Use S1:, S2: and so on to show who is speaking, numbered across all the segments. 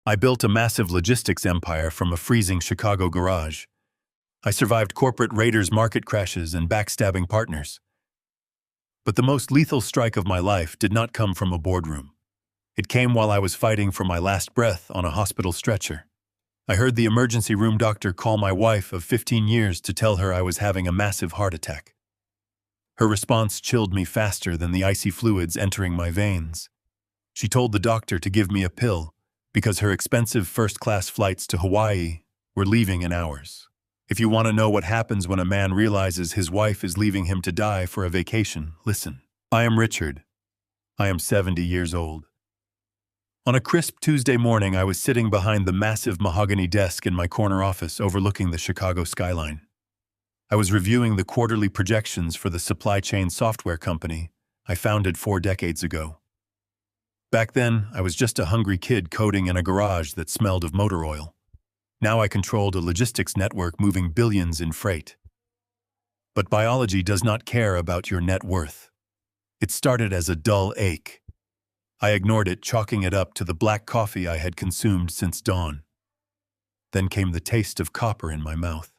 S1: I built a massive logistics empire from a freezing Chicago garage. I survived corporate raiders, market crashes, and backstabbing partners. But the most lethal strike of my life did not come from a boardroom. It came while I was fighting for my last breath on a hospital stretcher. I heard the emergency room doctor call my wife of 15 years to tell her I was having a massive heart attack. Her response chilled me faster than the icy fluids entering my veins. She told the doctor to give me a pill because her expensive first-class flights to Hawaii were leaving in hours. If you want to know what happens when a man realizes his wife is leaving him to die for a vacation, listen. I am Richard. I am 70 years old. On a crisp Tuesday morning, I was sitting behind the massive mahogany desk in my corner office overlooking the Chicago skyline. I was reviewing the quarterly projections for the supply chain software company I founded 4 decades ago. Back then, I was just a hungry kid coding in a garage that smelled of motor oil. Now I controlled a logistics network moving billions in freight. But biology does not care about your net worth. It started as a dull ache. I ignored it, chalking it up to the black coffee I had consumed since dawn. Then came the taste of copper in my mouth.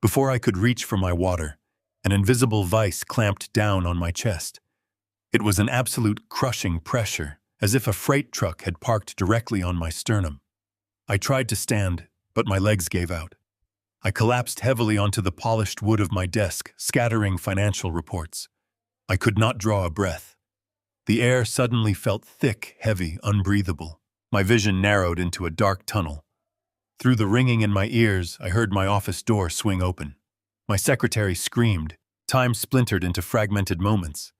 S1: Before I could reach for my water, an invisible vice clamped down on my chest. It was an absolute crushing pressure, as if a freight truck had parked directly on my sternum. I tried to stand, but my legs gave out. I collapsed heavily onto the polished wood of my desk, scattering financial reports. I could not draw a breath. The air suddenly felt thick, heavy, unbreathable. My vision narrowed into a dark tunnel. Through the ringing in my ears, I heard my office door swing open. My secretary screamed. Time splintered into fragmented moments.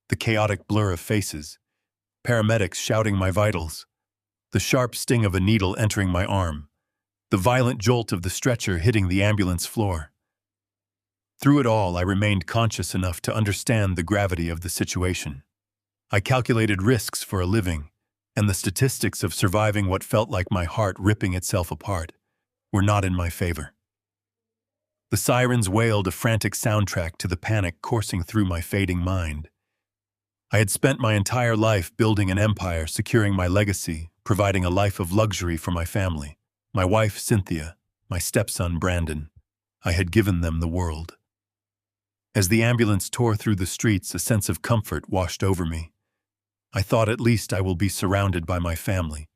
S1: The chaotic blur of faces. Paramedics shouting my vitals. The sharp sting of a needle entering my arm. The violent jolt of the stretcher hitting the ambulance floor. Through it all, I remained conscious enough to understand the gravity of the situation. I calculated risks for a living, and the statistics of surviving what felt like my heart ripping itself apart were not in my favor. The sirens wailed a frantic soundtrack to the panic coursing through my fading mind. I had spent my entire life building an empire, securing my legacy, providing a life of luxury for my family. My wife, Cynthia, my stepson, Brandon. I had given them the world. As the ambulance tore through the streets, a sense of comfort washed over me. I thought at least I will be surrounded by my family.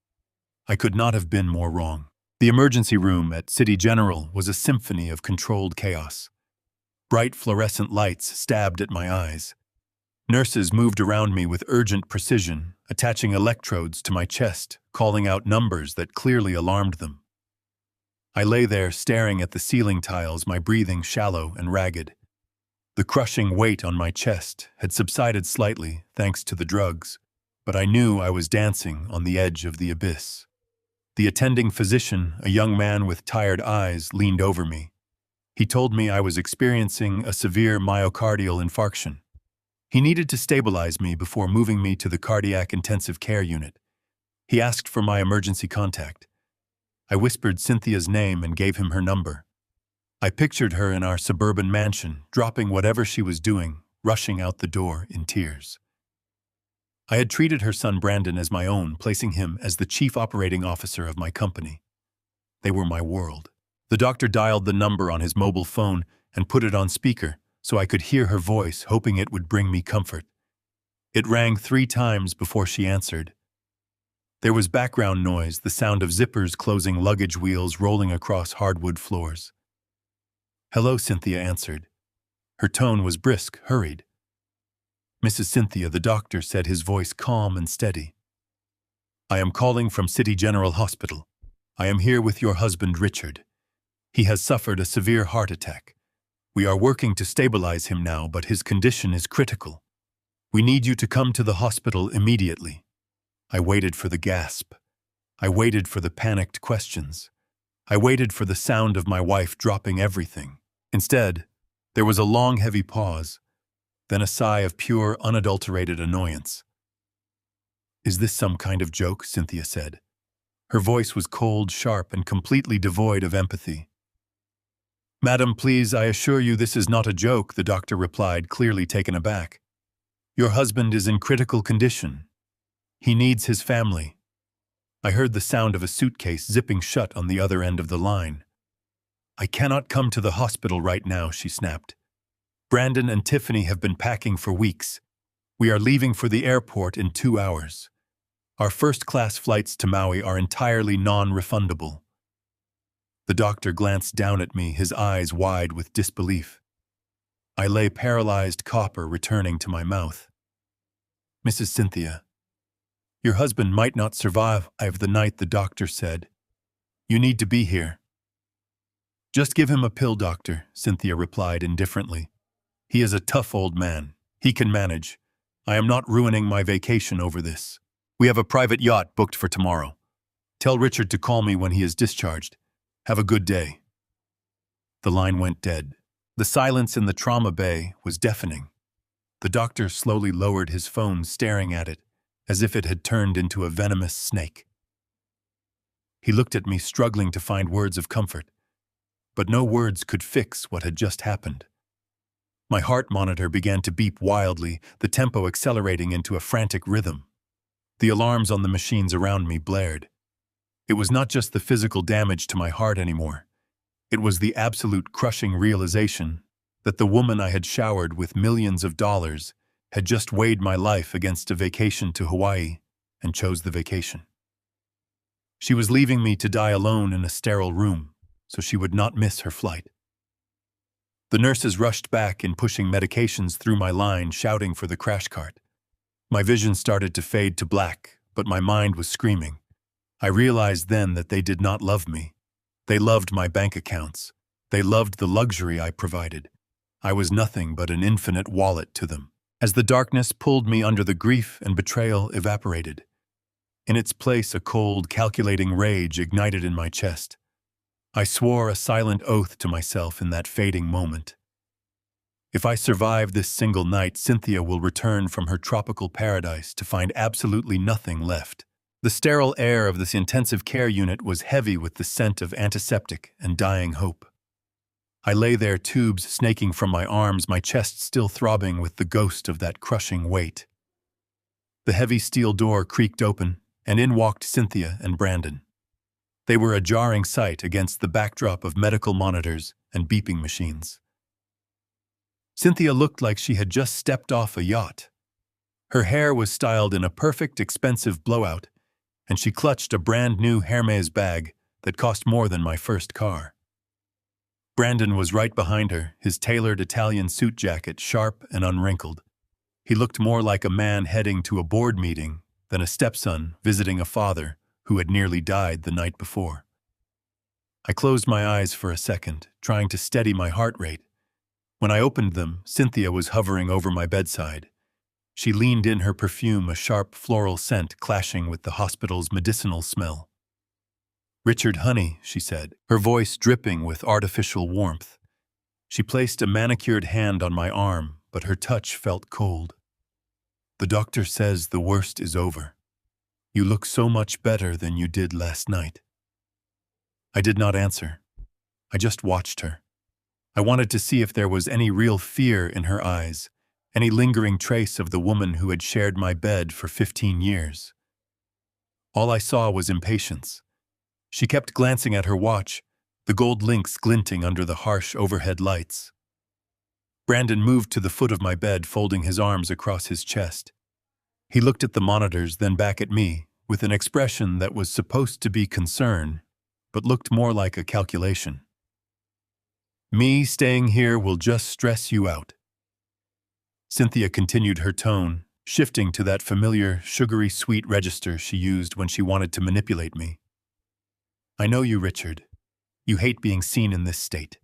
S1: I could not have been more wrong. The emergency room at City General was a symphony of controlled chaos. Bright fluorescent lights stabbed at my eyes. Nurses moved around me with urgent precision, attaching electrodes to my chest, calling out numbers that clearly alarmed them. I lay there staring at the ceiling tiles, my breathing shallow and ragged. The crushing weight on my chest had subsided slightly thanks to the drugs, but I knew I was dancing on the edge of the abyss. The attending physician, a young man with tired eyes, leaned over me. He told me I was experiencing a severe myocardial infarction. He needed to stabilize me before moving me to the cardiac intensive care unit. He asked for my emergency contact. I whispered Cynthia's name and gave him her number. I pictured her in our suburban mansion, dropping whatever she was doing, rushing out the door in tears. I had treated her son Brandon as my own, placing him as the chief operating officer of my company. They were my world. The doctor dialed the number on his mobile phone and put it on speaker, so I could hear her voice, hoping it would bring me comfort. It rang 3 times before she answered. There was background noise, the sound of zippers closing, luggage wheels rolling across hardwood floors. "Hello," Cynthia answered. Her tone was brisk, hurried. "Mrs. Cynthia," the doctor said, his voice calm and steady. "I am calling from City General Hospital. I am here with your husband, Richard. He has suffered a severe heart attack. We are working to stabilize him now, but his condition is critical. We need you to come to the hospital immediately." I waited for the gasp. I waited for the panicked questions. I waited for the sound of my wife dropping everything. Instead, there was a long, heavy pause, then a sigh of pure, unadulterated annoyance. "Is this some kind of joke?" Cynthia said. Her voice was cold, sharp, and completely devoid of empathy. "Madam, please, I assure you this is not a joke," the doctor replied, clearly taken aback. "Your husband is in critical condition. He needs his family." I heard the sound of a suitcase zipping shut on the other end of the line. "I cannot come to the hospital right now," she snapped. "Brandon and Tiffany have been packing for weeks. We are leaving for the airport in 2 hours. Our first-class flights to Maui are entirely non-refundable." The doctor glanced down at me, his eyes wide with disbelief. I lay paralyzed, copper returning to my mouth. "Mrs. Cynthia, your husband might not survive the night," the doctor said. "You need to be here." "Just give him a pill, doctor," Cynthia replied indifferently. "He is a tough old man. He can manage. I am not ruining my vacation over this. We have a private yacht booked for tomorrow. Tell Richard to call me when he is discharged. Have a good day." The line went dead. The silence in the trauma bay was deafening. The doctor slowly lowered his phone, staring at it, as if it had turned into a venomous snake. He looked at me, struggling to find words of comfort. But no words could fix what had just happened. My heart monitor began to beep wildly, the tempo accelerating into a frantic rhythm. The alarms on the machines around me blared. It was not just the physical damage to my heart anymore. It was the absolute crushing realization that the woman I had showered with millions of dollars had just weighed my life against a vacation to Hawaii and chose the vacation. She was leaving me to die alone in a sterile room, so she would not miss her flight. The nurses rushed back in, pushing medications through my line, shouting for the crash cart. My vision started to fade to black, but my mind was screaming. I realized then that they did not love me. They loved my bank accounts. They loved the luxury I provided. I was nothing but an infinite wallet to them. As the darkness pulled me under, the grief and betrayal evaporated. In its place, a cold, calculating rage ignited in my chest. I swore a silent oath to myself in that fading moment. If I survive this single night, Cynthia will return from her tropical paradise to find absolutely nothing left. The sterile air of this intensive care unit was heavy with the scent of antiseptic and dying hope. I lay there, tubes snaking from my arms, my chest still throbbing with the ghost of that crushing weight. The heavy steel door creaked open, and in walked Cynthia and Brandon. They were a jarring sight against the backdrop of medical monitors and beeping machines. Cynthia looked like she had just stepped off a yacht. Her hair was styled in a perfect, expensive blowout, and she clutched a brand-new Hermes bag that cost more than my first car. Brandon was right behind her, his tailored Italian suit jacket sharp and unwrinkled. He looked more like a man heading to a board meeting than a stepson visiting a father who had nearly died the night before. I closed my eyes for a second, trying to steady my heart rate. When I opened them, Cynthia was hovering over my bedside. She leaned in, her perfume, a sharp floral scent clashing with the hospital's medicinal smell. "Richard, honey," she said, her voice dripping with artificial warmth. She placed a manicured hand on my arm, but her touch felt cold. "The doctor says the worst is over. You look so much better than you did last night." I did not answer. I just watched her. I wanted to see if there was any real fear in her eyes, any lingering trace of the woman who had shared my bed for 15 years. All I saw was impatience. She kept glancing at her watch, the gold links glinting under the harsh overhead lights. Brandon moved to the foot of my bed, folding his arms across his chest. He looked at the monitors, then back at me, with an expression that was supposed to be concern, but looked more like a calculation. "Me staying here will just stress you out." Cynthia continued, her tone shifting to that familiar, sugary sweet register she used when she wanted to manipulate me. "I know you, Richard. You hate being seen in this state.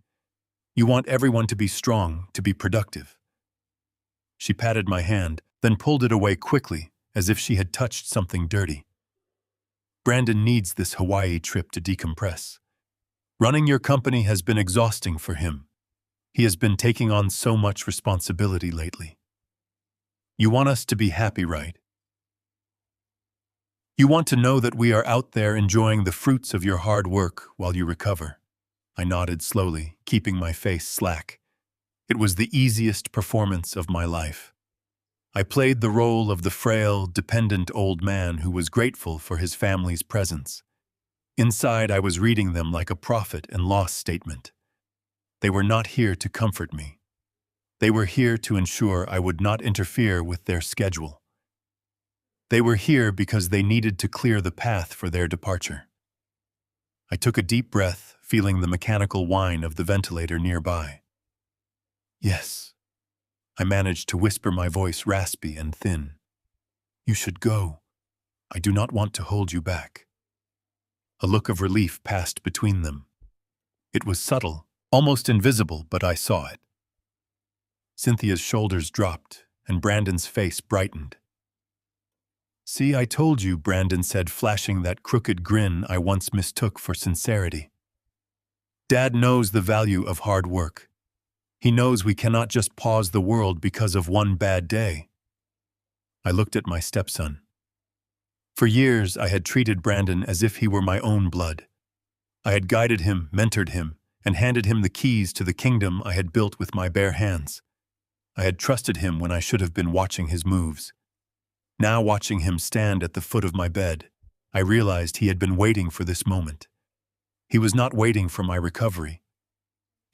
S1: You want everyone to be strong, to be productive." She patted my hand, then pulled it away quickly, as if she had touched something dirty. "Brandon needs this Hawaii trip to decompress. Running your company has been exhausting for him. He has been taking on so much responsibility lately. You want us to be happy, right? You want to know that we are out there enjoying the fruits of your hard work while you recover." I nodded slowly, keeping my face slack. It was the easiest performance of my life. I played the role of the frail, dependent old man who was grateful for his family's presence. Inside, I was reading them like a profit and loss statement. They were not here to comfort me. They were here to ensure I would not interfere with their schedule. They were here because they needed to clear the path for their departure. I took a deep breath, feeling the mechanical whine of the ventilator nearby. Yes, I managed to whisper, my voice raspy and thin. You should go. I do not want to hold you back. A look of relief passed between them. It was subtle, almost invisible, but I saw it. Cynthia's shoulders dropped, and Brandon's face brightened. See, I told you, Brandon said, flashing that crooked grin I once mistook for sincerity. Dad knows the value of hard work. He knows we cannot just pause the world because of one bad day. I looked at my stepson. For years, I had treated Brandon as if he were my own blood. I had guided him, mentored him, and handed him the keys to the kingdom I had built with my bare hands. I had trusted him when I should have been watching his moves. Now, watching him stand at the foot of my bed, I realized he had been waiting for this moment. He was not waiting for my recovery.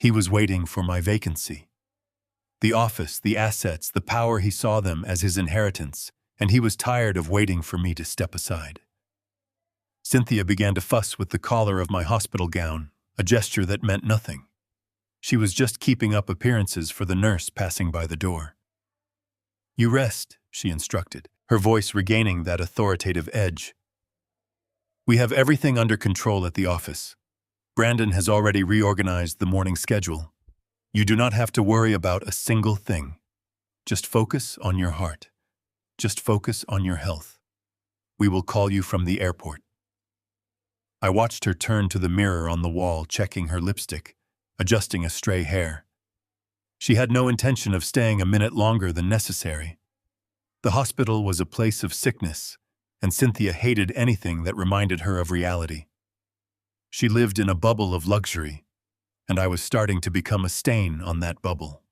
S1: He was waiting for my vacancy. The office, the assets, the power, he saw them as his inheritance, and he was tired of waiting for me to step aside. Cynthia began to fuss with the collar of my hospital gown, a gesture that meant nothing. She was just keeping up appearances for the nurse passing by the door. You rest, she instructed, her voice regaining that authoritative edge. We have everything under control at the office. Brandon has already reorganized the morning schedule. You do not have to worry about a single thing. Just focus on your heart. Just focus on your health. We will call you from the airport. I watched her turn to the mirror on the wall, checking her lipstick, adjusting a stray hair. She had no intention of staying a minute longer than necessary. The hospital was a place of sickness, and Cynthia hated anything that reminded her of reality. She lived in a bubble of luxury, and I was starting to become a stain on that bubble.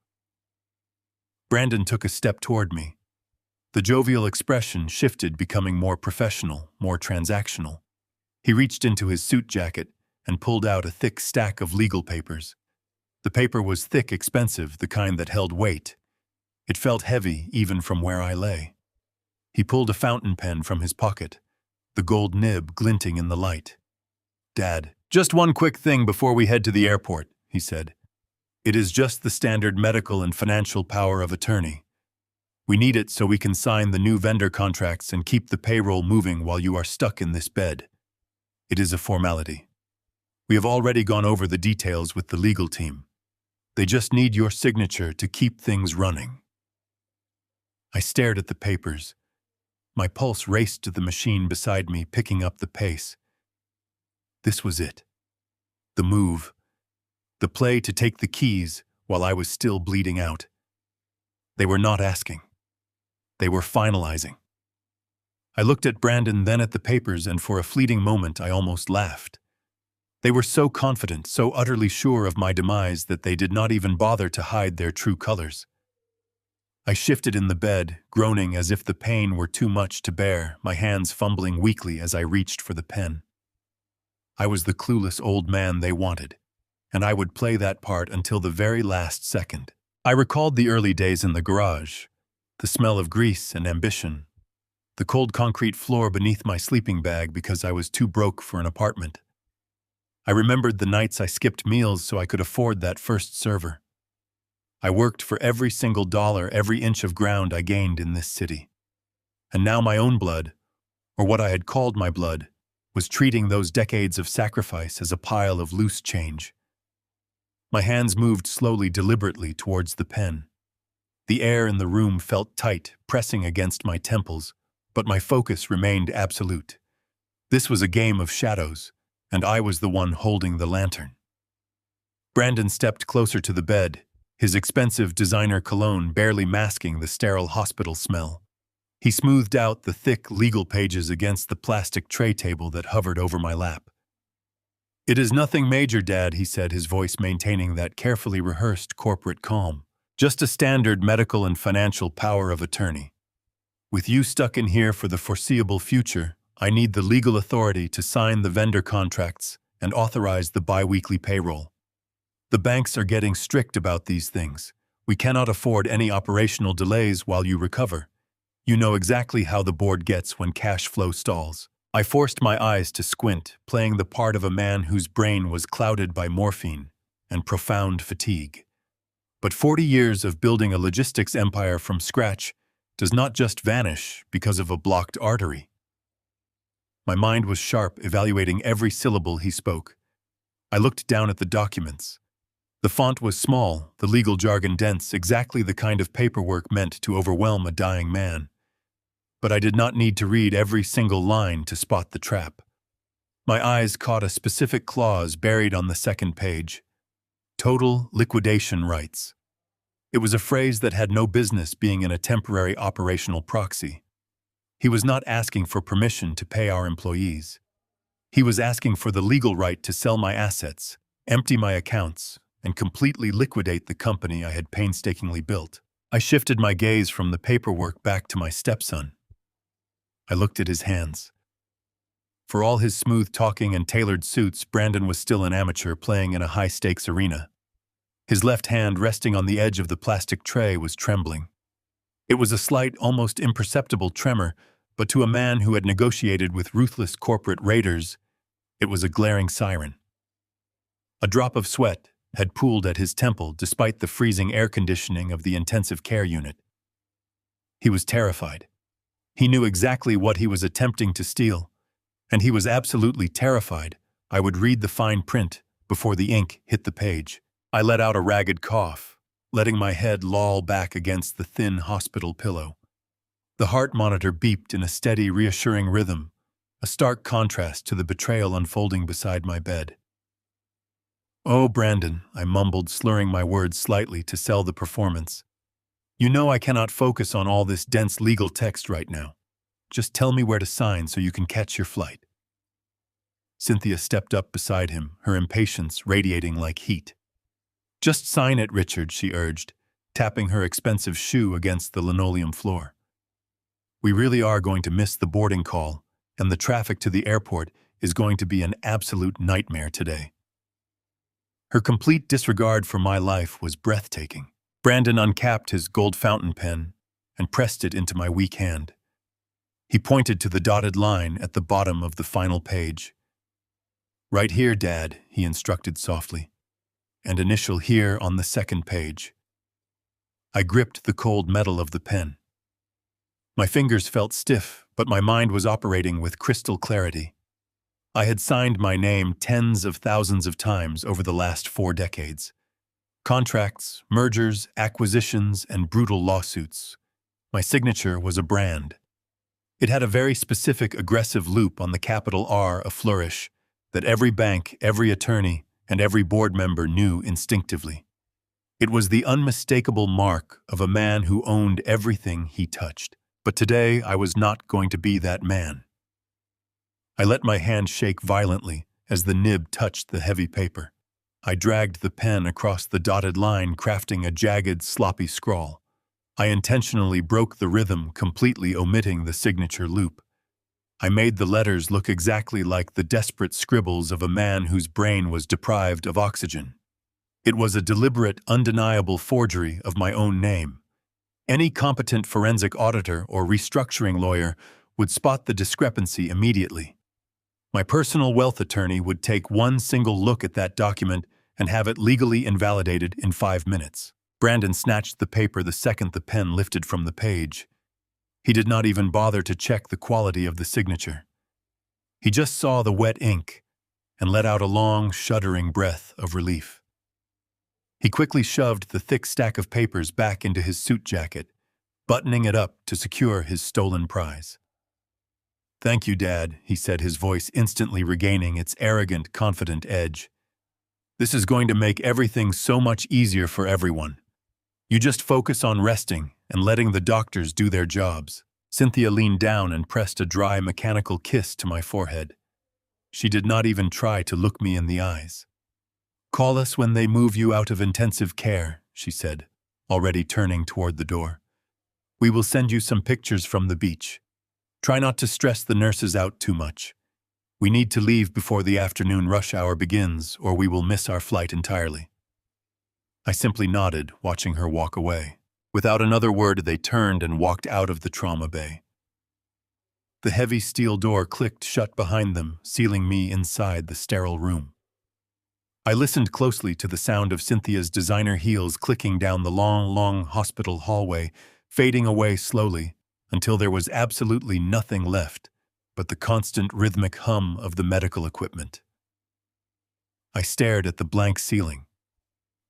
S1: Brandon took a step toward me. The jovial expression shifted, becoming more professional, more transactional. He reached into his suit jacket and pulled out a thick stack of legal papers. The paper was thick, expensive, the kind that held weight. It felt heavy even from where I lay. He pulled a fountain pen from his pocket, the gold nib glinting in the light. Dad, just one quick thing before we head to the airport, he said. It is just the standard medical and financial power of attorney. We need it so we can sign the new vendor contracts and keep the payroll moving while you are stuck in this bed. It is a formality. We have already gone over the details with the legal team. They just need your signature to keep things running. I stared at the papers. My pulse raced to the machine beside me, picking up the pace. This was it. The move. The play to take the keys while I was still bleeding out. They were not asking. They were finalizing. I looked at Brandon, then at the papers, and for a fleeting moment I almost laughed. They were so confident, so utterly sure of my demise that they did not even bother to hide their true colors. I shifted in the bed, groaning as if the pain were too much to bear, my hands fumbling weakly as I reached for the pen. I was the clueless old man they wanted, and I would play that part until the very last second. I recalled the early days in the garage, the smell of grease and ambition, the cold concrete floor beneath my sleeping bag because I was too broke for an apartment. I remembered the nights I skipped meals so I could afford that first server. I worked for every single dollar, every inch of ground I gained in this city. And now my own blood, or what I had called my blood, was treating those decades of sacrifice as a pile of loose change. My hands moved slowly, deliberately towards the pen. The air in the room felt tight, pressing against my temples, but my focus remained absolute. This was a game of shadows, and I was the one holding the lantern. Brandon stepped closer to the bed, his expensive designer cologne barely masking the sterile hospital smell. He smoothed out the thick legal pages against the plastic tray table that hovered over my lap. It is nothing major, Dad, he said, his voice maintaining that carefully rehearsed corporate calm. Just a standard medical and financial power of attorney. With you stuck in here for the foreseeable future, I need the legal authority to sign the vendor contracts and authorize the bi-weekly payroll. The banks are getting strict about these things. We cannot afford any operational delays while you recover. You know exactly how the board gets when cash flow stalls. I forced my eyes to squint, playing the part of a man whose brain was clouded by morphine and profound fatigue. But 40 years of building a logistics empire from scratch does not just vanish because of a blocked artery. My mind was sharp, evaluating every syllable he spoke. I looked down at the documents. The font was small, the legal jargon dense, exactly the kind of paperwork meant to overwhelm a dying man. But I did not need to read every single line to spot the trap. My eyes caught a specific clause buried on the second page. Total liquidation rights. It was a phrase that had no business being in a temporary operational proxy. He was not asking for permission to pay our employees. He was asking for the legal right to sell my assets, empty my accounts, and completely liquidate the company I had painstakingly built. I shifted my gaze from the paperwork back to my stepson. I looked at his hands. For all his smooth talking and tailored suits, Brandon was still an amateur playing in a high-stakes arena. His left hand, resting on the edge of the plastic tray, was trembling. It was a slight, almost imperceptible tremor, but to a man who had negotiated with ruthless corporate raiders, it was a glaring siren. A drop of sweat had pooled at his temple despite the freezing air conditioning of the intensive care unit. He was terrified. He knew exactly what he was attempting to steal, and he was absolutely terrified I would read the fine print before the ink hit the page. I let out a ragged cough, letting my head loll back against the thin hospital pillow. The heart monitor beeped in a steady, reassuring rhythm, a stark contrast to the betrayal unfolding beside my bed. "Oh, Brandon," I mumbled, slurring my words slightly to sell the performance. "You know I cannot focus on all this dense legal text right now. Just tell me where to sign so you can catch your flight." Cynthia stepped up beside him, her impatience radiating like heat. "Just sign it, Richard," she urged, tapping her expensive shoe against the linoleum floor. "We really are going to miss the boarding call, and the traffic to the airport is going to be an absolute nightmare today." Her complete disregard for my life was breathtaking. Brandon uncapped his gold fountain pen and pressed it into my weak hand. He pointed to the dotted line at the bottom of the final page. "Right here, Dad," he instructed softly, "and initial here on the second page." I gripped the cold metal of the pen. My fingers felt stiff, but my mind was operating with crystal clarity. I had signed my name tens of thousands of times over the last 4 decades. Contracts, mergers, acquisitions, and brutal lawsuits. My signature was a brand. It had a very specific aggressive loop on the capital R, a flourish, that every bank, every attorney, and every board member knew instinctively. It was the unmistakable mark of a man who owned everything he touched. But today I was not going to be that man. I let my hand shake violently as the nib touched the heavy paper. I dragged the pen across the dotted line, crafting a jagged, sloppy scrawl. I intentionally broke the rhythm, completely omitting the signature loop. I made the letters look exactly like the desperate scribbles of a man whose brain was deprived of oxygen. It was a deliberate, undeniable forgery of my own name. Any competent forensic auditor or restructuring lawyer would spot the discrepancy immediately. My personal wealth attorney would take one single look at that document and have it legally invalidated in 5 minutes. Brandon snatched the paper the second the pen lifted from the page. He did not even bother to check the quality of the signature. He just saw the wet ink and let out a long, shuddering breath of relief. He quickly shoved the thick stack of papers back into his suit jacket, buttoning it up to secure his stolen prize. "Thank you, Dad," he said, his voice instantly regaining its arrogant, confident edge. "This is going to make everything so much easier for everyone. You just focus on resting and letting the doctors do their jobs." Cynthia leaned down and pressed a dry, mechanical kiss to my forehead. She did not even try to look me in the eyes. "Call us when they move you out of intensive care," she said, already turning toward the door. We will send you some pictures from the beach. Try not to stress the nurses out too much. We need to leave before the afternoon rush hour begins, or we will miss our flight entirely." I simply nodded, watching her walk away. Without another word, they turned and walked out of the trauma bay. The heavy steel door clicked shut behind them, sealing me inside the sterile room. I listened closely to the sound of Cynthia's designer heels clicking down the long hospital hallway, fading away slowly until there was absolutely nothing left but the constant rhythmic hum of the medical equipment. I stared at the blank ceiling.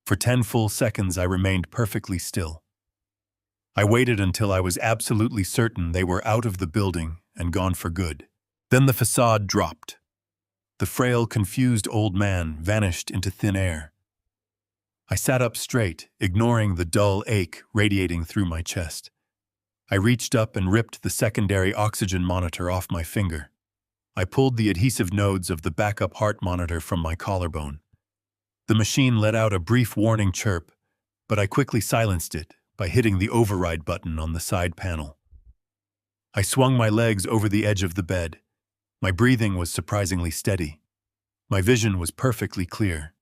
S1: For 10 full seconds, I remained perfectly still. I waited until I was absolutely certain they were out of the building and gone for good. Then the facade dropped. The frail, confused old man vanished into thin air. I sat up straight, ignoring the dull ache radiating through my chest. I reached up and ripped the secondary oxygen monitor off my finger. I pulled the adhesive nodes of the backup heart monitor from my collarbone. The machine let out a brief warning chirp, but I quickly silenced it by hitting the override button on the side panel. I swung my legs over the edge of the bed. My breathing was surprisingly steady. My vision was perfectly clear.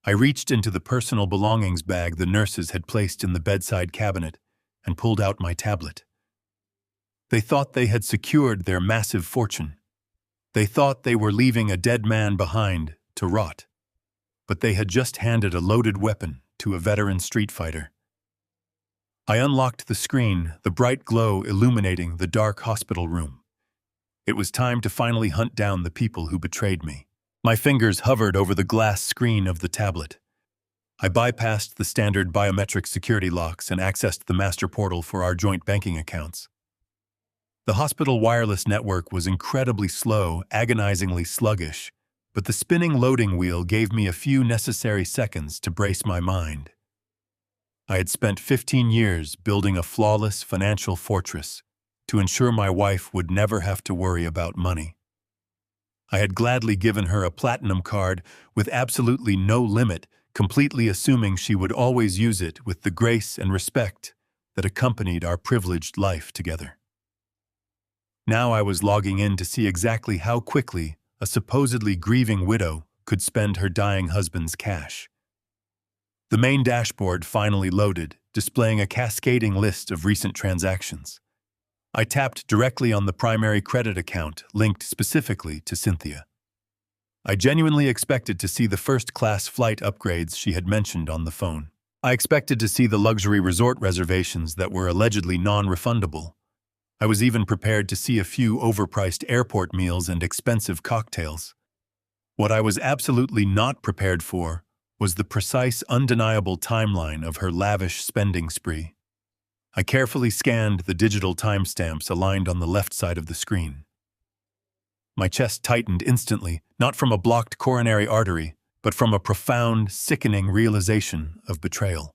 S1: I reached into the personal belongings bag the nurses had placed in the bedside cabinet and pulled out my tablet. They thought they had secured their massive fortune. They thought they were leaving a dead man behind to rot. But they had just handed a loaded weapon to a veteran street fighter. I unlocked the screen, the bright glow illuminating the dark hospital room. It was time to finally hunt down the people who betrayed me. My fingers hovered over the glass screen of the tablet. I bypassed the standard biometric security locks and accessed the master portal for our joint banking accounts. The hospital wireless network was incredibly slow, agonizingly sluggish, but the spinning loading wheel gave me a few necessary seconds to brace my mind. I had spent 15 years building a flawless financial fortress to ensure my wife would never have to worry about money. I had gladly given her a platinum card with absolutely no limit, completely assuming she would always use it with the grace and respect that accompanied our privileged life together. Now I was logging in to see exactly how quickly a supposedly grieving widow could spend her dying husband's cash. The main dashboard finally loaded, displaying a cascading list of recent transactions. I tapped directly on the primary credit account linked specifically to Cynthia. I genuinely expected to see the first-class flight upgrades she had mentioned on the phone. I expected to see the luxury resort reservations that were allegedly non-refundable. I was even prepared to see a few overpriced airport meals and expensive cocktails. What I was absolutely not prepared for was the precise, undeniable timeline of her lavish spending spree. I carefully scanned the digital timestamps aligned on the left side of the screen. My chest tightened instantly, not from a blocked coronary artery, but from a profound, sickening realization of betrayal.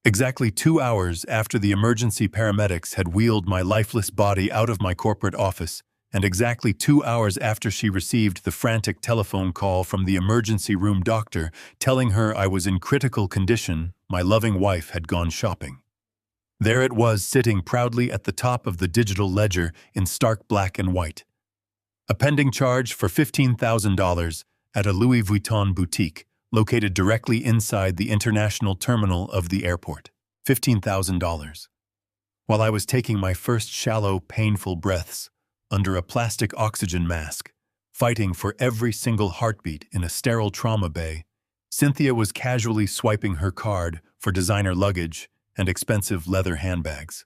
S1: Exactly 2 hours after the emergency paramedics had wheeled my lifeless body out of my corporate office, and exactly 2 hours after she received the frantic telephone call from the emergency room doctor telling her I was in critical condition, my loving wife had gone shopping. There it was, sitting proudly at the top of the digital ledger in stark black and white. A pending charge for $15,000 at a Louis Vuitton boutique located directly inside the international terminal of the airport. $15,000. While I was taking my first shallow, painful breaths under a plastic oxygen mask, fighting for every single heartbeat in a sterile trauma bay, Cynthia was casually swiping her card for designer luggage and expensive leather handbags.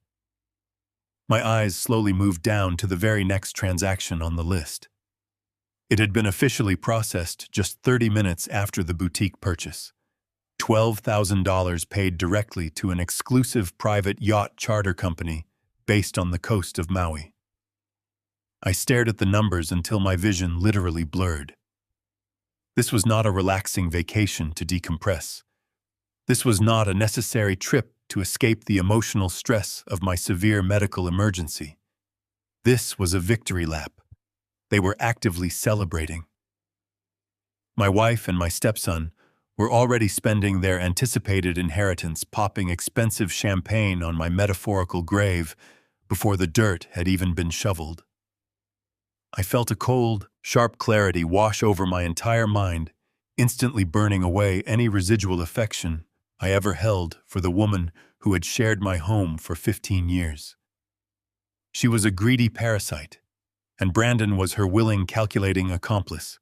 S1: My eyes slowly moved down to the very next transaction on the list. It had been officially processed just 30 minutes after the boutique purchase. $12,000 paid directly to an exclusive private yacht charter company based on the coast of Maui. I stared at the numbers until my vision literally blurred. This was not a relaxing vacation to decompress. This was not a necessary trip to escape the emotional stress of my severe medical emergency. This was a victory lap. They were actively celebrating. My wife and my stepson were already spending their anticipated inheritance popping expensive champagne on my metaphorical grave before the dirt had even been shoveled. I felt a cold, sharp clarity wash over my entire mind, instantly burning away any residual affection I ever held for the woman who had shared my home for 15 years. She was a greedy parasite, and Brandon was her willing, calculating accomplice.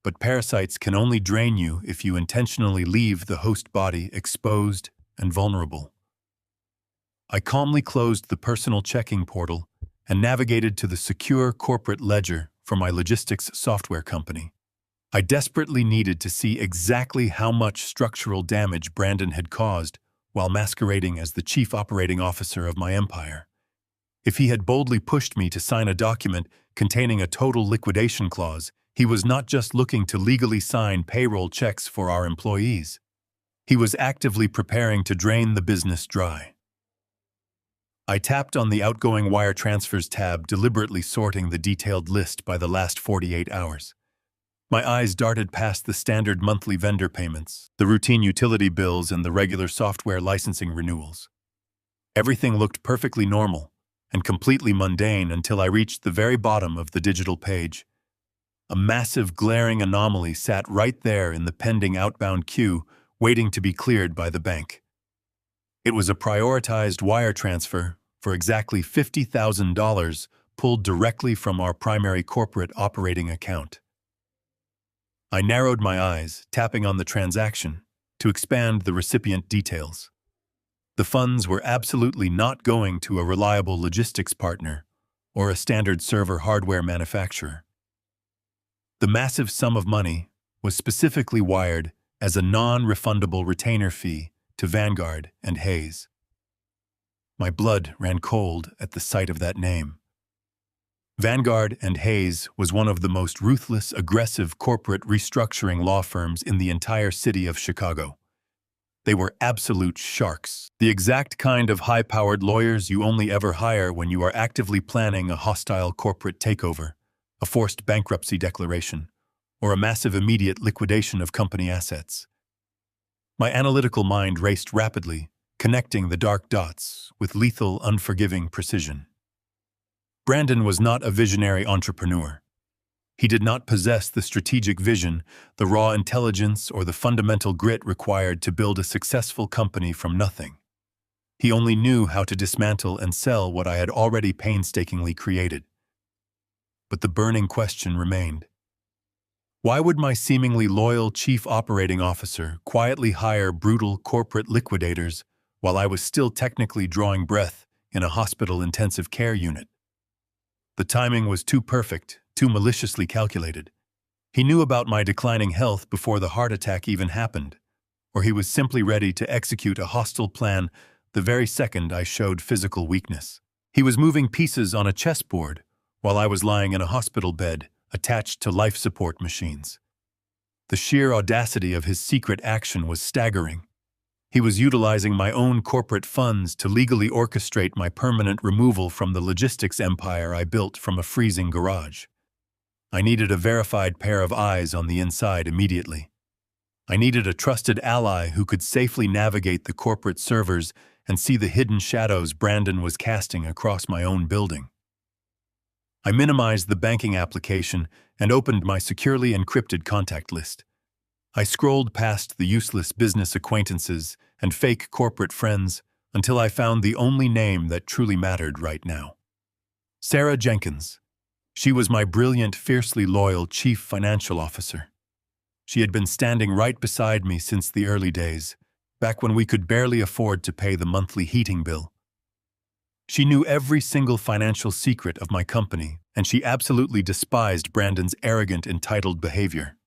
S1: But parasites can only drain you if you intentionally leave the host body exposed and vulnerable. I calmly closed the personal checking portal and navigated to the secure corporate ledger for my logistics software company. I desperately needed to see exactly how much structural damage Brandon had caused while masquerading as the chief operating officer of my empire. If he had boldly pushed me to sign a document containing a total liquidation clause, he was not just looking to legally sign payroll checks for our employees. He was actively preparing to drain the business dry. I tapped on the outgoing wire transfers tab, deliberately sorting the detailed list by the last 48 hours. My eyes darted past the standard monthly vendor payments, the routine utility bills, and the regular software licensing renewals. Everything looked perfectly normal and completely mundane until I reached the very bottom of the digital page. A massive, glaring anomaly sat right there in the pending outbound queue, waiting to be cleared by the bank. It was a prioritized wire transfer for exactly $50,000 pulled directly from our primary corporate operating account. I narrowed my eyes, tapping on the transaction to expand the recipient details. The funds were absolutely not going to a reliable logistics partner or a standard server hardware manufacturer. The massive sum of money was specifically wired as a non-refundable retainer fee to Vanguard and Hayes. My blood ran cold at the sight of that name. Vanguard and Hayes was one of the most ruthless, aggressive corporate restructuring law firms in the entire city of Chicago. They were absolute sharks, the exact kind of high-powered lawyers you only ever hire when you are actively planning a hostile corporate takeover, a forced bankruptcy declaration, or a massive immediate liquidation of company assets. My analytical mind raced rapidly, connecting the dark dots with lethal, unforgiving precision. Brandon was not a visionary entrepreneur. He did not possess the strategic vision, the raw intelligence, or the fundamental grit required to build a successful company from nothing. He only knew how to dismantle and sell what I had already painstakingly created. But the burning question remained. Why would my seemingly loyal chief operating officer quietly hire brutal corporate liquidators while I was still technically drawing breath in a hospital intensive care unit? The timing was too perfect, too maliciously calculated. He knew about my declining health before the heart attack even happened, or he was simply ready to execute a hostile plan the very second I showed physical weakness. He was moving pieces on a chessboard while I was lying in a hospital bed attached to life support machines. The sheer audacity of his secret action was staggering. He was utilizing my own corporate funds to legally orchestrate my permanent removal from the logistics empire I built from a freezing garage. I needed a verified pair of eyes on the inside immediately. I needed a trusted ally who could safely navigate the corporate servers and see the hidden shadows Brandon was casting across my own building. I minimized the banking application and opened my securely encrypted contact list. I scrolled past the useless business acquaintances and fake corporate friends until I found the only name that truly mattered right now. Sarah Jenkins. She was my brilliant, fiercely loyal chief financial officer. She had been standing right beside me since the early days, back when we could barely afford to pay the monthly heating bill. She knew every single financial secret of my company, and she absolutely despised Brandon's arrogant, entitled behavior.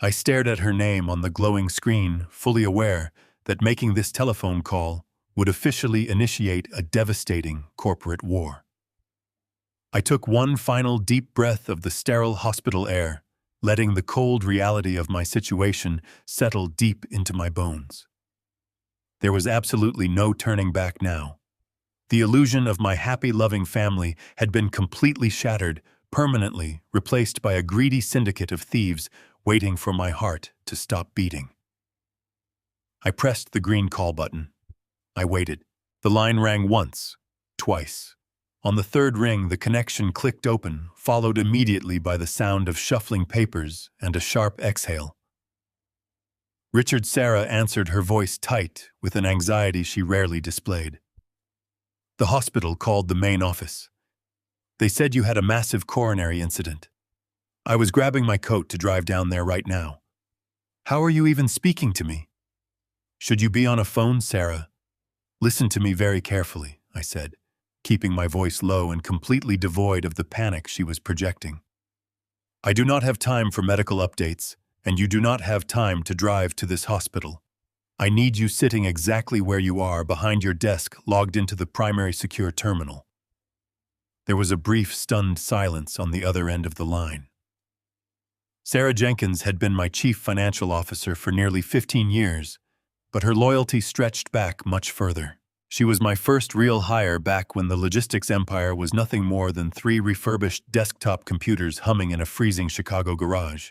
S1: I stared at her name on the glowing screen, fully aware that making this telephone call would officially initiate a devastating corporate war. I took one final deep breath of the sterile hospital air, letting the cold reality of my situation settle deep into my bones. There was absolutely no turning back now. The illusion of my happy, loving family had been completely shattered, permanently replaced by a greedy syndicate of thieves waiting for my heart to stop beating. I pressed the green call button. I waited. The line rang once, twice. On the third ring, the connection clicked open, followed immediately by the sound of shuffling papers and a sharp exhale. Sarah answered, her voice tight with an anxiety she rarely displayed. The hospital called the main office. They said you had a massive coronary incident. I was grabbing my coat to drive down there right now. How are you even speaking to me? Should you be on a phone, Sarah? Listen to me very carefully, I said, keeping my voice low and completely devoid of the panic she was projecting. I do not have time for medical updates, and you do not have time to drive to this hospital. I need you sitting exactly where you are behind your desk, logged into the primary secure terminal. There was a brief, stunned silence on the other end of the line. Sarah Jenkins had been my chief financial officer for nearly 15 years, but her loyalty stretched back much further. She was my first real hire back when the logistics empire was nothing more than 3 refurbished desktop computers humming in a freezing Chicago garage.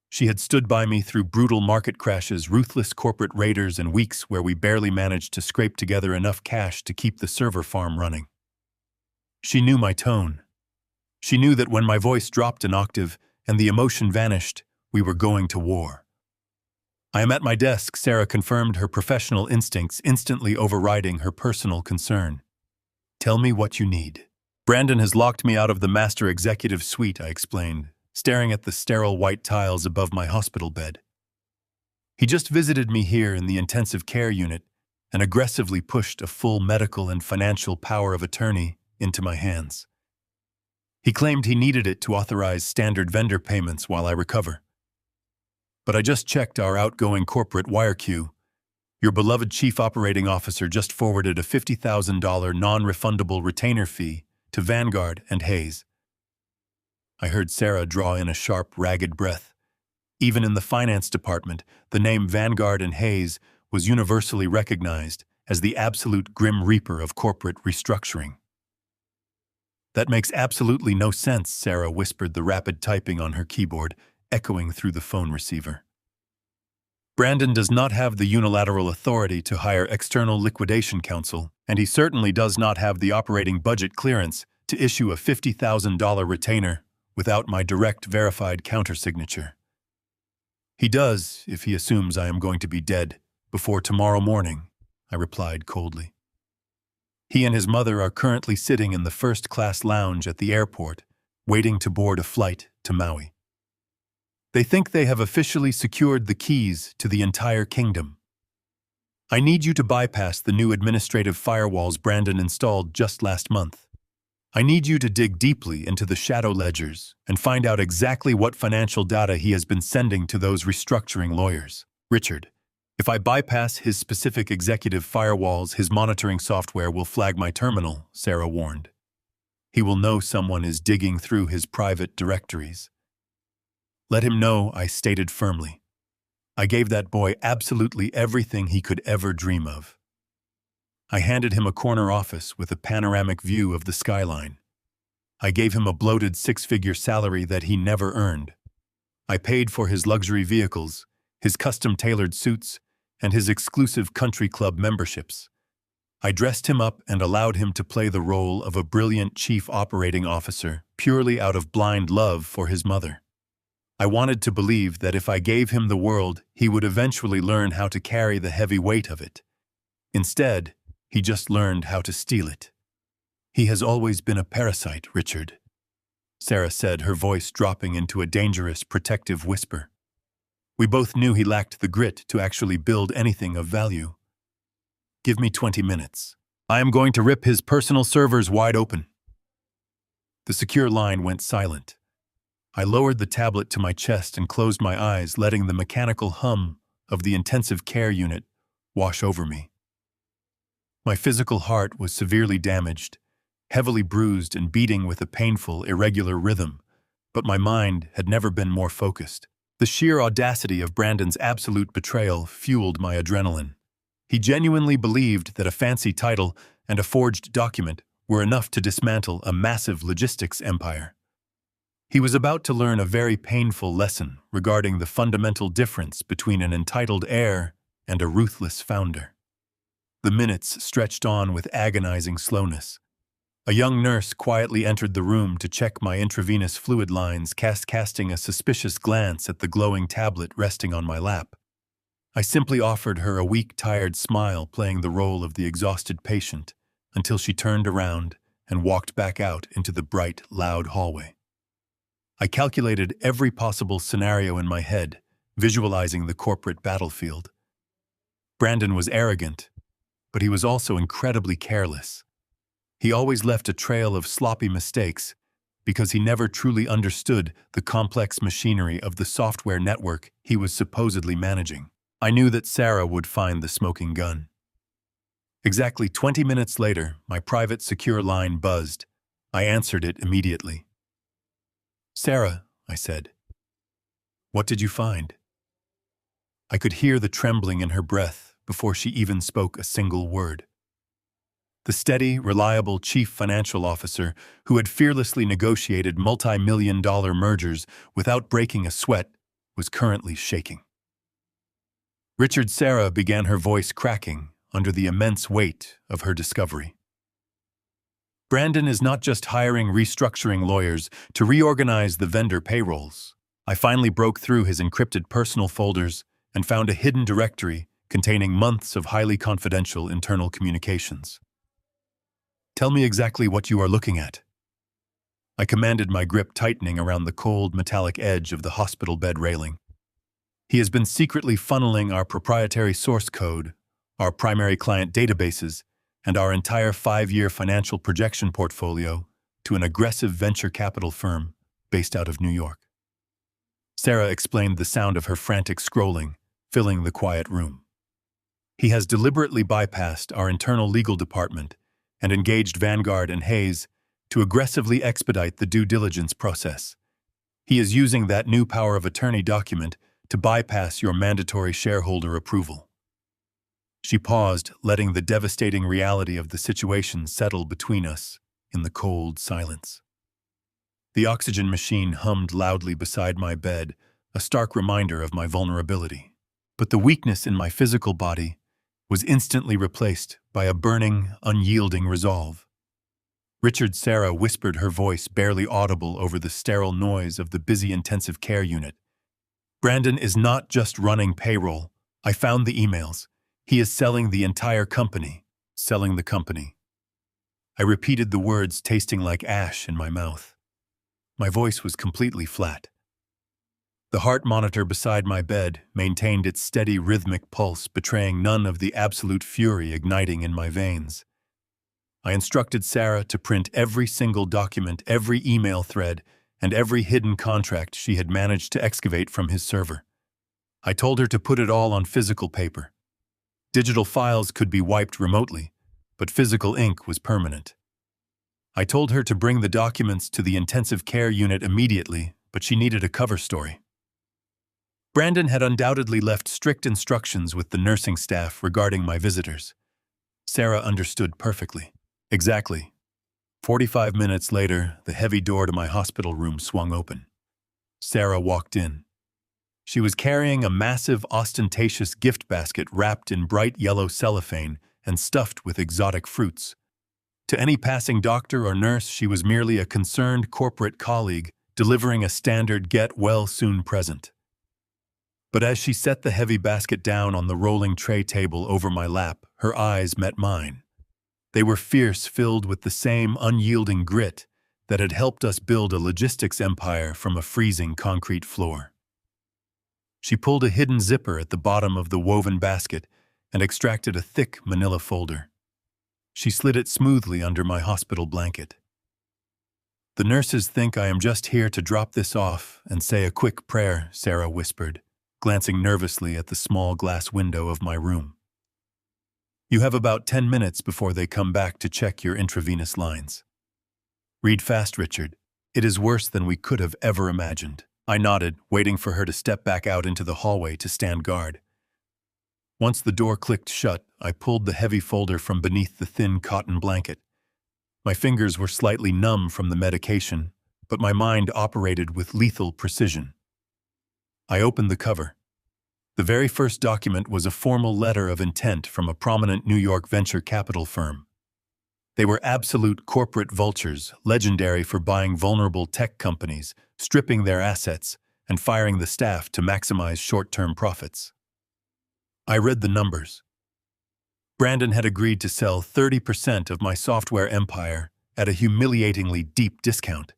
S1: She had stood by me through brutal market crashes, ruthless corporate raiders, and weeks where we barely managed to scrape together enough cash to keep the server farm running. She knew my tone. She knew that when my voice dropped an octave and the emotion vanished, we were going to war. I am at my desk, Sarah confirmed, her professional instincts instantly overriding her personal concern. Tell me what you need. Brandon has locked me out of the master executive suite, I explained, staring at the sterile white tiles above my hospital bed. He just visited me here in the intensive care unit and aggressively pushed a full medical and financial power of attorney into my hands. He claimed he needed it to authorize standard vendor payments while I recover. But I just checked our outgoing corporate wire queue. Your beloved chief operating officer just forwarded a $50,000 non-refundable retainer fee to Vanguard and Hayes. I heard Sarah draw in a sharp, ragged breath. Even in the finance department, the name Vanguard and Hayes was universally recognized as the absolute grim reaper of corporate restructuring. That makes absolutely no sense, Sarah whispered, the rapid typing on her keyboard echoing through the phone receiver. Brandon does not have the unilateral authority to hire external liquidation counsel, and he certainly does not have the operating budget clearance to issue a $50,000 retainer without my direct verified countersignature. He does if he assumes I am going to be dead before tomorrow morning, I replied coldly. He and his mother are currently sitting in the first-class lounge at the airport, waiting to board a flight to Maui. They think they have officially secured the keys to the entire kingdom. I need you to bypass the new administrative firewalls Brandon installed just last month. I need you to dig deeply into the shadow ledgers and find out exactly what financial data he has been sending to those restructuring lawyers. Richard, if I bypass his specific executive firewalls, his monitoring software will flag my terminal, Sarah warned. He will know someone is digging through his private directories. Let him know, I stated firmly. I gave that boy absolutely everything he could ever dream of. I handed him a corner office with a panoramic view of the skyline. I gave him a bloated 6-figure salary that he never earned. I paid for his luxury vehicles, his custom-tailored suits, and his exclusive country club memberships. I dressed him up and allowed him to play the role of a brilliant chief operating officer purely out of blind love for his mother. I wanted to believe that if I gave him the world, he would eventually learn how to carry the heavy weight of it. Instead, he just learned how to steal it. He has always been a parasite, Richard, Sarah said, her voice dropping into a dangerous, protective whisper. We both knew he lacked the grit to actually build anything of value. Give me 20 minutes. I am going to rip his personal servers wide open. The secure line went silent. I lowered the tablet to my chest and closed my eyes, letting the mechanical hum of the intensive care unit wash over me. My physical heart was severely damaged, heavily bruised and beating with a painful, irregular rhythm, but my mind had never been more focused. The sheer audacity of Brandon's absolute betrayal fueled my adrenaline. He genuinely believed that a fancy title and a forged document were enough to dismantle a massive logistics empire. He was about to learn a very painful lesson regarding the fundamental difference between an entitled heir and a ruthless founder. The minutes stretched on with agonizing slowness. A young nurse quietly entered the room to check my intravenous fluid lines, casting a suspicious glance at the glowing tablet resting on my lap. I simply offered her a weak, tired smile, playing the role of the exhausted patient, until she turned around and walked back out into the bright, loud hallway. I calculated every possible scenario in my head, visualizing the corporate battlefield. Brandon was arrogant, but he was also incredibly careless. He always left a trail of sloppy mistakes because he never truly understood the complex machinery of the software network he was supposedly managing. I knew that Sarah would find the smoking gun. Exactly 20 minutes later, my private secure line buzzed. I answered it immediately. "Sarah," I said, "what did you find?" I could hear the trembling in her breath before she even spoke a single word. The steady, reliable chief financial officer who had fearlessly negotiated multi-million-dollar mergers without breaking a sweat was currently shaking. Richard, Sarah began, her voice cracking under the immense weight of her discovery. Brandon is not just hiring restructuring lawyers to reorganize the vendor payrolls. I finally broke through his encrypted personal folders and found a hidden directory containing months of highly confidential internal communications. "Tell me exactly what you are looking at." I commanded, my grip tightening around the cold, metallic edge of the hospital bed railing. "He has been secretly funneling our proprietary source code, our primary client databases, and our entire 5-year financial projection portfolio to an aggressive venture capital firm based out of New York." Sarah explained, the sound of her frantic scrolling filling the quiet room. "He has deliberately bypassed our internal legal department and engaged Vanguard and Hayes to aggressively expedite the due diligence process. He is using that new power of attorney document to bypass your mandatory shareholder approval." She paused, letting the devastating reality of the situation settle between us in the cold silence. The oxygen machine hummed loudly beside my bed, a stark reminder of my vulnerability. But the weakness in my physical body was instantly replaced by a burning, unyielding resolve. "Richard," Sarah whispered, her voice barely audible over the sterile noise of the busy intensive care unit. "Brandon is not just running payroll. I found the emails. He is selling the entire company. Selling the company." I repeated the words, tasting like ash in my mouth. My voice was completely flat. The heart monitor beside my bed maintained its steady rhythmic pulse, betraying none of the absolute fury igniting in my veins. I instructed Sarah to print every single document, every email thread, and every hidden contract she had managed to excavate from his server. I told her to put it all on physical paper. Digital files could be wiped remotely, but physical ink was permanent. I told her to bring the documents to the intensive care unit immediately, but she needed a cover story. Brandon had undoubtedly left strict instructions with the nursing staff regarding my visitors. Sarah understood perfectly. Exactly. 45 minutes later, the heavy door to my hospital room swung open. Sarah walked in. She was carrying a massive, ostentatious gift basket wrapped in bright yellow cellophane and stuffed with exotic fruits. To any passing doctor or nurse, she was merely a concerned corporate colleague delivering a standard get-well-soon present. But as she set the heavy basket down on the rolling tray table over my lap, her eyes met mine. They were fierce, filled with the same unyielding grit that had helped us build a logistics empire from a freezing concrete floor. She pulled a hidden zipper at the bottom of the woven basket and extracted a thick manila folder. She slid it smoothly under my hospital blanket. "The nurses think I am just here to drop this off and say a quick prayer," Sarah whispered, glancing nervously at the small glass window of my room. "You have about 10 minutes before they come back to check your intravenous lines. Read fast, Richard. It is worse than we could have ever imagined." I nodded, waiting for her to step back out into the hallway to stand guard. Once the door clicked shut, I pulled the heavy folder from beneath the thin cotton blanket. My fingers were slightly numb from the medication, but my mind operated with lethal precision. I opened the cover. The very first document was a formal letter of intent from a prominent New York venture capital firm. They were absolute corporate vultures, legendary for buying vulnerable tech companies, stripping their assets, and firing the staff to maximize short-term profits. I read the numbers. Brandon had agreed to sell 30% of my software empire at a humiliatingly deep discount.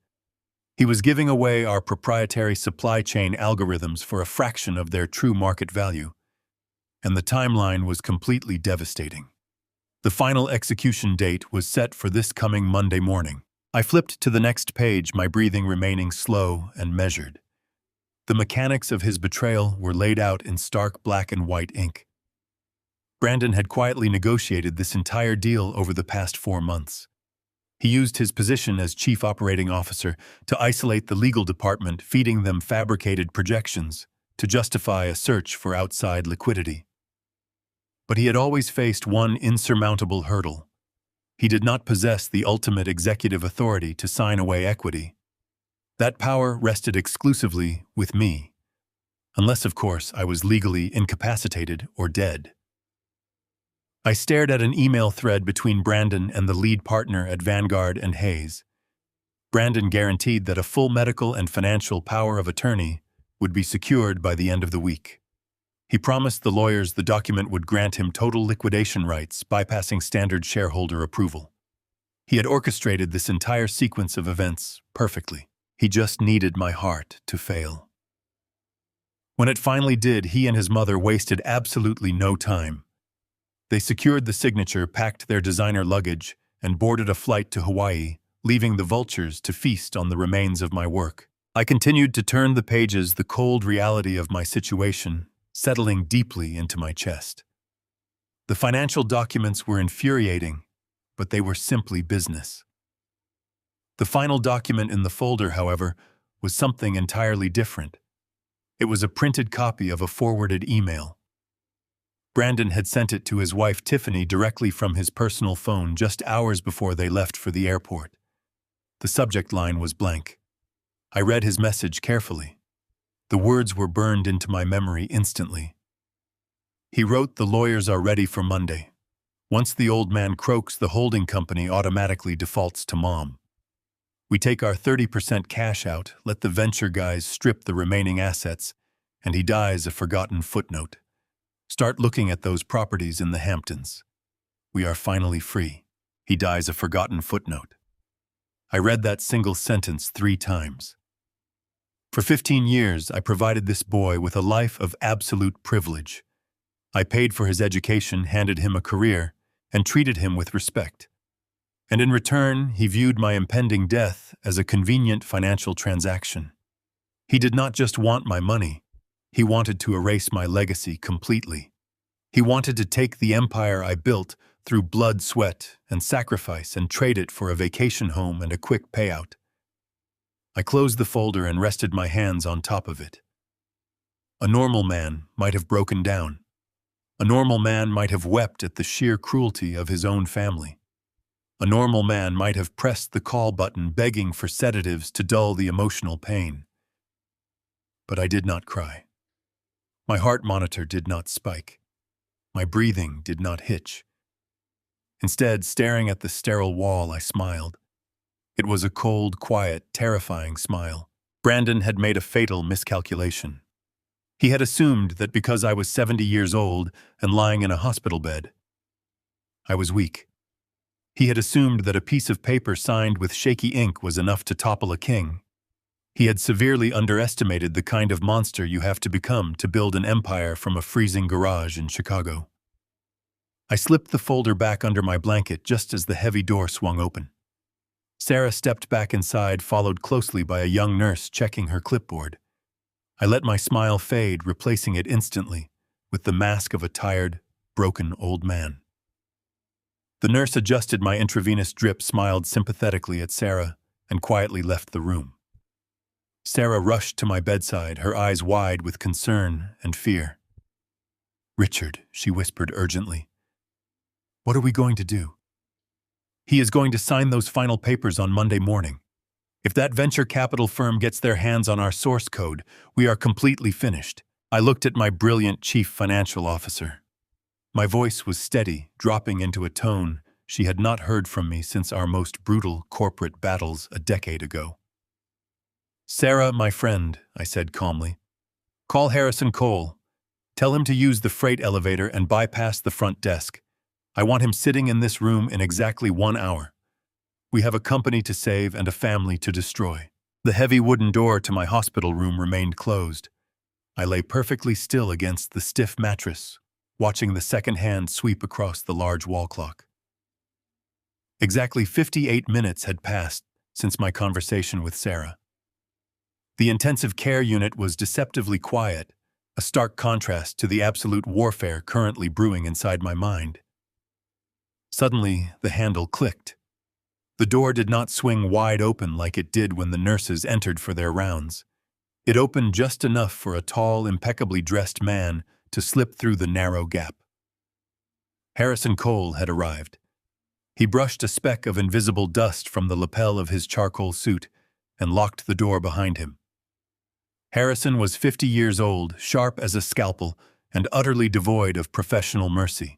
S1: He was giving away our proprietary supply chain algorithms for a fraction of their true market value, and the timeline was completely devastating. The final execution date was set for this coming Monday morning. I flipped to the next page, my breathing remaining slow and measured. The mechanics of his betrayal were laid out in stark black and white ink. Brandon had quietly negotiated this entire deal over the past 4 months. He used his position as chief operating officer to isolate the legal department, feeding them fabricated projections to justify a search for outside liquidity. But he had always faced one insurmountable hurdle. He did not possess the ultimate executive authority to sign away equity. That power rested exclusively with me, unless, of course, I was legally incapacitated or dead. I stared at an email thread between Brandon and the lead partner at Vanguard and Hayes. Brandon guaranteed that a full medical and financial power of attorney would be secured by the end of the week. He promised the lawyers the document would grant him total liquidation rights, bypassing standard shareholder approval. He had orchestrated this entire sequence of events perfectly. He just needed my heart to fail. When it finally did, he and his mother wasted absolutely no time. They secured the signature, packed their designer luggage, and boarded a flight to Hawaii, leaving the vultures to feast on the remains of my work. I continued to turn the pages, the cold reality of my situation settling deeply into my chest. The financial documents were infuriating, but they were simply business. The final document in the folder, however, was something entirely different. It was a printed copy of a forwarded email. Brandon had sent it to his wife Tiffany directly from his personal phone just hours before they left for the airport. The subject line was blank. I read his message carefully. The words were burned into my memory instantly. He wrote, "The lawyers are ready for Monday. Once the old man croaks, the holding company automatically defaults to Mom. We take our 30% cash out, let the venture guys strip the remaining assets, and he dies a forgotten footnote. Start looking at those properties in the Hamptons. We are finally free. He dies a forgotten footnote." I read that single sentence 3 times. For 15 years, I provided this boy with a life of absolute privilege. I paid for his education, handed him a career, and treated him with respect. And in return, he viewed my impending death as a convenient financial transaction. He did not just want my money. He wanted to erase my legacy completely. He wanted to take the empire I built through blood, sweat, and sacrifice and trade it for a vacation home and a quick payout. I closed the folder and rested my hands on top of it. A normal man might have broken down. A normal man might have wept at the sheer cruelty of his own family. A normal man might have pressed the call button, begging for sedatives to dull the emotional pain. But I did not cry. My heart monitor did not spike. My breathing did not hitch. Instead, staring at the sterile wall, I smiled. It was a cold, quiet, terrifying smile. Brandon had made a fatal miscalculation. He had assumed that because I was 70 years old and lying in a hospital bed, I was weak. He had assumed that a piece of paper signed with shaky ink was enough to topple a king. He had severely underestimated the kind of monster you have to become to build an empire from a freezing garage in Chicago. I slipped the folder back under my blanket just as the heavy door swung open. Sarah stepped back inside, followed closely by a young nurse checking her clipboard. I let my smile fade, replacing it instantly with the mask of a tired, broken old man. The nurse adjusted my intravenous drip, smiled sympathetically at Sarah, and quietly left the room. Sarah rushed to my bedside, her eyes wide with concern and fear. "Richard," she whispered urgently, "what are we going to do?" "He is going to sign those final papers on Monday morning. If that venture capital firm gets their hands on our source code, we are completely finished. I looked at my brilliant chief financial officer. My voice was steady, dropping into a tone she had not heard from me since our most brutal corporate battles a decade ago. "Sarah, my friend," I said calmly, "call Harrison Cole. Tell him to use the freight elevator and bypass the front desk. I want him sitting in this room in exactly 1 hour. We have a company to save and a family to destroy." The heavy wooden door to my hospital room remained closed. I lay perfectly still against the stiff mattress, watching the second hand sweep across the large wall clock. Exactly 58 minutes had passed since my conversation with Sarah. The intensive care unit was deceptively quiet, a stark contrast to the absolute warfare currently brewing inside my mind. Suddenly, the handle clicked. The door did not swing wide open like it did when the nurses entered for their rounds. It opened just enough for a tall, impeccably dressed man to slip through the narrow gap. Harrison Cole had arrived. He brushed a speck of invisible dust from the lapel of his charcoal suit and locked the door behind him. Harrison was 50 years old, sharp as a scalpel, and utterly devoid of professional mercy.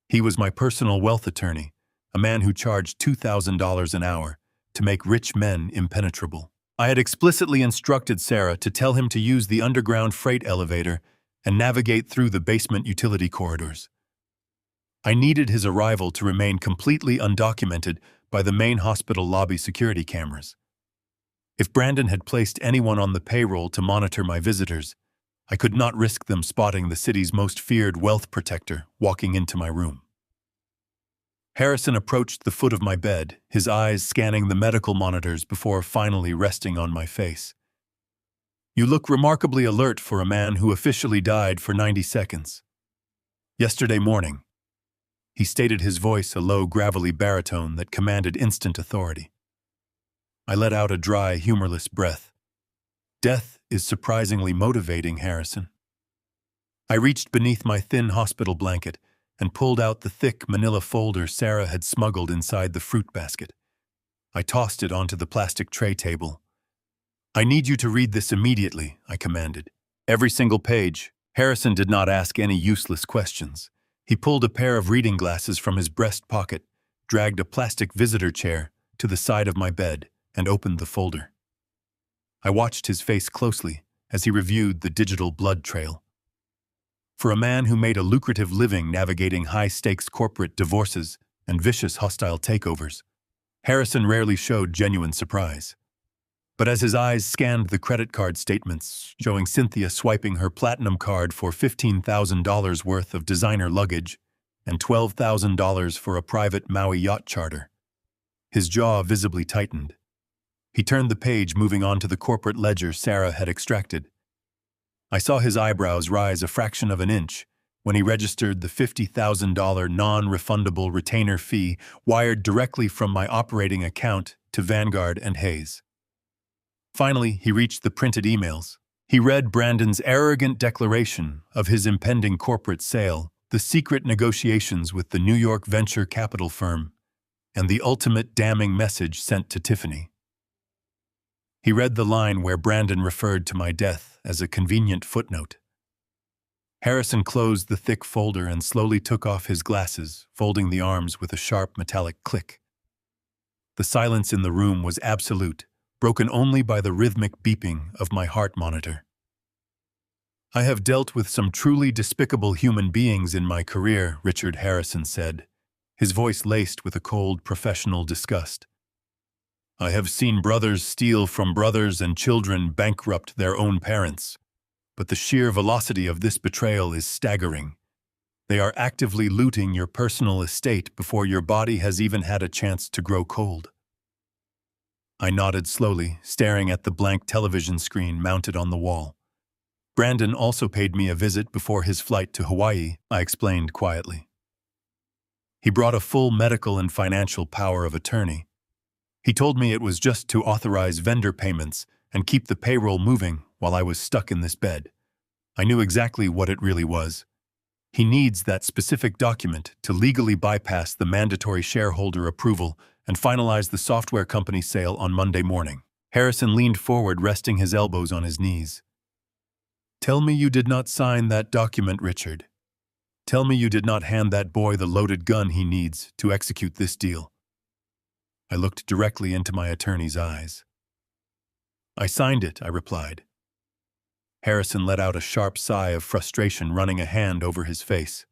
S1: He was my personal wealth attorney, a man who charged $2,000 an hour to make rich men impenetrable. I had explicitly instructed Sarah to tell him to use the underground freight elevator and navigate through the basement utility corridors. I needed his arrival to remain completely undocumented by the main hospital lobby security cameras. If Brandon had placed anyone on the payroll to monitor my visitors, I could not risk them spotting the city's most feared wealth protector walking into my room. Harrison approached the foot of my bed, his eyes scanning the medical monitors before finally resting on my face. "You look remarkably alert for a man who officially died for 90 seconds. Yesterday morning," he stated, his voice a low, gravelly baritone that commanded instant authority. I let out a dry, humorless breath. "Death is surprisingly motivating, Harrison." I reached beneath my thin hospital blanket and pulled out the thick manila folder Sarah had smuggled inside the fruit basket. I tossed it onto the plastic tray table. "I need you to read this immediately," I commanded. "Every single page." Harrison did not ask any useless questions. He pulled a pair of reading glasses from his breast pocket, dragged a plastic visitor chair to the side of my bed, and opened the folder. I watched his face closely as he reviewed the digital blood trail. For a man who made a lucrative living navigating high-stakes corporate divorces and vicious hostile takeovers, Harrison rarely showed genuine surprise. But as his eyes scanned the credit card statements showing Cynthia swiping her platinum card for $15,000 worth of designer luggage and $12,000 for a private Maui yacht charter, his jaw visibly tightened. He turned the page, moving on to the corporate ledger Sarah had extracted. I saw his eyebrows rise a fraction of an inch when he registered the $50,000 non-refundable retainer fee wired directly from my operating account to Vanguard and Hayes. Finally, he reached the printed emails. He read Brandon's arrogant declaration of his impending corporate sale, the secret negotiations with the New York venture capital firm, and the ultimate damning message sent to Tiffany. He read the line where Brandon referred to my death as a convenient footnote. Harrison closed the thick folder and slowly took off his glasses, folding the arms with a sharp metallic click. The silence in the room was absolute, broken only by the rhythmic beeping of my heart monitor. "I have dealt with some truly despicable human beings in my career," Richard Harrison said, his voice laced with a cold professional disgust. "I have seen brothers steal from brothers and children bankrupt their own parents. But the sheer velocity of this betrayal is staggering. They are actively looting your personal estate before your body has even had a chance to grow cold." I nodded slowly, staring at the blank television screen mounted on the wall. "Brandon also paid me a visit before his flight to Hawaii," I explained quietly. "He brought a full medical and financial power of attorney. He told me it was just to authorize vendor payments and keep the payroll moving while I was stuck in this bed. I knew exactly what it really was. He needs that specific document to legally bypass the mandatory shareholder approval and finalize the software company sale on Monday morning." Harrison leaned forward, resting his elbows on his knees. "Tell me you did not sign that document, Richard. Tell me you did not hand that boy the loaded gun he needs to execute this deal." I looked directly into my attorney's eyes. "I signed it," I replied. Harrison let out a sharp sigh of frustration, running a hand over his face.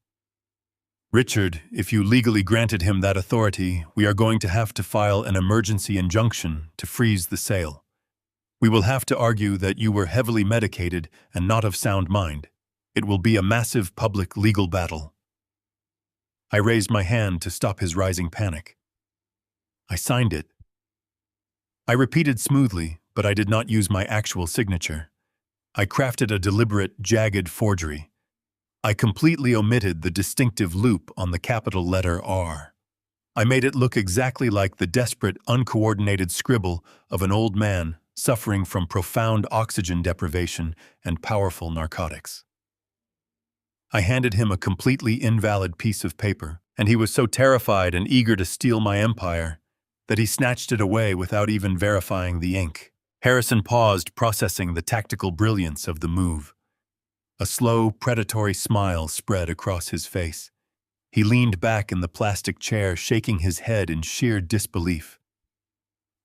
S1: "Richard, if you legally granted him that authority, we are going to have to file an emergency injunction to freeze the sale. We will have to argue that you were heavily medicated and not of sound mind. It will be a massive public legal battle." I raised my hand to stop his rising panic. "I signed it." I repeated smoothly, but I did not use my actual signature. I crafted a deliberate, jagged forgery. I completely omitted the distinctive loop on the capital letter R. I made it look exactly like the desperate, uncoordinated scribble of an old man suffering from profound oxygen deprivation and powerful narcotics. I handed him a completely invalid piece of paper, and he was so terrified and eager to steal my empire that he snatched it away without even verifying the ink. Harrison paused, processing the tactical brilliance of the move. A slow, predatory smile spread across his face. He leaned back in the plastic chair, shaking his head in sheer disbelief.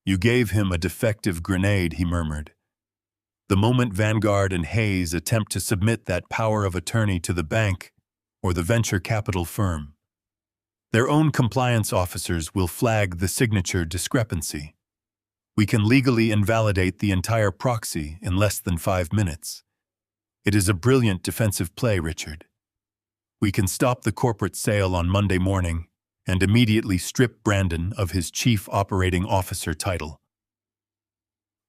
S1: "You gave him a defective grenade," he murmured. "The moment Vanguard and Hayes attempt to submit that power of attorney to the bank or the venture capital firm, their own compliance officers will flag the signature discrepancy. We can legally invalidate the entire proxy in less than 5 minutes. It is a brilliant defensive play, Richard. We can stop the corporate sale on Monday morning and immediately strip Brandon of his Chief Operating Officer title."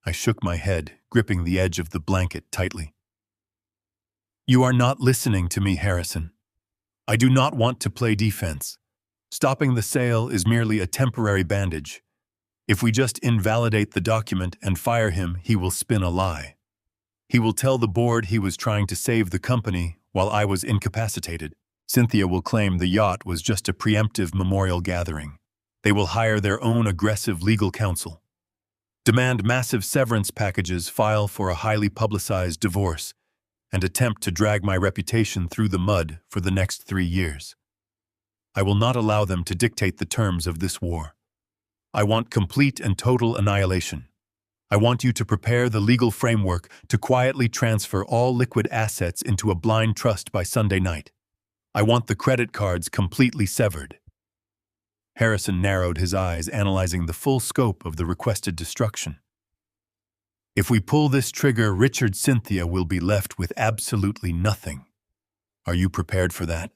S1: I shook my head, gripping the edge of the blanket tightly. "You are not listening to me, Harrison. I do not want to play defense. Stopping the sale is merely a temporary bandage. If we just invalidate the document and fire him, he will spin a lie. He will tell the board he was trying to save the company while I was incapacitated. Cynthia will claim the yacht was just a preemptive memorial gathering. They will hire their own aggressive legal counsel, demand massive severance packages, file for a highly publicized divorce, and attempt to drag my reputation through the mud for the next 3 years. I will not allow them to dictate the terms of this war. I want complete and total annihilation. I want you to prepare the legal framework to quietly transfer all liquid assets into a blind trust by Sunday night. I want the credit cards completely severed." Harrison narrowed his eyes, analyzing the full scope of the requested destruction. "If we pull this trigger, Richard, Cynthia will be left with absolutely nothing. Are you prepared for that?"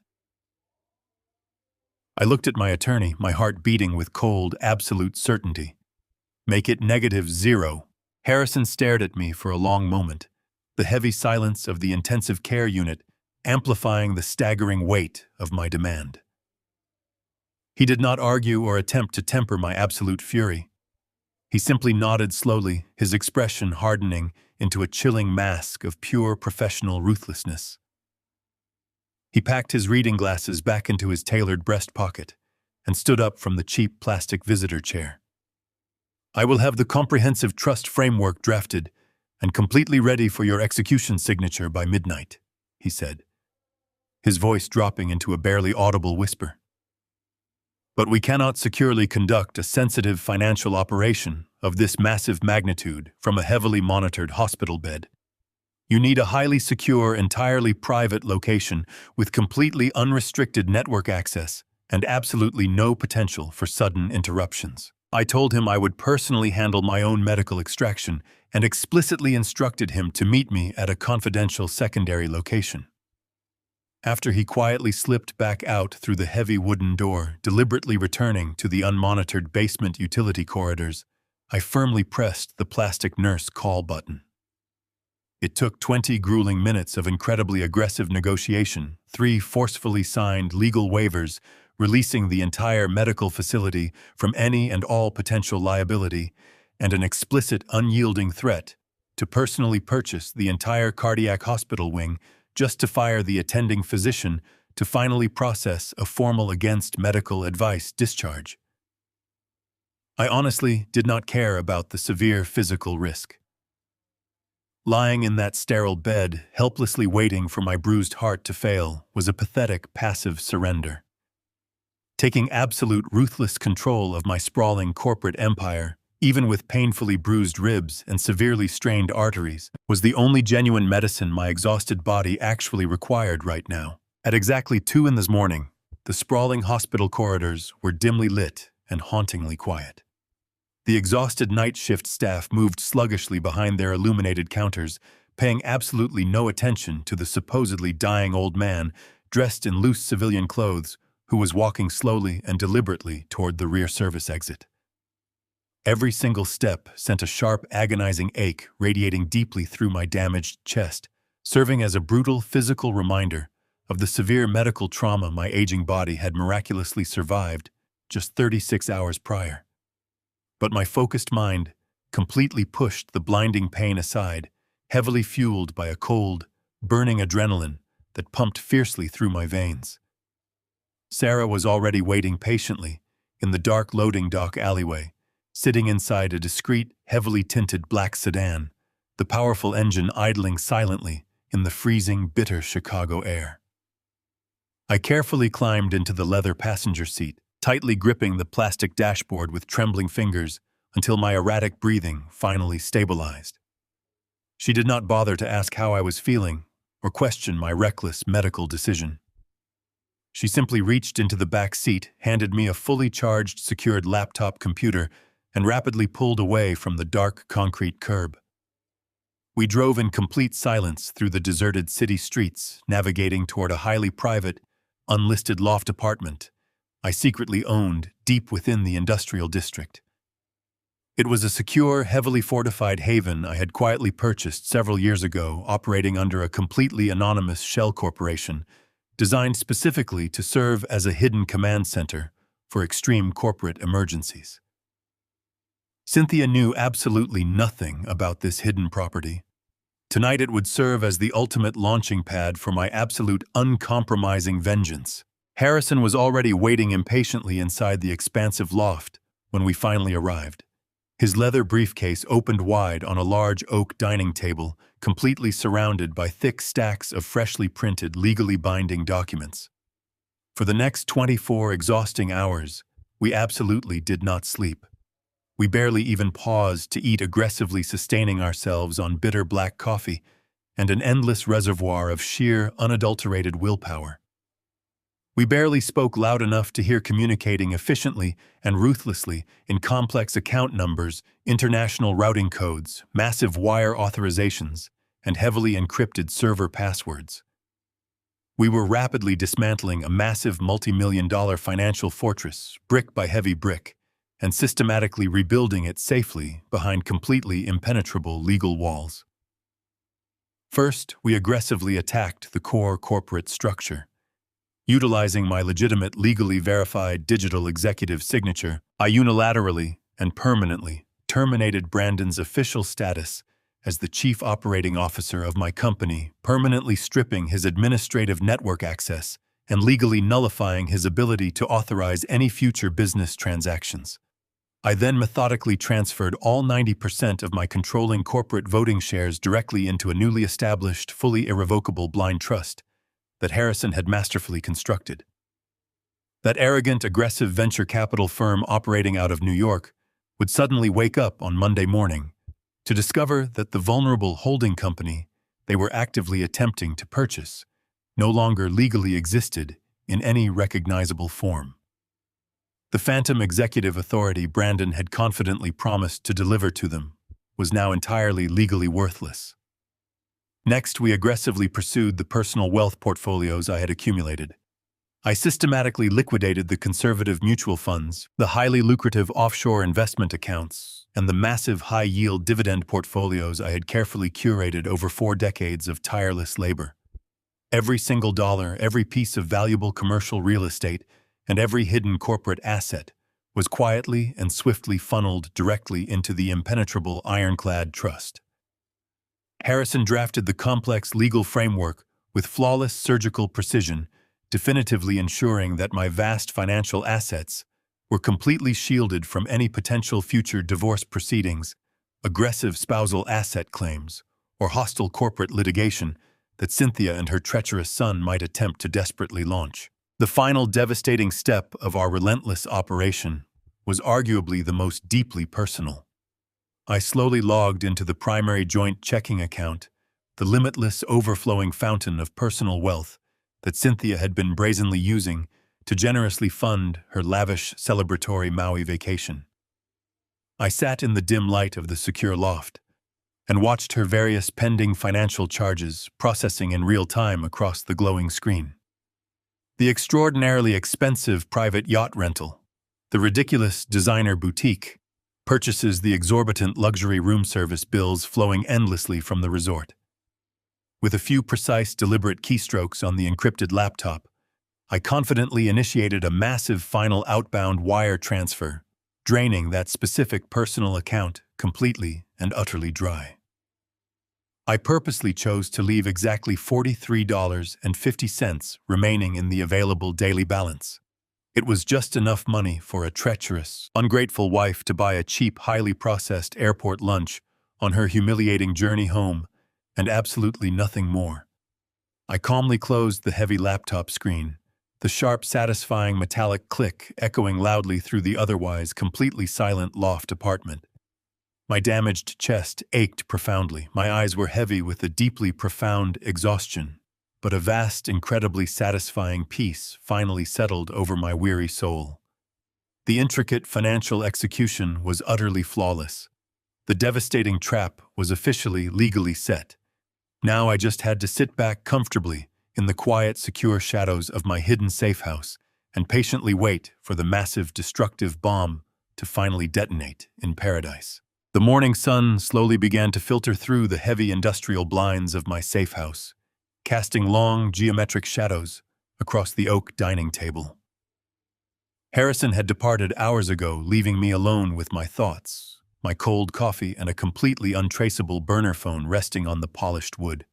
S1: I looked at my attorney, my heart beating with cold, absolute certainty. "Make it -0. Harrison stared at me for a long moment, the heavy silence of the intensive care unit amplifying the staggering weight of my demand. He did not argue or attempt to temper my absolute fury. He simply nodded slowly, his expression hardening into a chilling mask of pure professional ruthlessness. He packed his reading glasses back into his tailored breast pocket and stood up from the cheap plastic visitor chair. "I will have the comprehensive trust framework drafted and completely ready for your execution signature by midnight," he said, his voice dropping into a barely audible whisper. "But we cannot securely conduct a sensitive financial operation of this massive magnitude from a heavily monitored hospital bed. You need a highly secure, entirely private location with completely unrestricted network access and absolutely no potential for sudden interruptions." I told him I would personally handle my own medical extraction and explicitly instructed him to meet me at a confidential secondary location. After he quietly slipped back out through the heavy wooden door, deliberately returning to the unmonitored basement utility corridors, I firmly pressed the plastic nurse call button. It took 20 grueling minutes of incredibly aggressive negotiation, 3 forcefully signed legal waivers releasing the entire medical facility from any and all potential liability, and an explicit, unyielding threat to personally purchase the entire cardiac hospital wing just to fire the attending physician to finally process a formal against medical advice discharge. I honestly did not care about the severe physical risk. Lying in that sterile bed, helplessly waiting for my bruised heart to fail, was a pathetic, passive surrender. Taking absolute ruthless control of my sprawling corporate empire, even with painfully bruised ribs and severely strained arteries, was the only genuine medicine my exhausted body actually required right now. At exactly 2 in the morning, the sprawling hospital corridors were dimly lit and hauntingly quiet. The exhausted night shift staff moved sluggishly behind their illuminated counters, paying absolutely no attention to the supposedly dying old man dressed in loose civilian clothes who was walking slowly and deliberately toward the rear service exit. Every single step sent a sharp, agonizing ache radiating deeply through my damaged chest, serving as a brutal physical reminder of the severe medical trauma my aging body had miraculously survived just 36 hours prior. But my focused mind completely pushed the blinding pain aside, heavily fueled by a cold, burning adrenaline that pumped fiercely through my veins. Sarah was already waiting patiently in the dark loading dock alleyway, sitting inside a discreet, heavily tinted black sedan, the powerful engine idling silently in the freezing, bitter Chicago air. I carefully climbed into the leather passenger seat, tightly gripping the plastic dashboard with trembling fingers until my erratic breathing finally stabilized. She did not bother to ask how I was feeling or question my reckless medical decision. She simply reached into the back seat, handed me a fully charged, secured laptop computer, and rapidly pulled away from the dark concrete curb. We drove in complete silence through the deserted city streets, navigating toward a highly private, unlisted loft apartment I secretly owned deep within the industrial district. It was a secure, heavily fortified haven I had quietly purchased several years ago, operating under a completely anonymous shell corporation, designed specifically to serve as a hidden command center for extreme corporate emergencies. Cynthia knew absolutely nothing about this hidden property. Tonight it would serve as the ultimate launching pad for my absolute uncompromising vengeance. Harrison was already waiting impatiently inside the expansive loft when we finally arrived. His leather briefcase opened wide on a large oak dining table, completely surrounded by thick stacks of freshly printed, legally binding documents. For the next 24 exhausting hours, we absolutely did not sleep. We barely even paused to eat, aggressively sustaining ourselves on bitter black coffee and an endless reservoir of sheer, unadulterated willpower. We barely spoke loud enough to hear communicating efficiently and ruthlessly in complex account numbers, international routing codes, massive wire authorizations, and heavily encrypted server passwords. We were rapidly dismantling a massive multi-million-dollar financial fortress, brick by heavy brick, and systematically rebuilding it safely behind completely impenetrable legal walls. First, we aggressively attacked the core corporate structure. Utilizing my legitimate, legally verified digital executive signature, I unilaterally and permanently terminated Brandon's official status as the chief operating officer of my company, permanently stripping his administrative network access and legally nullifying his ability to authorize any future business transactions. I then methodically transferred all 90% of my controlling corporate voting shares directly into a newly established, fully irrevocable blind trust that Harrison had masterfully constructed. That arrogant, aggressive venture capital firm operating out of New York would suddenly wake up on Monday morning to discover that the vulnerable holding company they were actively attempting to purchase no longer legally existed in any recognizable form. The phantom executive authority Brandon had confidently promised to deliver to them was now entirely legally worthless. Next, we aggressively pursued the personal wealth portfolios I had accumulated. I systematically liquidated the conservative mutual funds, the highly lucrative offshore investment accounts, and the massive high-yield dividend portfolios I had carefully curated over 4 decades of tireless labor. Every single dollar, every piece of valuable commercial real estate, and every hidden corporate asset was quietly and swiftly funneled directly into the impenetrable ironclad trust. Harrison drafted the complex legal framework with flawless surgical precision, definitively ensuring that my vast financial assets were completely shielded from any potential future divorce proceedings, aggressive spousal asset claims, or hostile corporate litigation that Cynthia and her treacherous son might attempt to desperately launch. The final devastating step of our relentless operation was arguably the most deeply personal. I slowly logged into the primary joint checking account, the limitless overflowing fountain of personal wealth that Cynthia had been brazenly using to generously fund her lavish celebratory Maui vacation. I sat in the dim light of the secure loft and watched her various pending financial charges processing in real time across the glowing screen. The extraordinarily expensive private yacht rental, the ridiculous designer boutique, purchases, the exorbitant luxury room service bills flowing endlessly from the resort. With a few precise, deliberate keystrokes on the encrypted laptop, I confidently initiated a massive final outbound wire transfer, draining that specific personal account completely and utterly dry. I purposely chose to leave exactly $43.50 remaining in the available daily balance. It was just enough money for a treacherous, ungrateful wife to buy a cheap, highly processed airport lunch on her humiliating journey home, and absolutely nothing more. I calmly closed the heavy laptop screen, the sharp, satisfying metallic click echoing loudly through the otherwise completely silent loft apartment. My damaged chest ached profoundly. My eyes were heavy with a deeply profound exhaustion, but a vast, incredibly satisfying peace finally settled over my weary soul. The intricate financial execution was utterly flawless. The devastating trap was officially legally set. Now I just had to sit back comfortably in the quiet, secure shadows of my hidden safe house and patiently wait for the massive, destructive bomb to finally detonate in paradise. The morning sun slowly began to filter through the heavy industrial blinds of my safe house, casting long, geometric shadows across the oak dining table. Harrison had departed hours ago, leaving me alone with my thoughts, my cold coffee, and a completely untraceable burner phone resting on the polished wood.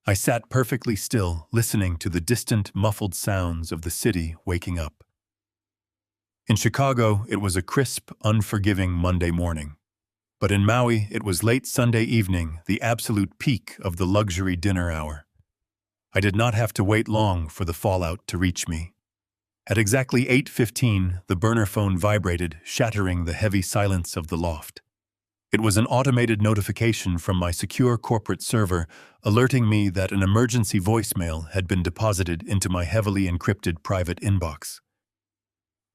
S1: I sat perfectly still, listening to the distant, muffled sounds of the city waking up. In Chicago, it was a crisp, unforgiving Monday morning. But in Maui, it was late Sunday evening, the absolute peak of the luxury dinner hour. I did not have to wait long for the fallout to reach me. At exactly 8:15, the burner phone vibrated, shattering the heavy silence of the loft. It was an automated notification from my secure corporate server alerting me that an emergency voicemail had been deposited into my heavily encrypted private inbox.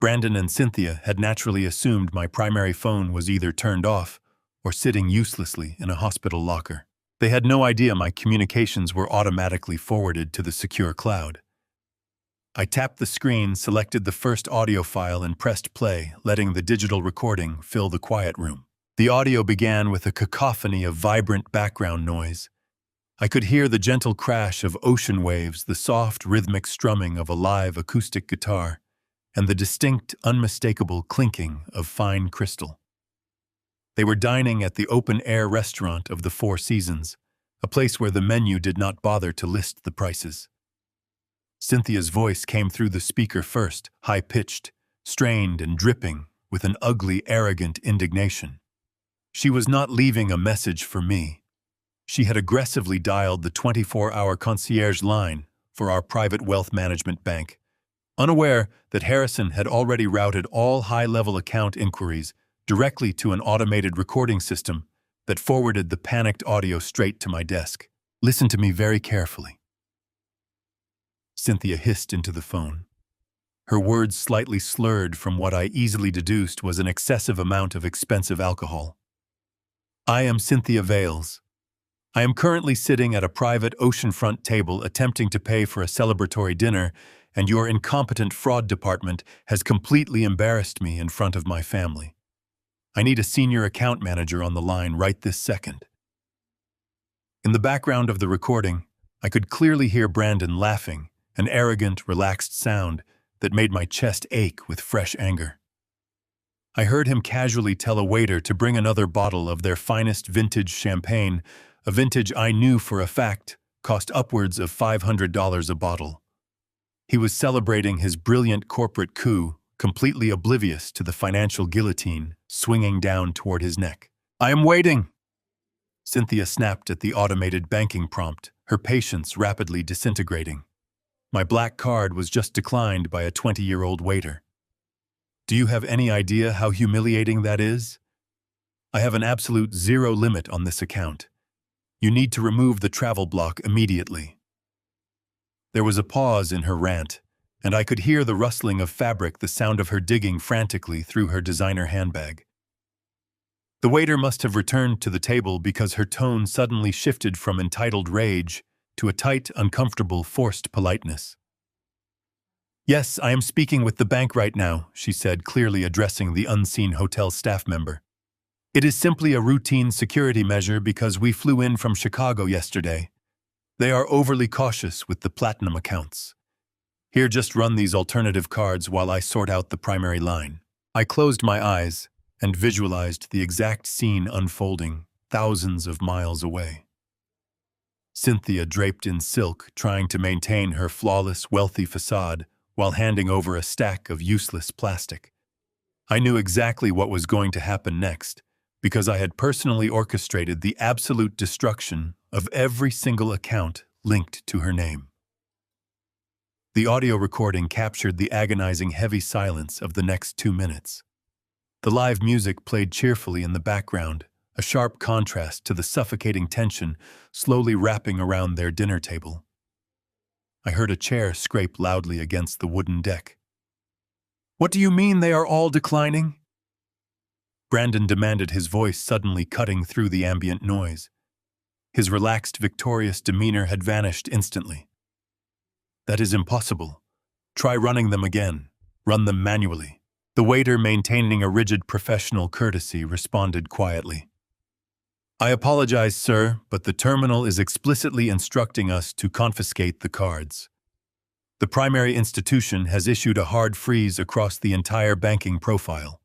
S1: Brandon and Cynthia had naturally assumed my primary phone was either turned off or sitting uselessly in a hospital locker. They had no idea my communications were automatically forwarded to the secure cloud. I tapped the screen, selected the first audio file, and pressed play, letting the digital recording fill the quiet room. The audio began with a cacophony of vibrant background noise. I could hear the gentle crash of ocean waves, the soft, rhythmic strumming of a live acoustic guitar, and the distinct, unmistakable clinking of fine crystal. They were dining at the open-air restaurant of the Four Seasons, a place where the menu did not bother to list the prices. Cynthia's voice came through the speaker first, high-pitched, strained and dripping with an ugly, arrogant indignation. She was not leaving a message for me. She had aggressively dialed the 24-hour concierge line for our private wealth management bank, unaware that Harrison had already routed all high-level account inquiries directly to an automated recording system that forwarded the panicked audio straight to my desk. "Listen to me very carefully," Cynthia hissed into the phone. Her words slightly slurred from what I easily deduced was an excessive amount of expensive alcohol. "I am Cynthia Vales. I am currently sitting at a private oceanfront table attempting to pay for a celebratory dinner, and your incompetent fraud department has completely embarrassed me in front of my family. I need a senior account manager on the line right this second." In the background of the recording, I could clearly hear Brandon laughing, an arrogant, relaxed sound that made my chest ache with fresh anger. I heard him casually tell a waiter to bring another bottle of their finest vintage champagne, a vintage I knew for a fact cost upwards of $500 a bottle. He was celebrating his brilliant corporate coup, completely oblivious to the financial guillotine swinging down toward his neck. "I am waiting!" Cynthia snapped at the automated banking prompt, her patience rapidly disintegrating. My black card was just declined by a 20-year-old waiter. Do you have any idea how humiliating that is? I have an absolute zero limit on this account. You need to remove the travel block immediately. There was a pause in her rant, and I could hear the rustling of fabric, the sound of her digging frantically through her designer handbag. The waiter must have returned to the table because her tone suddenly shifted from entitled rage to a tight, uncomfortable, forced politeness. "Yes, I am speaking with the bank right now," she said, clearly addressing the unseen hotel staff member. "It is simply a routine security measure because we flew in from Chicago yesterday. They are overly cautious with the platinum accounts. Here, just run these alternative cards while I sort out the primary line." I closed my eyes and visualized the exact scene unfolding thousands of miles away. Cynthia draped in silk, trying to maintain her flawless, wealthy facade while handing over a stack of useless plastic. I knew exactly what was going to happen next because I had personally orchestrated the absolute destruction of every single account linked to her name. The audio recording captured the agonizing heavy silence of the next 2 minutes. The live music played cheerfully in the background, a sharp contrast to the suffocating tension slowly wrapping around their dinner table. I heard a chair scrape loudly against the wooden deck. "What do you mean they are all declining?" Brandon demanded, his voice suddenly cutting through the ambient noise. His relaxed, victorious demeanor had vanished instantly. "That is impossible. Try running them again. Run them manually." The waiter, maintaining a rigid professional courtesy, responded quietly. "I apologize, sir, but the terminal is explicitly instructing us to confiscate the cards. The primary institution has issued a hard freeze across the entire banking profile.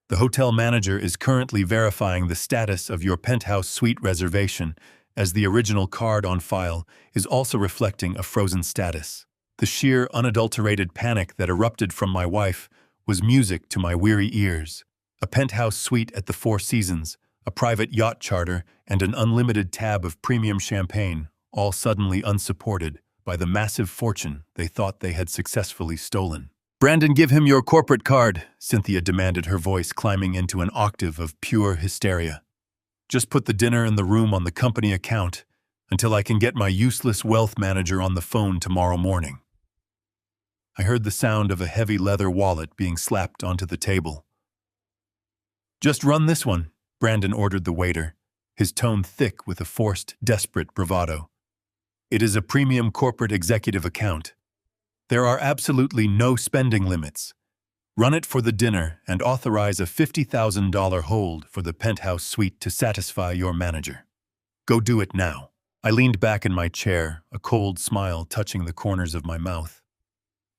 S1: The hotel manager is currently verifying the status of your penthouse suite reservation, as the original card on file is also reflecting a frozen status." The sheer, unadulterated panic that erupted from my wife was music to my weary ears. A penthouse suite at the Four Seasons, a private yacht charter, and an unlimited tab of premium champagne, all suddenly unsupported by the massive fortune they thought they had successfully stolen. "Brandon, give him your corporate card," Cynthia demanded, her voice climbing into an octave of pure hysteria. "Just put the dinner and the room on the company account until I can get my useless wealth manager on the phone tomorrow morning." I heard the sound of a heavy leather wallet being slapped onto the table. "Just run this one," Brandon ordered the waiter, his tone thick with a forced, desperate bravado. "It is a premium corporate executive account. There are absolutely no spending limits. Run it for the dinner and authorize a $50,000 hold for the penthouse suite to satisfy your manager. Go do it now." I leaned back in my chair, a cold smile touching the corners of my mouth.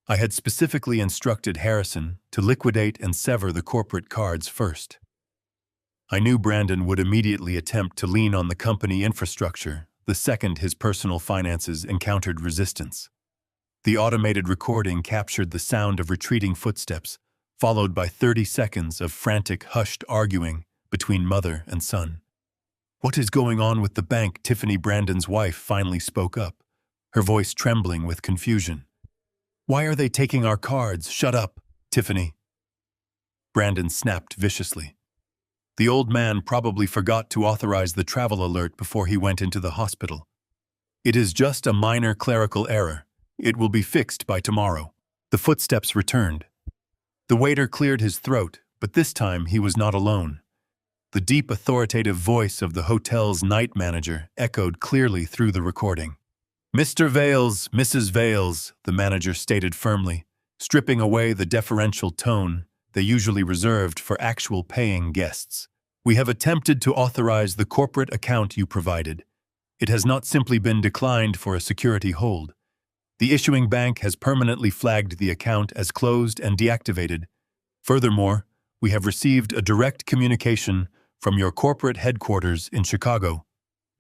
S1: I had specifically instructed Harrison to liquidate and sever the corporate cards first. I knew Brandon would immediately attempt to lean on the company infrastructure the second his personal finances encountered resistance. The automated recording captured the sound of retreating footsteps, followed by 30 seconds of frantic, hushed arguing between mother and son. "What is going on with the bank?" Tiffany, Brandon's wife, finally spoke up, her voice trembling with confusion. "Why are they taking our cards? Shut up, Tiffany." Brandon snapped viciously. The old man probably forgot to authorize the travel alert before he went into the hospital. "It is just a minor clerical error. It will be fixed by tomorrow." The footsteps returned. The waiter cleared his throat, but this time he was not alone. The deep, authoritative voice of the hotel's night manager echoed clearly through the recording. "Mr. Vales, Mrs. Vales," the manager stated firmly, stripping away the deferential tone they usually reserved for actual paying guests. "We have attempted to authorize the corporate account you provided. It has not simply been declined for a security hold. The issuing bank has permanently flagged the account as closed and deactivated. Furthermore, we have received a direct communication from your corporate headquarters in Chicago,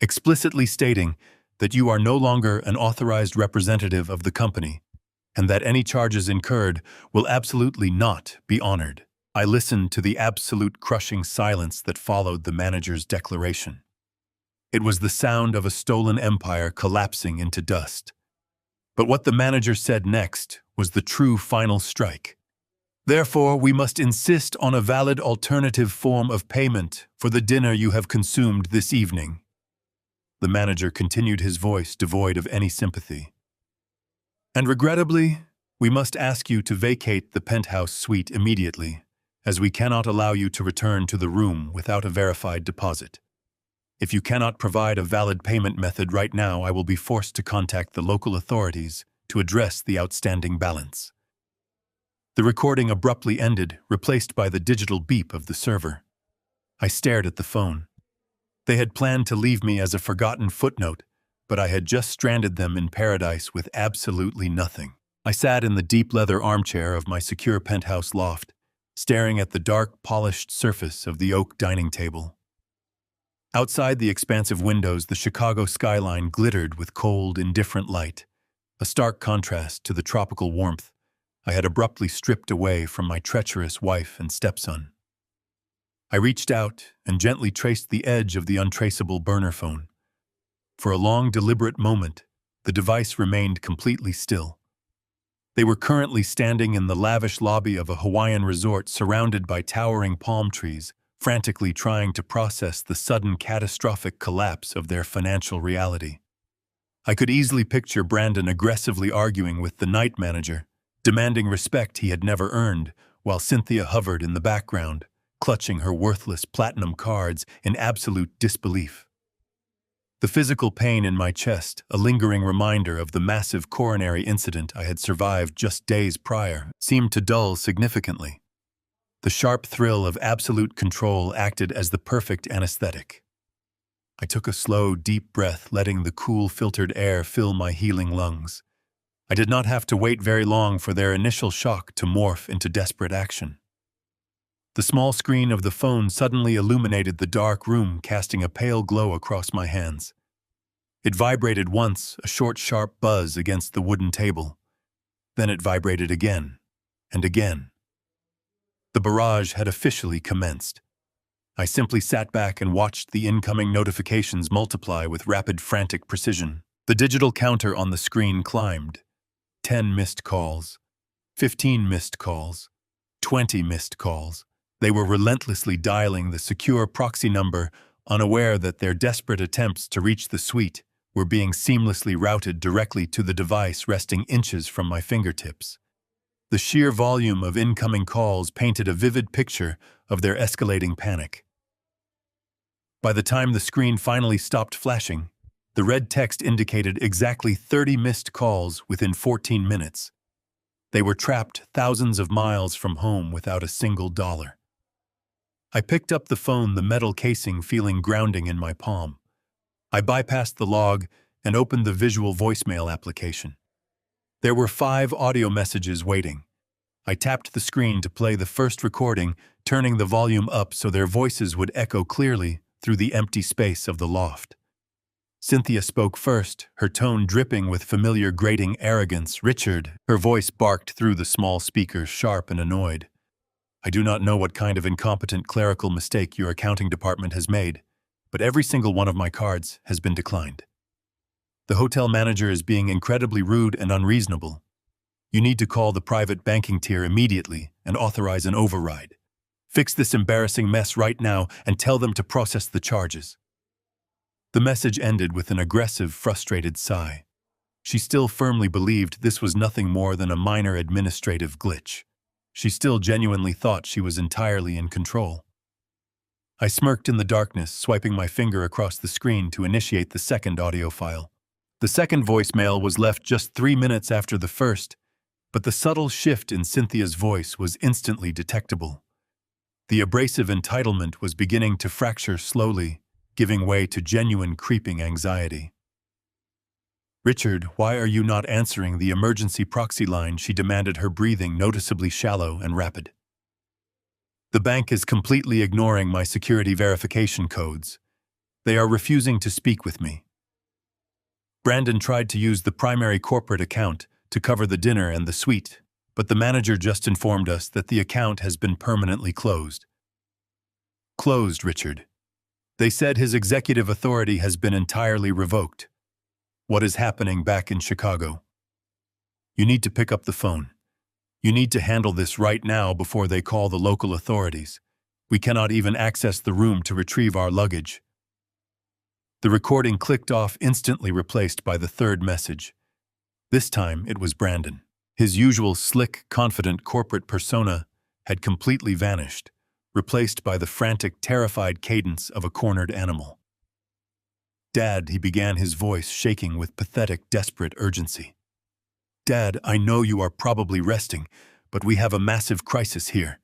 S1: explicitly stating that you are no longer an authorized representative of the company. and that any charges incurred will absolutely not be honored. I listened to the absolute crushing silence that followed the manager's declaration. It was the sound of a stolen empire collapsing into dust. But what the manager said next was the true final strike. Therefore, we must insist on a valid alternative form of payment for the dinner you have consumed this evening. The manager continued, his voice devoid of any sympathy. And regrettably, we must ask you to vacate the penthouse suite immediately, as we cannot allow you to return to the room without a verified deposit. If you cannot provide a valid payment method right now, I will be forced to contact the local authorities to address the outstanding balance. The recording abruptly ended, replaced by the digital beep of the server. I stared at the phone. They had planned to leave me as a forgotten footnote, but I had just stranded them in paradise with absolutely nothing. I sat in the deep leather armchair of my secure penthouse loft, staring at the dark, polished surface of the oak dining table. Outside the expansive windows, the Chicago skyline glittered with cold, indifferent light, a stark contrast to the tropical warmth I had abruptly stripped away from my treacherous wife and stepson. I reached out and gently traced the edge of the untraceable burner phone. For a long, deliberate moment, the device remained completely still. They were currently standing in the lavish lobby of a Hawaiian resort surrounded by towering palm trees, frantically trying to process the sudden catastrophic collapse of their financial reality. I could easily picture Brandon aggressively arguing with the night manager, demanding respect he had never earned, while Cynthia hovered in the background, clutching her worthless platinum cards in absolute disbelief. The physical pain in my chest, a lingering reminder of the massive coronary incident I had survived just days prior, seemed to dull significantly. The sharp thrill of absolute control acted as the perfect anesthetic. I took a slow, deep breath, letting the cool, filtered air fill my healing lungs. I did not have to wait very long for their initial shock to morph into desperate action. The small screen of the phone suddenly illuminated the dark room, casting a pale glow across my hands. It vibrated once, a short, sharp buzz against the wooden table. Then it vibrated again, and again. The barrage had officially commenced. I simply sat back and watched the incoming notifications multiply with rapid, frantic precision. The digital counter on the screen climbed. 10 missed calls, 15 missed calls, 20 missed calls. They were relentlessly dialing the secure proxy number, unaware that their desperate attempts to reach the suite were being seamlessly routed directly to the device resting inches from my fingertips. The sheer volume of incoming calls painted a vivid picture of their escalating panic. By the time the screen finally stopped flashing, the red text indicated exactly 30 missed calls within 14 minutes. They were trapped thousands of miles from home without a single dollar. I picked up the phone, the metal casing feeling grounding in my palm. I bypassed the log and opened the visual voicemail application. There were 5 audio messages waiting. I tapped the screen to play the first recording, turning the volume up so their voices would echo clearly through the empty space of the loft. Cynthia spoke first, her tone dripping with familiar grating arrogance. "Richard," her voice barked through the small speakers, sharp and annoyed. "I do not know what kind of incompetent clerical mistake your accounting department has made, but every single one of my cards has been declined. The hotel manager is being incredibly rude and unreasonable. You need to call the private banking tier immediately and authorize an override. Fix this embarrassing mess right now and tell them to process the charges." The message ended with an aggressive, frustrated sigh. She still firmly believed this was nothing more than a minor administrative glitch. She still genuinely thought she was entirely in control. I smirked in the darkness, swiping my finger across the screen to initiate the second audio file. The second voicemail was left just 3 minutes after the first, but the subtle shift in Cynthia's voice was instantly detectable. The abrasive entitlement was beginning to fracture slowly, giving way to genuine creeping anxiety. "Richard, why are you not answering the emergency proxy line?" she demanded, her breathing noticeably shallow and rapid. "The bank is completely ignoring my security verification codes. They are refusing to speak with me." Brandon tried to use the primary corporate account to cover the dinner and the suite, but the manager just informed us that the account has been permanently closed. Closed, Richard. They said his executive authority has been entirely revoked. What is happening back in Chicago? You need to pick up the phone. You need to handle this right now before they call the local authorities. We cannot even access the room to retrieve our luggage. The recording clicked off, instantly replaced by the third message. This time it was Brandon. His usual slick, confident corporate persona had completely vanished, replaced by the frantic, terrified cadence of a cornered animal. "Dad," he began, his voice shaking with pathetic, desperate urgency. "Dad, I know you are probably resting, but we have a massive crisis here.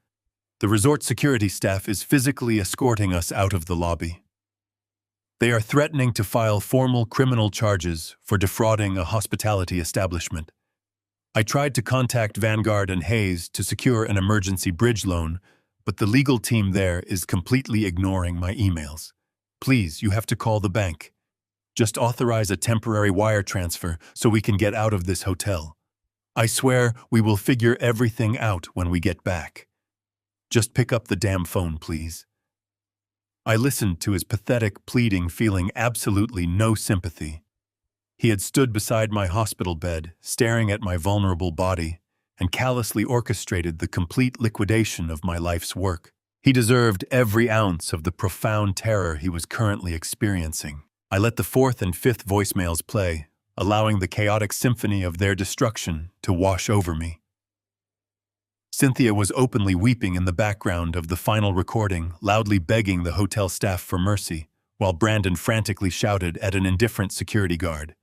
S1: The resort security staff is physically escorting us out of the lobby. They are threatening to file formal criminal charges for defrauding a hospitality establishment. I tried to contact Vanguard and Hayes to secure an emergency bridge loan, but the legal team there is completely ignoring my emails. Please, you have to call the bank. Just authorize a temporary wire transfer so we can get out of this hotel. I swear we will figure everything out when we get back. Just pick up the damn phone, please." I listened to his pathetic pleading, feeling absolutely no sympathy. He had stood beside my hospital bed, staring at my vulnerable body, and callously orchestrated the complete liquidation of my life's work. He deserved every ounce of the profound terror he was currently experiencing. I let the fourth and fifth voicemails play, allowing the chaotic symphony of their destruction to wash over me. Cynthia was openly weeping in the background of the final recording, loudly begging the hotel staff for mercy, while Brandon frantically shouted at an indifferent security guard.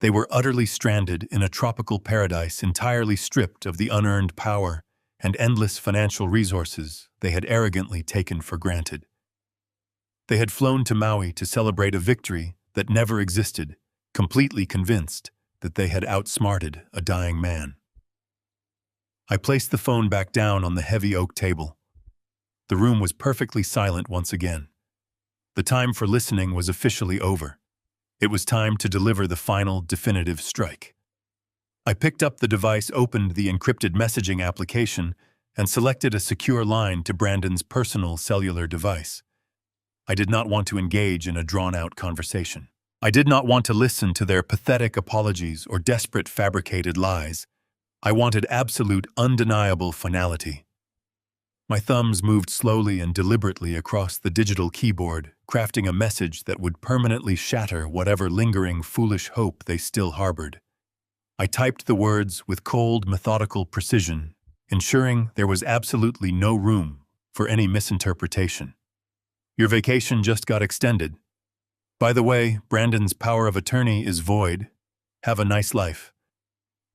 S1: They were utterly stranded in a tropical paradise, entirely stripped of the unearned power and endless financial resources they had arrogantly taken for granted. They had flown to Maui to celebrate a victory that never existed, completely convinced that they had outsmarted a dying man. I placed the phone back down on the heavy oak table. The room was perfectly silent once again. The time for listening was officially over. It was time to deliver the final, definitive strike. I picked up the device, opened the encrypted messaging application, and selected a secure line to Brandon's personal cellular device. I did not want to engage in a drawn-out conversation. I did not want to listen to their pathetic apologies or desperate fabricated lies. I wanted absolute, undeniable finality. My thumbs moved slowly and deliberately across the digital keyboard, crafting a message that would permanently shatter whatever lingering, foolish hope they still harbored. I typed the words with cold, methodical precision, ensuring there was absolutely no room for any misinterpretation. Your vacation just got extended. By the way, Brandon's power of attorney is void. Have a nice life.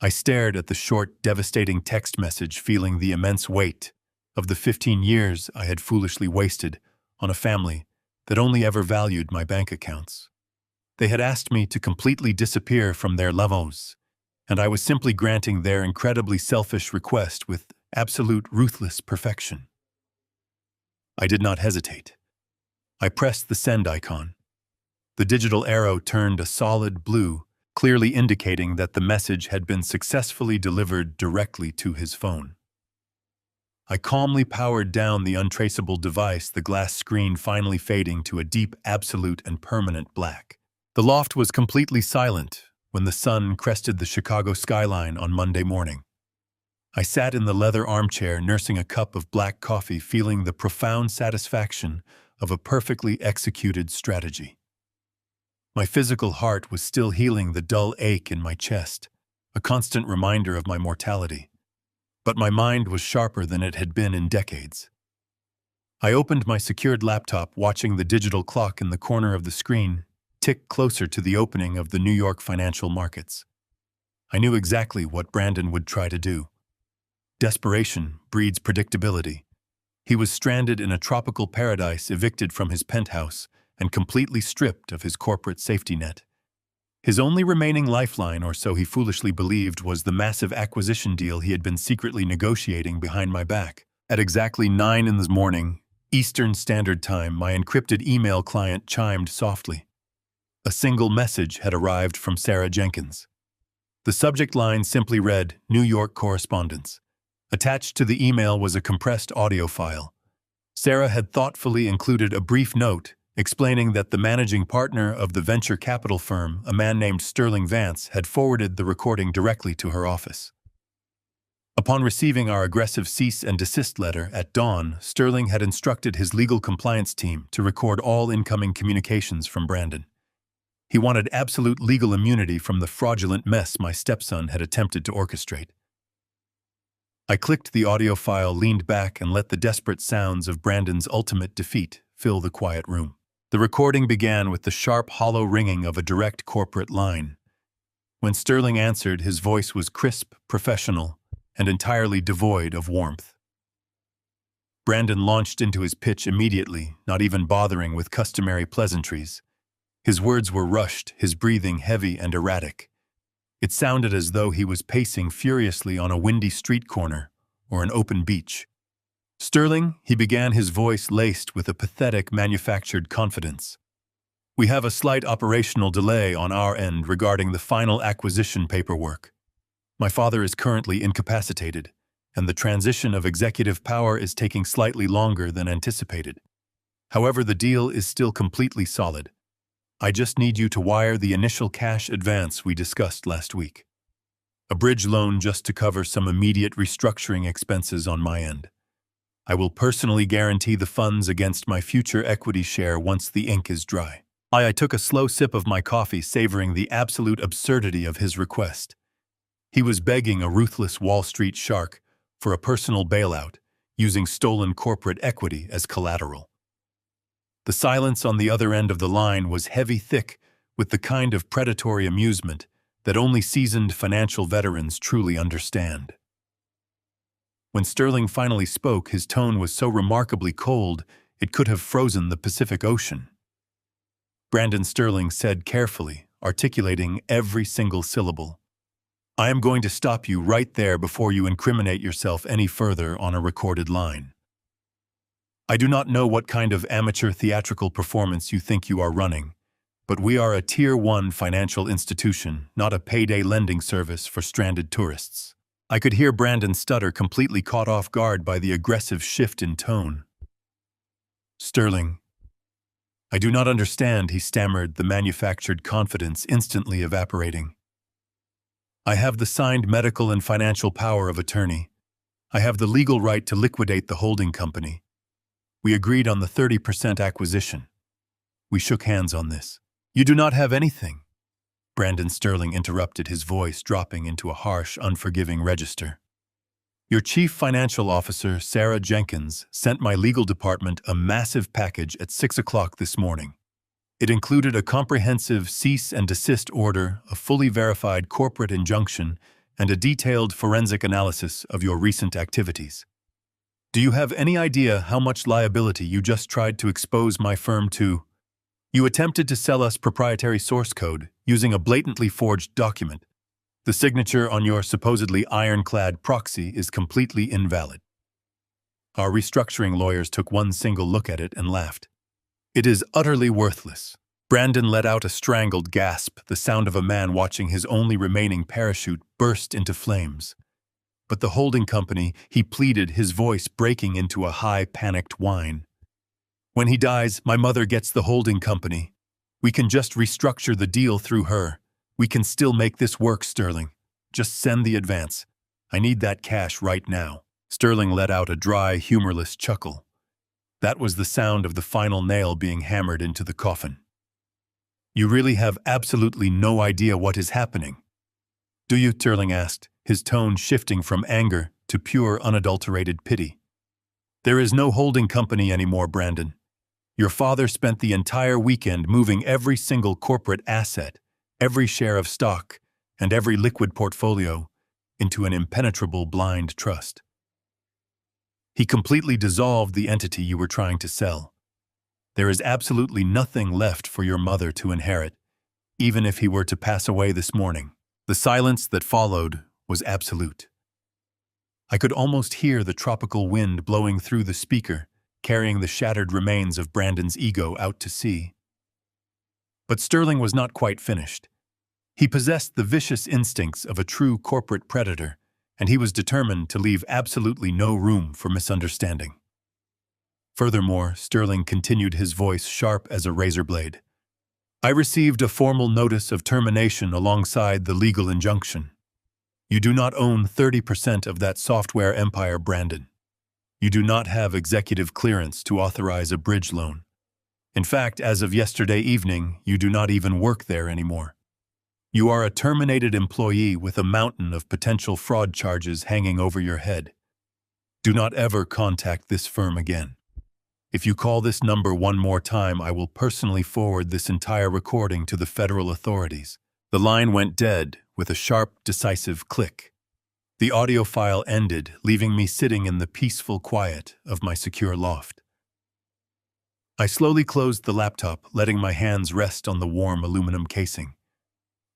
S1: I stared at the short, devastating text message, feeling the immense weight of the 15 years I had foolishly wasted on a family that only ever valued my bank accounts. They had asked me to completely disappear from their lives, and I was simply granting their incredibly selfish request with absolute ruthless perfection. I did not hesitate. I pressed the send icon. The digital arrow turned a solid blue, clearly indicating that the message had been successfully delivered directly to his phone. I calmly powered down the untraceable device, the glass screen finally fading to a deep, absolute, and permanent black. The loft was completely silent when the sun crested the Chicago skyline on Monday morning. I sat in the leather armchair, nursing a cup of black coffee, feeling the profound satisfaction of a perfectly executed strategy. My physical heart was still healing the dull ache in my chest, a constant reminder of my mortality. But my mind was sharper than it had been in decades. I opened my secured laptop, watching the digital clock in the corner of the screen tick closer to the opening of the New York financial markets. I knew exactly what Brandon would try to do. Desperation breeds predictability. He was stranded in a tropical paradise, evicted from his penthouse, and completely stripped of his corporate safety net. His only remaining lifeline, or so he foolishly believed, was the massive acquisition deal he had been secretly negotiating behind my back. At exactly 9 in the morning, Eastern Standard Time, my encrypted email client chimed softly. A single message had arrived from Sarah Jenkins. The subject line simply read, New York correspondence. Attached to the email was a compressed audio file. Sarah had thoughtfully included a brief note explaining that the managing partner of the venture capital firm, a man named Sterling Vance, had forwarded the recording directly to her office. Upon receiving our aggressive cease and desist letter at dawn, Sterling had instructed his legal compliance team to record all incoming communications from Brandon. He wanted absolute legal immunity from the fraudulent mess my stepson had attempted to orchestrate. I clicked the audio file, leaned back, and let the desperate sounds of Brandon's ultimate defeat fill the quiet room. The recording began with the sharp, hollow ringing of a direct corporate line. When Sterling answered, his voice was crisp, professional, and entirely devoid of warmth. Brandon launched into his pitch immediately, not even bothering with customary pleasantries. His words were rushed, his breathing heavy and erratic. It sounded as though he was pacing furiously on a windy street corner or an open beach. Sterling, he began, his voice laced with a pathetic manufactured confidence. We have a slight operational delay on our end regarding the final acquisition paperwork. My father is currently incapacitated, and the transition of executive power is taking slightly longer than anticipated. However, the deal is still completely solid. I just need you to wire the initial cash advance we discussed last week. A bridge loan just to cover some immediate restructuring expenses on my end. I will personally guarantee the funds against my future equity share once the ink is dry. I took a slow sip of my coffee, savoring the absolute absurdity of his request. He was begging a ruthless Wall Street shark for a personal bailout, using stolen corporate equity as collateral. The silence on the other end of the line was heavy, thick, with the kind of predatory amusement that only seasoned financial veterans truly understand. When Sterling finally spoke, his tone was so remarkably cold it could have frozen the Pacific Ocean. Brandon Sterling said carefully, articulating every single syllable, I am going to stop you right there before you incriminate yourself any further on a recorded line. I do not know what kind of amateur theatrical performance you think you are running, but we are a Tier 1 financial institution, not a payday lending service for stranded tourists. I could hear Brandon stutter, completely caught off guard by the aggressive shift in tone. Sterling, I do not understand, he stammered, the manufactured confidence instantly evaporating. I have the signed medical and financial power of attorney. I have the legal right to liquidate the holding company. We agreed on the 30% acquisition. We shook hands on this. You do not have anything, Brandon Sterling interrupted, his voice dropping into a harsh, unforgiving register. Your chief financial officer, Sarah Jenkins, sent my legal department a massive package at 6 o'clock this morning. It included a comprehensive cease and desist order, a fully verified corporate injunction, and a detailed forensic analysis of your recent activities. Do you have any idea how much liability you just tried to expose my firm to? You attempted to sell us proprietary source code using a blatantly forged document. The signature on your supposedly ironclad proxy is completely invalid. Our restructuring lawyers took one single look at it and laughed. It is utterly worthless. Brandon let out a strangled gasp, the sound of a man watching his only remaining parachute burst into flames. But the holding company, he pleaded, his voice breaking into a high, panicked whine. When he dies, my mother gets the holding company. We can just restructure the deal through her. We can still make this work, Sterling. Just send the advance. I need that cash right now. Sterling let out a dry, humorless chuckle. That was the sound of the final nail being hammered into the coffin. You really have absolutely no idea what is happening. Do you? Sterling asked, his tone shifting from anger to pure, unadulterated pity. There is no holding company anymore, Brandon. Your father spent the entire weekend moving every single corporate asset, every share of stock, and every liquid portfolio into an impenetrable blind trust. He completely dissolved the entity you were trying to sell. There is absolutely nothing left for your mother to inherit, even if he were to pass away this morning. The silence that followed was absolute. I could almost hear the tropical wind blowing through the speaker, carrying the shattered remains of Brandon's ego out to sea. But Sterling was not quite finished. He possessed the vicious instincts of a true corporate predator, and he was determined to leave absolutely no room for misunderstanding. Furthermore, Sterling continued, his voice sharp as a razor blade. I received a formal notice of termination alongside the legal injunction. You do not own 30% of that software empire, Brandon. You do not have executive clearance to authorize a bridge loan. In fact, as of yesterday evening, you do not even work there anymore. You are a terminated employee with a mountain of potential fraud charges hanging over your head. Do not ever contact this firm again. If you call this number one more time, I will personally forward this entire recording to the federal authorities. The line went dead with a sharp, decisive click. The audio file ended, leaving me sitting in the peaceful quiet of my secure loft. I slowly closed the laptop, letting my hands rest on the warm aluminum casing.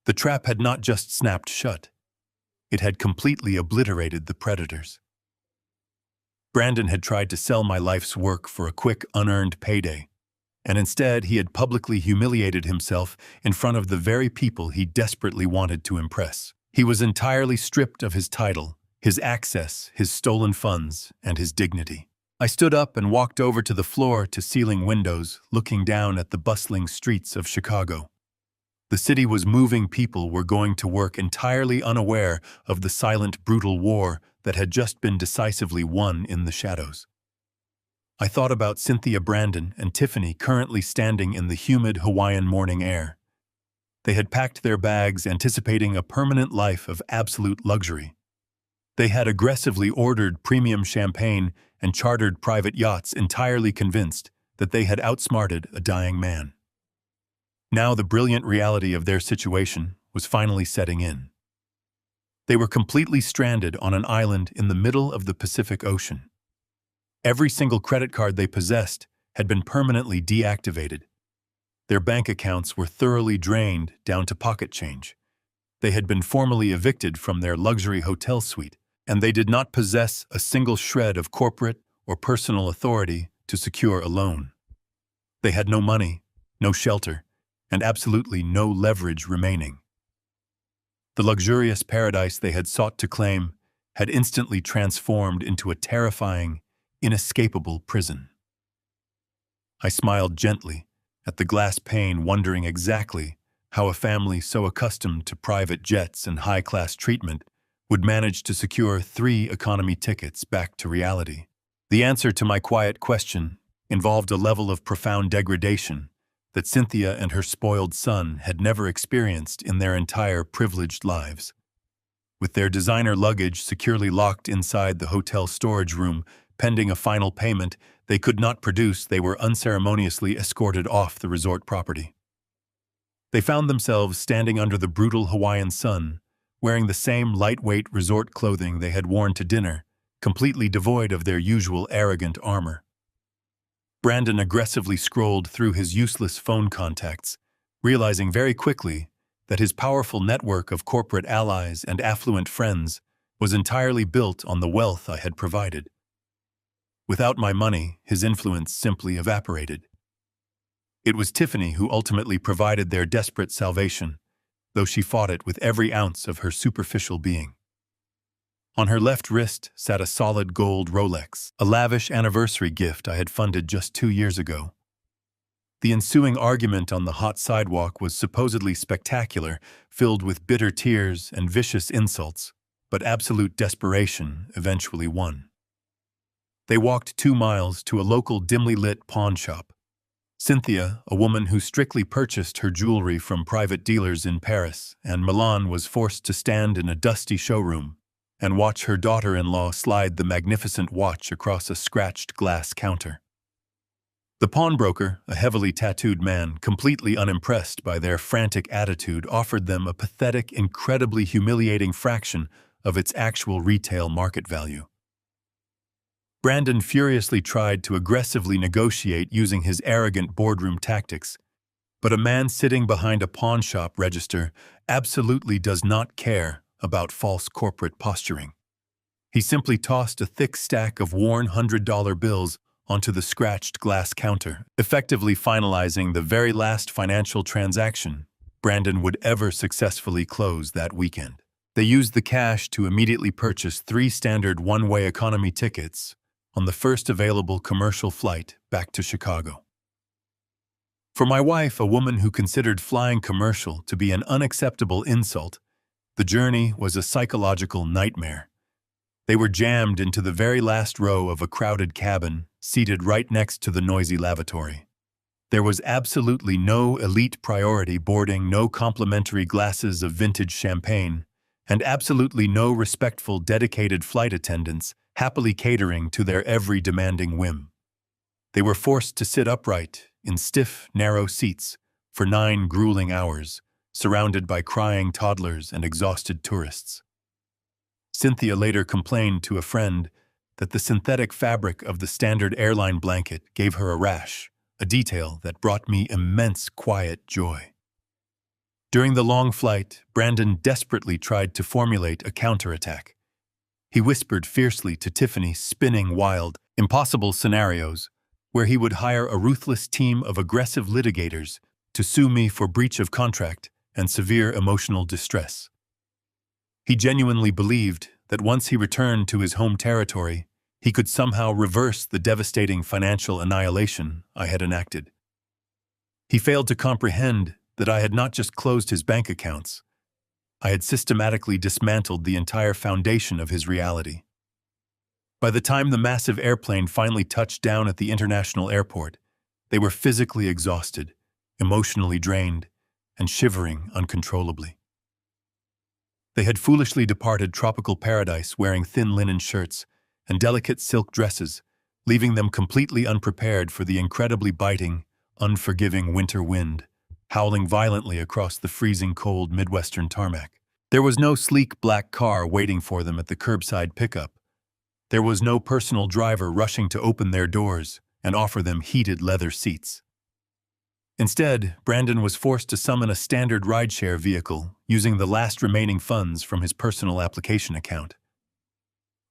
S1: The trap had not just snapped shut. It had completely obliterated the predators. Brandon had tried to sell my life's work for a quick, unearned payday, and instead he had publicly humiliated himself in front of the very people he desperately wanted to impress. He was entirely stripped of his title, his access, his stolen funds, and his dignity. I stood up and walked over to the floor-to-ceiling windows, looking down at the bustling streets of Chicago. The city was moving, people were going to work entirely unaware of the silent, brutal war that had just been decisively won in the shadows. I thought about Cynthia, Brandon, and Tiffany currently standing in the humid Hawaiian morning air. They had packed their bags, anticipating a permanent life of absolute luxury. They had aggressively ordered premium champagne and chartered private yachts, entirely convinced that they had outsmarted a dying man. Now the brilliant reality of their situation was finally setting in. They were completely stranded on an island in the middle of the Pacific Ocean. Every single credit card they possessed had been permanently deactivated. Their bank accounts were thoroughly drained down to pocket change. They had been formally evicted from their luxury hotel suite, and they did not possess a single shred of corporate or personal authority to secure a loan. They had no money, no shelter, and absolutely no leverage remaining. The luxurious paradise they had sought to claim had instantly transformed into a terrifying, inescapable prison. I smiled gently at the glass pane, wondering exactly how a family so accustomed to private jets and high-class treatment would manage to secure 3 economy tickets back to reality. The answer to my quiet question involved a level of profound degradation that Cynthia and her spoiled son had never experienced in their entire privileged lives. With their designer luggage securely locked inside the hotel storage room, pending a final payment they could not produce, they were unceremoniously escorted off the resort property. They found themselves standing under the brutal Hawaiian sun, wearing the same lightweight resort clothing they had worn to dinner, completely devoid of their usual arrogant armor. Brandon aggressively scrolled through his useless phone contacts, realizing very quickly that his powerful network of corporate allies and affluent friends was entirely built on the wealth I had provided. Without my money, his influence simply evaporated. It was Tiffany who ultimately provided their desperate salvation, though she fought it with every ounce of her superficial being. On her left wrist sat a solid gold Rolex, a lavish anniversary gift I had funded just 2 years ago. The ensuing argument on the hot sidewalk was supposedly spectacular, filled with bitter tears and vicious insults, but absolute desperation eventually won. They walked 2 miles to a local dimly lit pawn shop. Cynthia, a woman who strictly purchased her jewelry from private dealers in Paris and Milan, was forced to stand in a dusty showroom and watch her daughter-in-law slide the magnificent watch across a scratched glass counter. The pawnbroker, a heavily tattooed man, completely unimpressed by their frantic attitude, offered them a pathetic, incredibly humiliating fraction of its actual retail market value. Brandon furiously tried to aggressively negotiate using his arrogant boardroom tactics, but a man sitting behind a pawn shop register absolutely does not care about false corporate posturing. He simply tossed a thick stack of worn $100 bills onto the scratched glass counter, effectively finalizing the very last financial transaction Brandon would ever successfully close that weekend. They used the cash to immediately purchase 3 standard one-way economy tickets on the first available commercial flight back to Chicago. For my wife, a woman who considered flying commercial to be an unacceptable insult, the journey was a psychological nightmare. They were jammed into the very last row of a crowded cabin, seated right next to the noisy lavatory. There was absolutely no elite priority boarding, no complimentary glasses of vintage champagne, and absolutely no respectful, dedicated flight attendants happily catering to their every demanding whim. They were forced to sit upright in stiff, narrow seats for 9 grueling hours, surrounded by crying toddlers and exhausted tourists. Cynthia later complained to a friend that the synthetic fabric of the standard airline blanket gave her a rash, a detail that brought me immense quiet joy. During the long flight, Brandon desperately tried to formulate a counterattack. He whispered fiercely to Tiffany, spinning wild, impossible scenarios where he would hire a ruthless team of aggressive litigators to sue me for breach of contract and severe emotional distress. He genuinely believed that once he returned to his home territory, he could somehow reverse the devastating financial annihilation I had enacted. He failed to comprehend that I had not just closed his bank accounts, I had systematically dismantled the entire foundation of his reality. By the time the massive airplane finally touched down at the international airport, they were physically exhausted, emotionally drained, and shivering uncontrollably. They had foolishly departed tropical paradise wearing thin linen shirts and delicate silk dresses, leaving them completely unprepared for the incredibly biting, unforgiving winter wind, howling violently across the freezing cold Midwestern tarmac. There was no sleek black car waiting for them at the curbside pickup. There was no personal driver rushing to open their doors and offer them heated leather seats. Instead, Brandon was forced to summon a standard rideshare vehicle using the last remaining funds from his personal application account.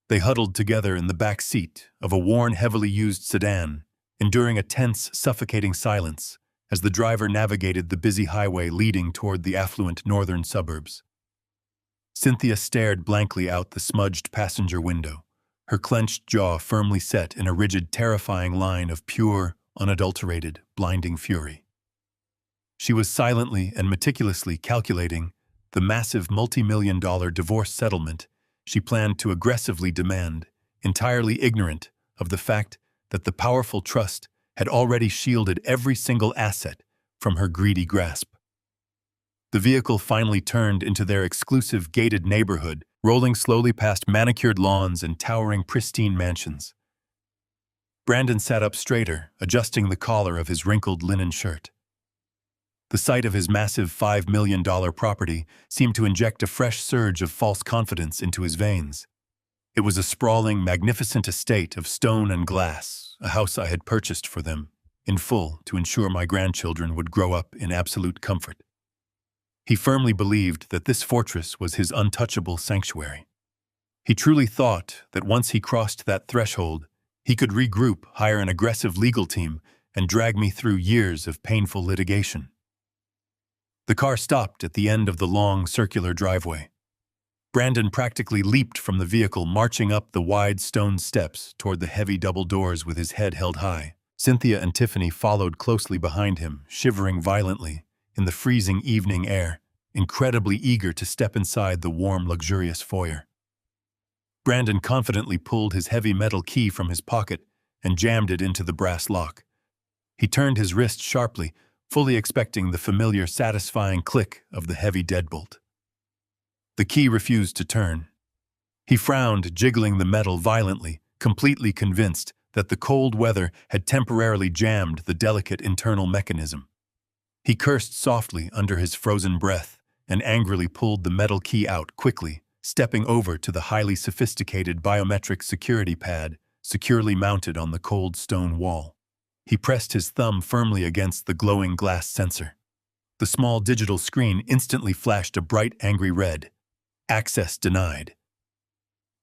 S1: They huddled together in the back seat of a worn, heavily used sedan, enduring a tense, suffocating silence as the driver navigated the busy highway leading toward the affluent northern suburbs. Cynthia stared blankly out the smudged passenger window, her clenched jaw firmly set in a rigid, terrifying line of pure, unadulterated, blinding fury. She was silently and meticulously calculating the massive multi-million-dollar divorce settlement she planned to aggressively demand, entirely ignorant of the fact that the powerful trust had already shielded every single asset from her greedy grasp. The vehicle finally turned into their exclusive gated neighborhood, rolling slowly past manicured lawns and towering pristine mansions. Brandon sat up straighter, adjusting the collar of his wrinkled linen shirt. The sight of his massive $5 million property seemed to inject a fresh surge of false confidence into his veins. It was a sprawling, magnificent estate of stone and glass, a house I had purchased for them, in full, to ensure my grandchildren would grow up in absolute comfort. He firmly believed that this fortress was his untouchable sanctuary. He truly thought that once he crossed that threshold, he could regroup, hire an aggressive legal team, and drag me through years of painful litigation. The car stopped at the end of the long, circular driveway. Brandon practically leaped from the vehicle, marching up the wide stone steps toward the heavy double doors with his head held high. Cynthia and Tiffany followed closely behind him, shivering violently in the freezing evening air, incredibly eager to step inside the warm, luxurious foyer. Brandon confidently pulled his heavy metal key from his pocket and jammed it into the brass lock. He turned his wrist sharply, fully expecting the familiar, satisfying click of the heavy deadbolt. The key refused to turn. He frowned, jiggling the metal violently, completely convinced that the cold weather had temporarily jammed the delicate internal mechanism. He cursed softly under his frozen breath and angrily pulled the metal key out quickly, stepping over to the highly sophisticated biometric security pad securely mounted on the cold stone wall. He pressed his thumb firmly against the glowing glass sensor. The small digital screen instantly flashed a bright, angry red. Access denied.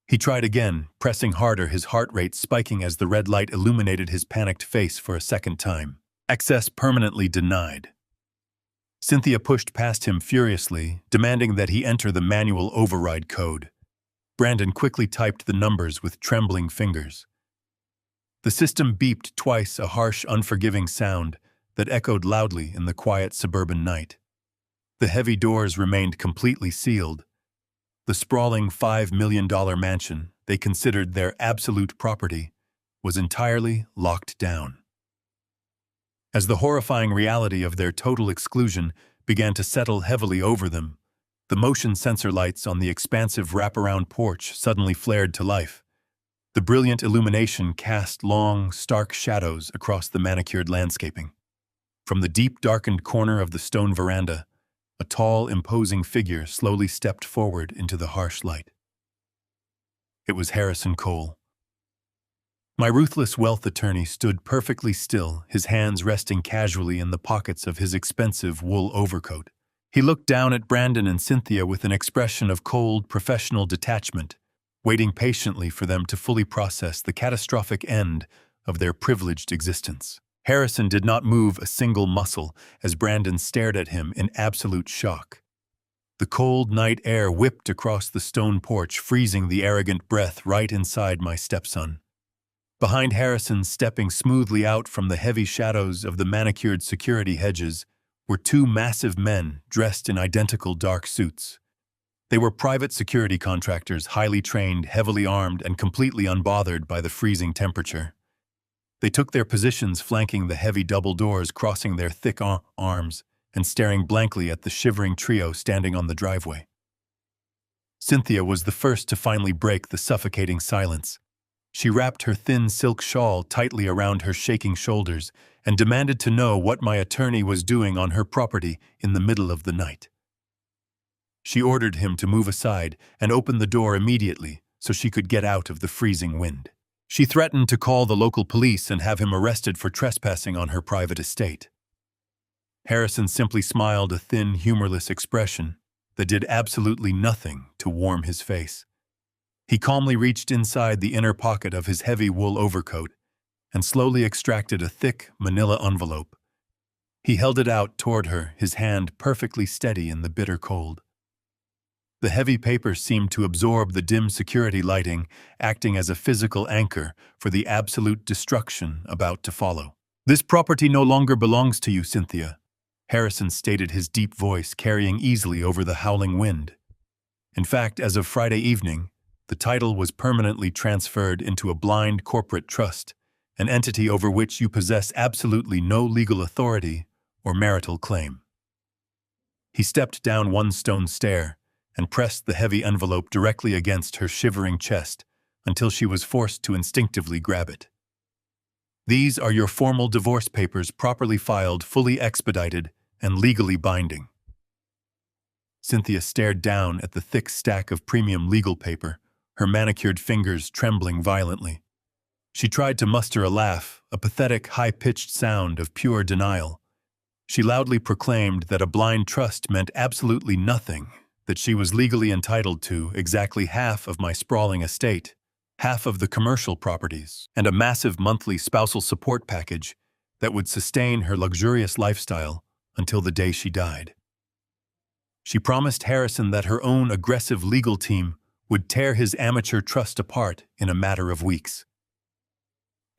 S1: He tried again, pressing harder, his heart rate spiking as the red light illuminated his panicked face for a second time. Access permanently denied. Cynthia pushed past him furiously, demanding that he enter the manual override code. Brandon quickly typed the numbers with trembling fingers. The system beeped twice, a harsh, unforgiving sound that echoed loudly in the quiet suburban night. The heavy doors remained completely sealed. The sprawling $5 million mansion they considered their absolute property was entirely locked down. As the horrifying reality of their total exclusion began to settle heavily over them, the motion sensor lights on the expansive wraparound porch suddenly flared to life. The brilliant illumination cast long, stark shadows across the manicured landscaping. From the deep, darkened corner of the stone veranda, a tall, imposing figure slowly stepped forward into the harsh light. It was Harrison Cole. My ruthless wealth attorney stood perfectly still, his hands resting casually in the pockets of his expensive wool overcoat. He looked down at Brandon and Cynthia with an expression of cold, professional detachment, waiting patiently for them to fully process the catastrophic end of their privileged existence. Harrison did not move a single muscle as Brandon stared at him in absolute shock. The cold night air whipped across the stone porch, freezing the arrogant breath right inside my stepson. Behind Harrison, stepping smoothly out from the heavy shadows of the manicured security hedges, were two massive men dressed in identical dark suits. They were private security contractors, highly trained, heavily armed, and completely unbothered by the freezing temperature. They took their positions flanking the heavy double doors, crossing their thick arms, and staring blankly at the shivering trio standing on the driveway. Cynthia was the first to finally break the suffocating silence. She wrapped her thin silk shawl tightly around her shaking shoulders and demanded to know what my attorney was doing on her property in the middle of the night. She ordered him to move aside and open the door immediately so she could get out of the freezing wind. She threatened to call the local police and have him arrested for trespassing on her private estate. Harrison simply smiled, a thin, humorless expression that did absolutely nothing to warm his face. He calmly reached inside the inner pocket of his heavy wool overcoat and slowly extracted a thick manila envelope. He held it out toward her, his hand perfectly steady in the bitter cold. The heavy paper seemed to absorb the dim security lighting, acting as a physical anchor for the absolute destruction about to follow. "This property no longer belongs to you, Cynthia," Harrison stated, his deep voice carrying easily over the howling wind. "In fact, as of Friday evening, the title was permanently transferred into a blind corporate trust, an entity over which you possess absolutely no legal authority or marital claim." He stepped down one stone stair and pressed the heavy envelope directly against her shivering chest until she was forced to instinctively grab it. "These are your formal divorce papers, properly filed, fully expedited, and legally binding." Cynthia stared down at the thick stack of premium legal paper, her manicured fingers trembling violently. She tried to muster a laugh, a pathetic, high-pitched sound of pure denial. She loudly proclaimed that a blind trust meant absolutely nothing, that she was legally entitled to exactly half of my sprawling estate, half of the commercial properties, and a massive monthly spousal support package that would sustain her luxurious lifestyle until the day she died. She promised Harrison that her own aggressive legal team would tear his amateur trust apart in a matter of weeks.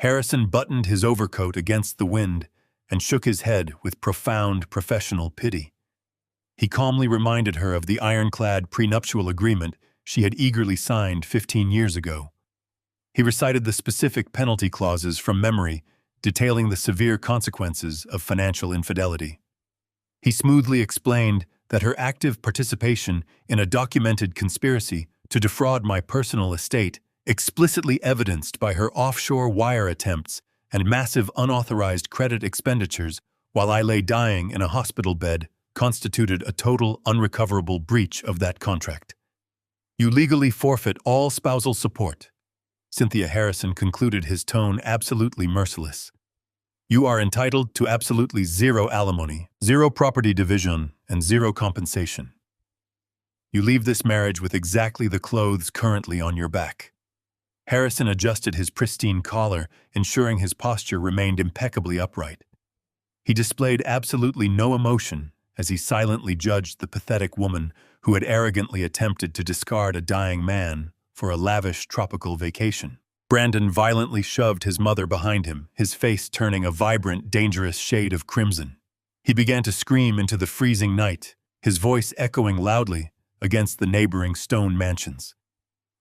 S1: Harrison buttoned his overcoat against the wind and shook his head with profound professional pity. He calmly reminded her of the ironclad prenuptial agreement she had eagerly signed 15 years ago. He recited the specific penalty clauses from memory, detailing the severe consequences of financial infidelity. He smoothly explained that her active participation in a documented conspiracy to defraud my personal estate, explicitly evidenced by her offshore wire attempts and massive unauthorized credit expenditures while I lay dying in a hospital bed, constituted a total unrecoverable breach of that contract. "You legally forfeit all spousal support," Cynthia Harrison concluded, his tone absolutely merciless. "You are entitled to absolutely zero alimony, zero property division, and zero compensation. You leave this marriage with exactly the clothes currently on your back." Harrison adjusted his pristine collar, ensuring his posture remained impeccably upright. He displayed absolutely no emotion as he silently judged the pathetic woman who had arrogantly attempted to discard a dying man for a lavish tropical vacation. Brandon violently shoved his mother behind him, his face turning a vibrant, dangerous shade of crimson. He began to scream into the freezing night, his voice echoing loudly against the neighboring stone mansions.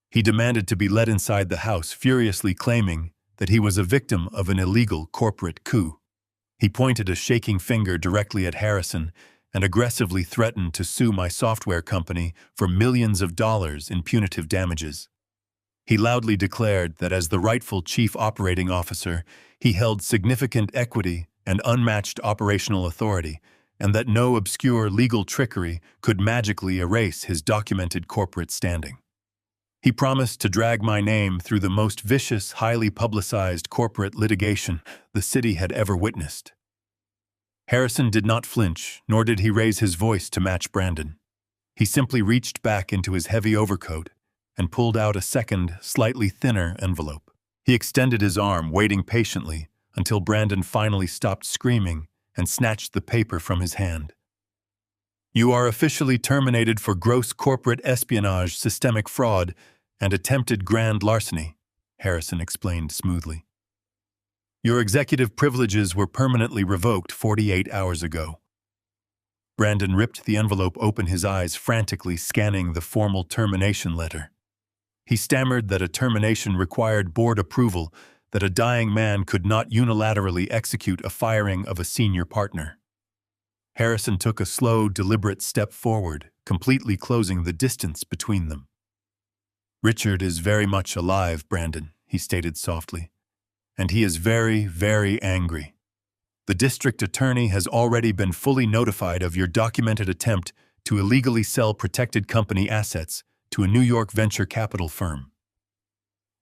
S1: He demanded to be led inside the house, furiously claiming that he was a victim of an illegal corporate coup. He pointed a shaking finger directly at Harrison and aggressively threatened to sue my software company for millions of dollars in punitive damages. He loudly declared that as the rightful chief operating officer, he held significant equity and unmatched operational authority, and that no obscure legal trickery could magically erase his documented corporate standing. He promised to drag my name through the most vicious, highly publicized corporate litigation the city had ever witnessed. Harrison did not flinch, nor did he raise his voice to match Brandon. He simply reached back into his heavy overcoat and pulled out a second, slightly thinner envelope. He extended his arm, waiting patiently until Brandon finally stopped screaming and snatched the paper from his hand. "You are officially terminated for gross corporate espionage, systemic fraud, and attempted grand larceny," Harrison explained smoothly. "Your executive privileges were permanently revoked 48 hours ago." Brandon ripped the envelope open, his eyes frantically scanning the formal termination letter. He stammered that a termination required board approval, that a dying man could not unilaterally execute a firing of a senior partner. Harrison took a slow, deliberate step forward, completely closing the distance between them. "Richard is very much alive, Brandon," he stated softly. "And he is very, very angry. The district attorney has already been fully notified of your documented attempt to illegally sell protected company assets to a New York venture capital firm.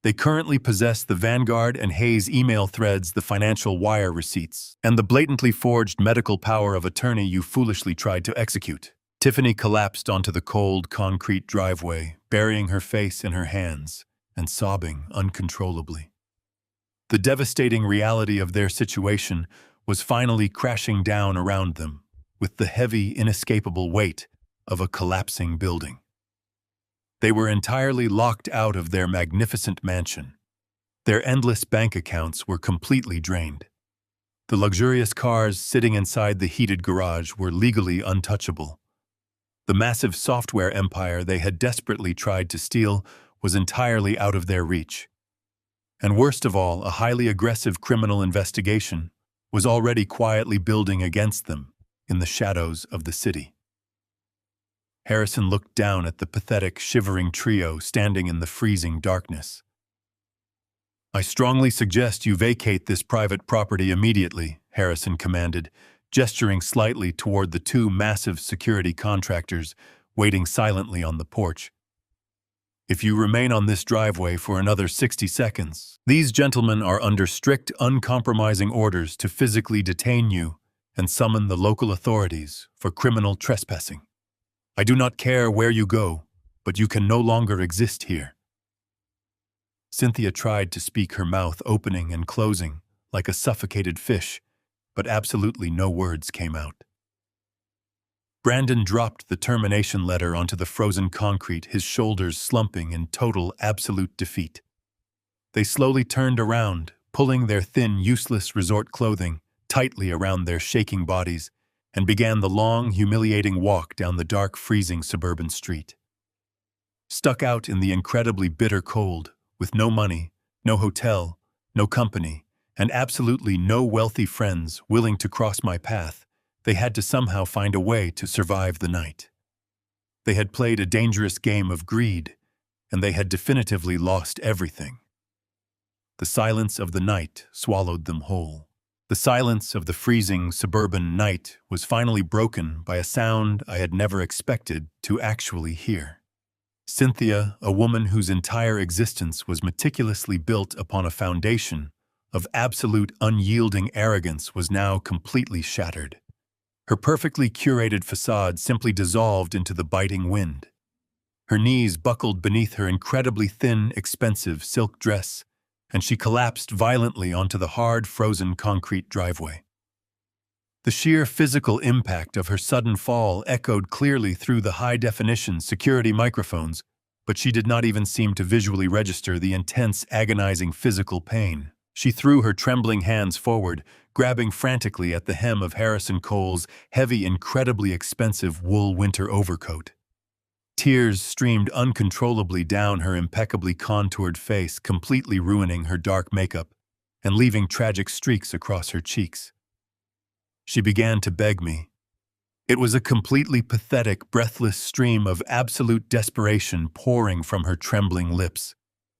S1: They currently possess the Vanguard and Hayes email threads, the financial wire receipts, and the blatantly forged medical power of attorney you foolishly tried to execute." Tiffany collapsed onto the cold, concrete driveway, burying her face in her hands and sobbing uncontrollably. The devastating reality of their situation was finally crashing down around them with the heavy, inescapable weight of a collapsing building. They were entirely locked out of their magnificent mansion. Their endless bank accounts were completely drained. The luxurious cars sitting inside the heated garage were legally untouchable. The massive software empire they had desperately tried to steal was entirely out of their reach. And worst of all, a highly aggressive criminal investigation was already quietly building against them in the shadows of the city. Harrison looked down at the pathetic, shivering trio standing in the freezing darkness. "I strongly suggest you vacate this private property immediately," Harrison commanded, gesturing slightly toward the two massive security contractors waiting silently on the porch. "If you remain on this driveway for another 60 seconds, these gentlemen are under strict, uncompromising orders to physically detain you and summon the local authorities for criminal trespassing. I do not care where you go, but you can no longer exist here." Cynthia tried to speak, her mouth opening and closing like a suffocated fish, but absolutely no words came out. Brandon dropped the termination letter onto the frozen concrete, his shoulders slumping in total, absolute defeat. They slowly turned around, pulling their thin, useless resort clothing tightly around their shaking bodies, and began the long, humiliating walk down the dark, freezing suburban street. Stuck out in the incredibly bitter cold, with no money, no hotel, no company, and absolutely no wealthy friends willing to cross my path, they had to somehow find a way to survive the night. They had played a dangerous game of greed, and they had definitively lost everything. The silence of the night swallowed them whole. The silence of the freezing suburban night was finally broken by a sound I had never expected to actually hear. Cynthia, a woman whose entire existence was meticulously built upon a foundation of absolute unyielding arrogance, was now completely shattered. Her perfectly curated facade simply dissolved into the biting wind. Her knees buckled beneath her incredibly thin, expensive silk dress, and she collapsed violently onto the hard, frozen concrete driveway. The sheer physical impact of her sudden fall echoed clearly through the high-definition security microphones, but she did not even seem to visually register the intense, agonizing physical pain. She threw her trembling hands forward, grabbing frantically at the hem of Harrison Cole's heavy, incredibly expensive wool winter overcoat. Tears streamed uncontrollably down her impeccably contoured face, completely ruining her dark makeup and leaving tragic streaks across her cheeks. She began to beg me. It was a completely pathetic, breathless stream of absolute desperation pouring from her trembling lips.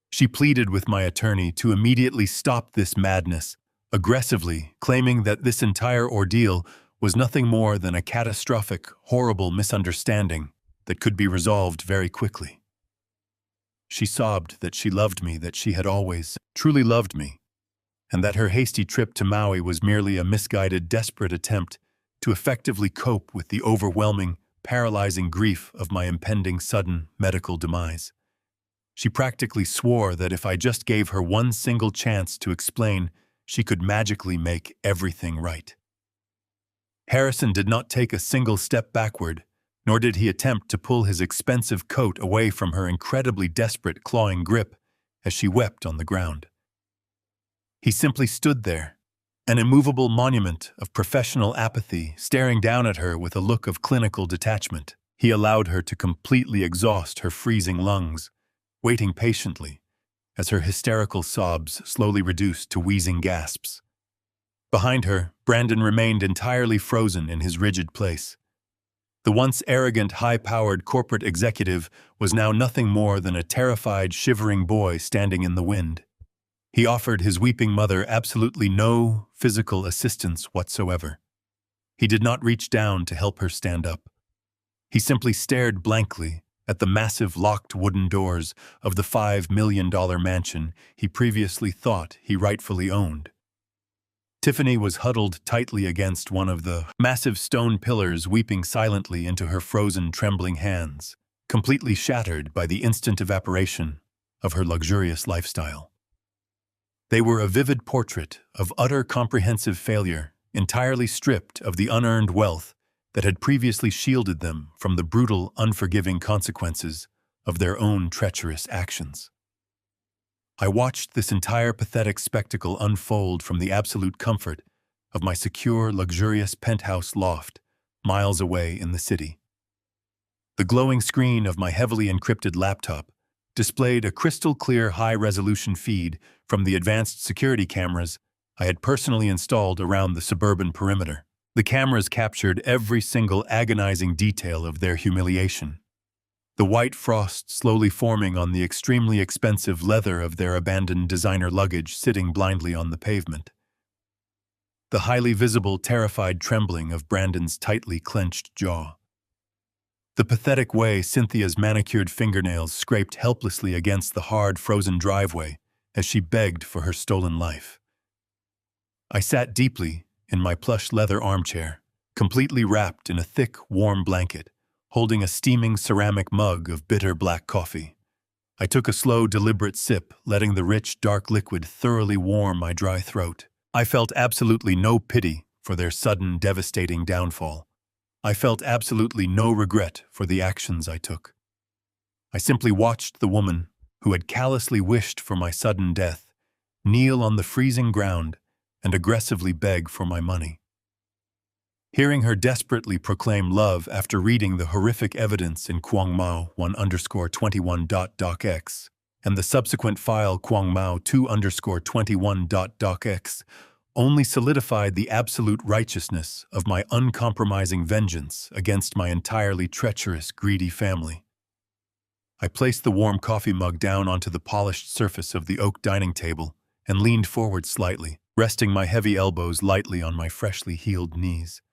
S1: She pleaded with my attorney to immediately stop this madness, aggressively claiming that this entire ordeal was nothing more than a catastrophic, horrible misunderstanding that could be resolved very quickly. She sobbed that she loved me, that she had always truly loved me, and that her hasty trip to Maui was merely a misguided, desperate attempt to effectively cope with the overwhelming, paralyzing grief of my impending sudden medical demise. She practically swore that if I just gave her one single chance to explain, she could magically make everything right. Harrison did not take a single step backward, nor did he attempt to pull his expensive coat away from her incredibly desperate, clawing grip as she wept on the ground. He simply stood there, an immovable monument of professional apathy, staring down at her with a look of clinical detachment. He allowed her to completely exhaust her freezing lungs, waiting patiently as her hysterical sobs slowly reduced to wheezing gasps. Behind her, Brandon remained entirely frozen in his rigid place. The once arrogant, high-powered corporate executive was now nothing more than a terrified, shivering boy standing in the wind. He offered his weeping mother absolutely no physical assistance whatsoever. He did not reach down to help her stand up. He simply stared blankly at the massive locked wooden doors of the $5 million mansion he previously thought he rightfully owned. Tiffany was huddled tightly against one of the massive stone pillars, weeping silently into her frozen, trembling hands, completely shattered by the instant evaporation of her luxurious lifestyle. They were a vivid portrait of utter comprehensive failure, entirely stripped of the unearned wealth that had previously shielded them from the brutal, unforgiving consequences of their own treacherous actions. I watched this entire pathetic spectacle unfold from the absolute comfort of my secure, luxurious penthouse loft miles away in the city. The glowing screen of my heavily encrypted laptop displayed a crystal-clear, high-resolution feed from the advanced security cameras I had personally installed around the suburban perimeter. The cameras captured every single agonizing detail of their humiliation. The white frost slowly forming on the extremely expensive leather of their abandoned designer luggage sitting blindly on the pavement. The highly visible, terrified trembling of Brandon's tightly clenched jaw. The pathetic way Cynthia's manicured fingernails scraped helplessly against the hard, frozen driveway as she begged for her stolen life. I sat deeply in my plush leather armchair, completely wrapped in a thick, warm blanket, holding a steaming ceramic mug of bitter black coffee. I took a slow, deliberate sip, letting the rich, dark liquid thoroughly warm my dry throat. I felt absolutely no pity for their sudden, devastating downfall. I felt absolutely no regret for the actions I took. I simply watched the woman who had callously wished for my sudden death kneel on the freezing ground and aggressively beg for my money. Hearing her desperately proclaim love after reading the horrific evidence in Kwangmao 1_21.docx and the subsequent file Kwangmao 2_21.docx only solidified the absolute righteousness of my uncompromising vengeance against my entirely treacherous, greedy family. I placed the warm coffee mug down onto the polished surface of the oak dining table and leaned forward slightly, resting my heavy elbows lightly on my freshly healed knees.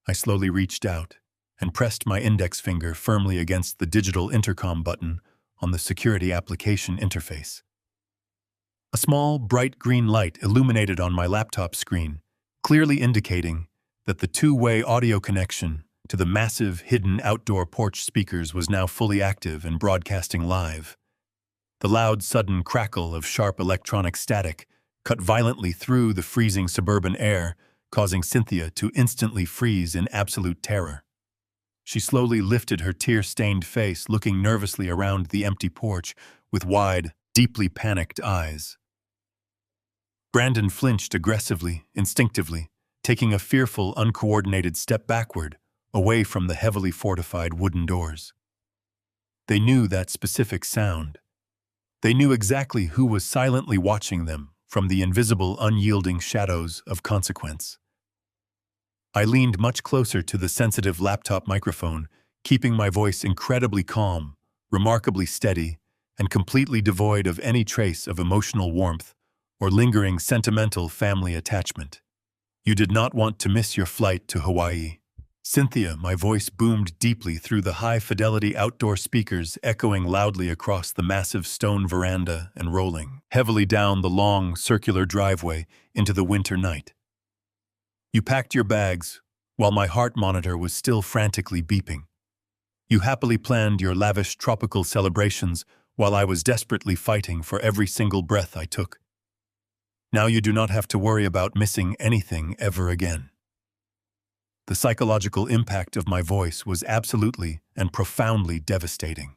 S1: I slowly reached out and pressed my index finger firmly against the digital intercom button on the security application interface. A small, bright green light illuminated on my laptop screen, clearly indicating that the two-way audio connection to the massive, hidden outdoor porch speakers was now fully active and broadcasting live. The loud, sudden crackle of sharp electronic static cut violently through the freezing suburban air, causing Cynthia to instantly freeze in absolute terror. She slowly lifted her tear-stained face, looking nervously around the empty porch with wide, deeply panicked eyes. Brandon flinched aggressively, instinctively, taking a fearful, uncoordinated step backward, away from the heavily fortified wooden doors. They knew that specific sound. They knew exactly who was silently watching them from the invisible, unyielding shadows of consequence. I leaned much closer to the sensitive laptop microphone, keeping my voice incredibly calm, remarkably steady, and completely devoid of any trace of emotional warmth or lingering sentimental family attachment. You did not want to miss your flight to Hawaii. Cynthia, my voice boomed deeply through the high-fidelity outdoor speakers, echoing loudly across the massive stone veranda and rolling heavily down the long, circular driveway into the winter night. You packed your bags, while my heart monitor was still frantically beeping. You happily planned your lavish tropical celebrations while I was desperately fighting for every single breath I took. Now you do not have to worry about missing anything ever again. The psychological impact of my voice was absolutely and profoundly devastating.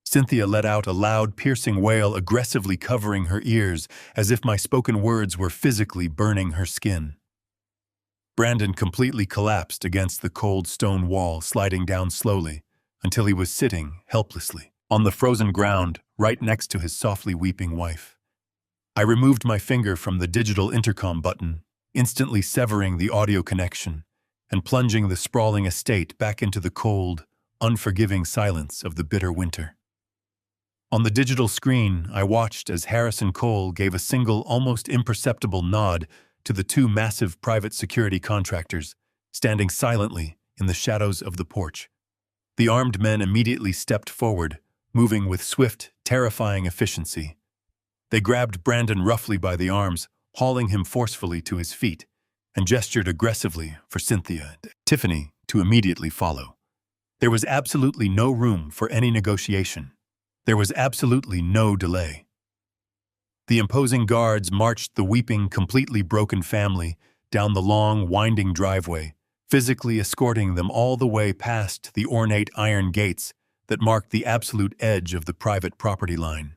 S1: Cynthia let out a loud, piercing wail, aggressively covering her ears as if my spoken words were physically burning her skin. Brandon completely collapsed against the cold stone wall, sliding down slowly until he was sitting helplessly on the frozen ground right next to his softly weeping wife. I removed my finger from the digital intercom button, instantly severing the audio connection and plunging the sprawling estate back into the cold, unforgiving silence of the bitter winter. On the digital screen, I watched as Harrison Cole gave a single, almost imperceptible nod to the two massive private security contractors standing silently in the shadows of the porch. The armed men immediately stepped forward, moving with swift, terrifying efficiency. They grabbed Brandon roughly by the arms, hauling him forcefully to his feet, and gestured aggressively for Cynthia and Tiffany to immediately follow. There was absolutely no room for any negotiation. There was absolutely no delay. The imposing guards marched the weeping, completely broken family down the long, winding driveway, physically escorting them all the way past the ornate iron gates that marked the absolute edge of the private property line.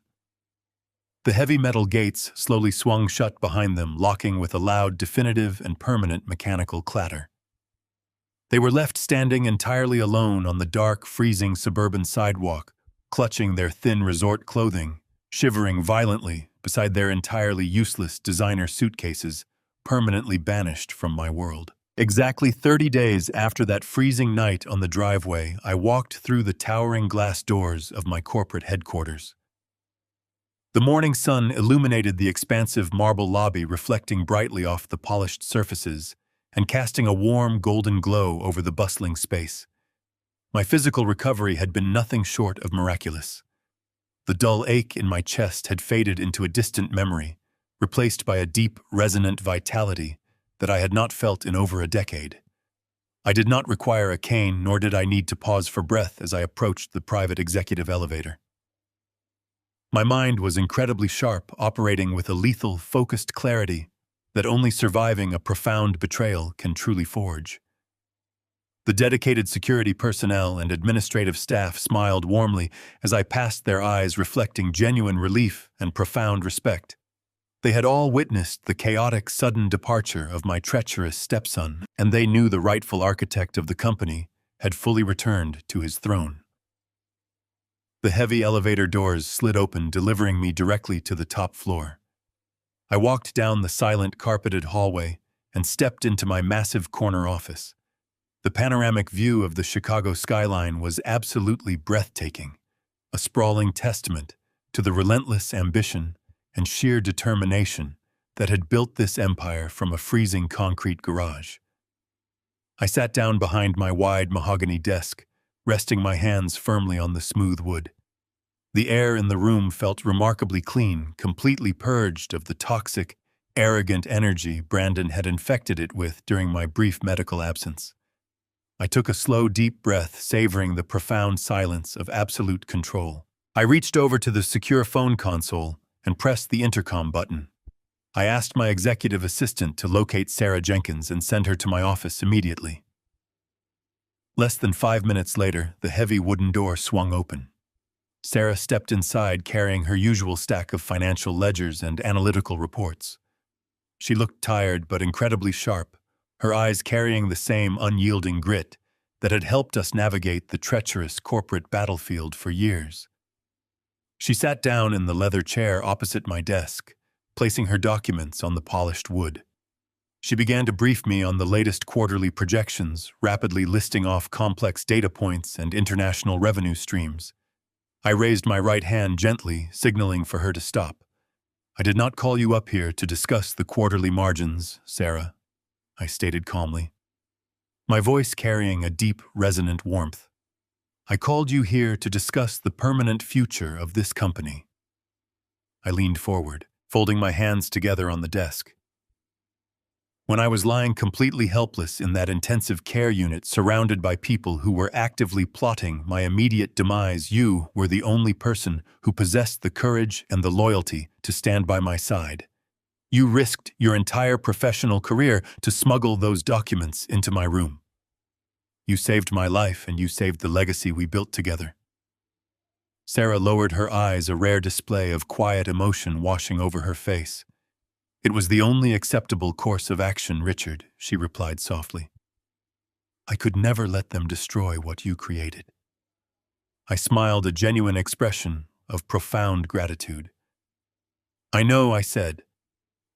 S1: The heavy metal gates slowly swung shut behind them, locking with a loud, definitive, and permanent mechanical clatter. They were left standing entirely alone on the dark, freezing suburban sidewalk, clutching their thin resort clothing, shivering violently beside their entirely useless designer suitcases, permanently banished from my world. Exactly 30 days after that freezing night on the driveway, I walked through the towering glass doors of my corporate headquarters. The morning sun illuminated the expansive marble lobby, reflecting brightly off the polished surfaces and casting a warm golden glow over the bustling space. My physical recovery had been nothing short of miraculous. The dull ache in my chest had faded into a distant memory, replaced by a deep, resonant vitality that I had not felt in over a decade. I did not require a cane, nor did I need to pause for breath as I approached the private executive elevator. My mind was incredibly sharp, operating with a lethal, focused clarity that only surviving a profound betrayal can truly forge. The dedicated security personnel and administrative staff smiled warmly as I passed their eyes, reflecting genuine relief and profound respect. They had all witnessed the chaotic, sudden departure of my treacherous stepson, and they knew the rightful architect of the company had fully returned to his throne. The heavy elevator doors slid open, delivering me directly to the top floor. I walked down the silent, carpeted hallway and stepped into my massive corner office. The panoramic view of the Chicago skyline was absolutely breathtaking, a sprawling testament to the relentless ambition and sheer determination that had built this empire from a freezing concrete garage. I sat down behind my wide mahogany desk, resting my hands firmly on the smooth wood. The air in the room felt remarkably clean, completely purged of the toxic, arrogant energy Brandon had infected it with during my brief medical absence. I took a slow, deep breath, savoring the profound silence of absolute control. I reached over to the secure phone console and pressed the intercom button. I asked my executive assistant to locate Sarah Jenkins and send her to my office immediately. Less than 5 minutes later, the heavy wooden door swung open. Sarah stepped inside carrying her usual stack of financial ledgers and analytical reports. She looked tired but incredibly sharp, her eyes carrying the same unyielding grit that had helped us navigate the treacherous corporate battlefield for years. She sat down in the leather chair opposite my desk, placing her documents on the polished wood. She began to brief me on the latest quarterly projections, rapidly listing off complex data points and international revenue streams. I raised my right hand gently, signaling for her to stop. "I did not call you up here to discuss the quarterly margins, Sarah," I stated calmly, my voice carrying a deep, resonant warmth. "I called you here to discuss the permanent future of this company." I leaned forward, folding my hands together on the desk. When I was lying completely helpless in that intensive care unit surrounded by people who were actively plotting my immediate demise, you were the only person who possessed the courage and the loyalty to stand by my side. You risked your entire professional career to smuggle those documents into my room. You saved my life and you saved the legacy we built together. Sarah lowered her eyes, a rare display of quiet emotion washing over her face. "It was the only acceptable course of action, Richard," she replied softly. "I could never let them destroy what you created." I smiled, a genuine expression of profound gratitude. "I know," I said,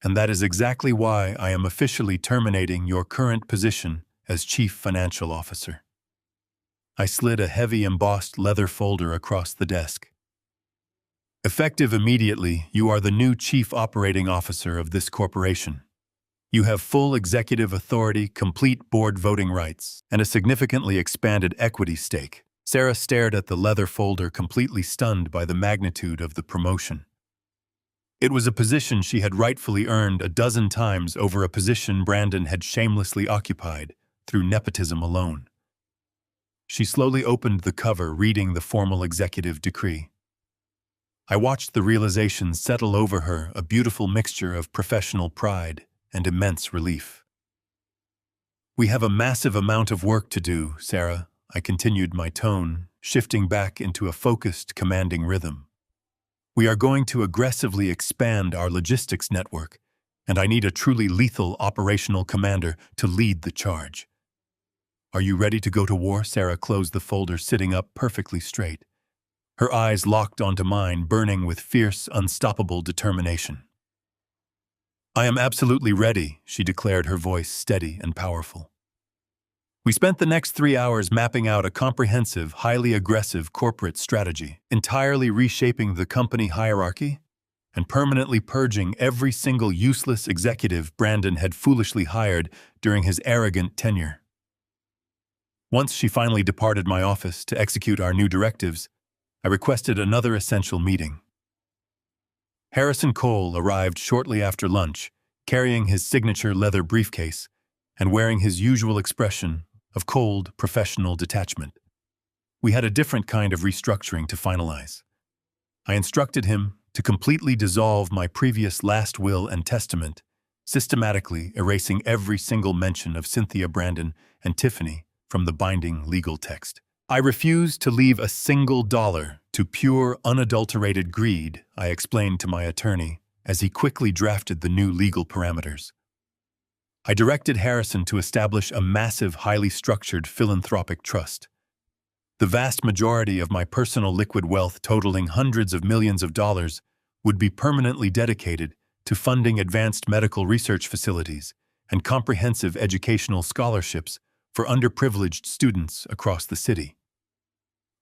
S1: "and that is exactly why I am officially terminating your current position as Chief Financial Officer." I slid a heavy embossed leather folder across the desk. "Effective immediately, you are the new Chief Operating Officer of this corporation. You have full executive authority, complete board voting rights, and a significantly expanded equity stake." Sarah stared at the leather folder, completely stunned by the magnitude of the promotion. It was a position she had rightfully earned a dozen times over a position Brandon had shamelessly occupied through nepotism alone. She slowly opened the cover, reading the formal executive decree. I watched the realization settle over her, a beautiful mixture of professional pride and immense relief. "We have a massive amount of work to do, Sarah," I continued, my tone shifting back into a focused, commanding rhythm. "We are going to aggressively expand our logistics network, and I need a truly lethal operational commander to lead the charge." "Are you ready to go to war?" Sarah closed the folder, sitting up perfectly straight. Her eyes locked onto mine, burning with fierce, unstoppable determination. "I am absolutely ready," she declared, her voice steady and powerful. We spent the next 3 hours mapping out a comprehensive, highly aggressive corporate strategy, entirely reshaping the company hierarchy and permanently purging every single useless executive Brandon had foolishly hired during his arrogant tenure. Once she finally departed my office to execute our new directives, I requested another essential meeting. Harrison Cole arrived shortly after lunch, carrying his signature leather briefcase and wearing his usual expression of cold, professional detachment. We had a different kind of restructuring to finalize. I instructed him to completely dissolve my previous last will and testament, systematically erasing every single mention of Cynthia Brandon and Tiffany from the binding legal text. "I refuse to leave a single dollar to pure, unadulterated greed," I explained to my attorney as he quickly drafted the new legal parameters. I directed Harrison to establish a massive, highly structured philanthropic trust. The vast majority of my personal liquid wealth, totaling hundreds of millions of dollars, would be permanently dedicated to funding advanced medical research facilities and comprehensive educational scholarships for underprivileged students across the city.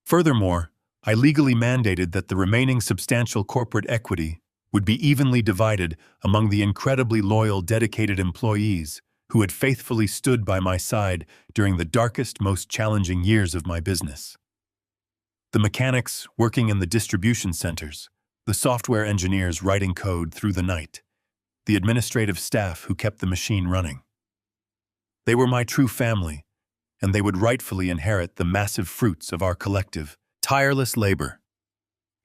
S1: Furthermore, I legally mandated that the remaining substantial corporate equity would be evenly divided among the incredibly loyal, dedicated employees who had faithfully stood by my side during the darkest, most challenging years of my business. The mechanics working in the distribution centers, the software engineers writing code through the night, the administrative staff who kept the machine running. They were my true family, and they would rightfully inherit the massive fruits of our collective, tireless labor.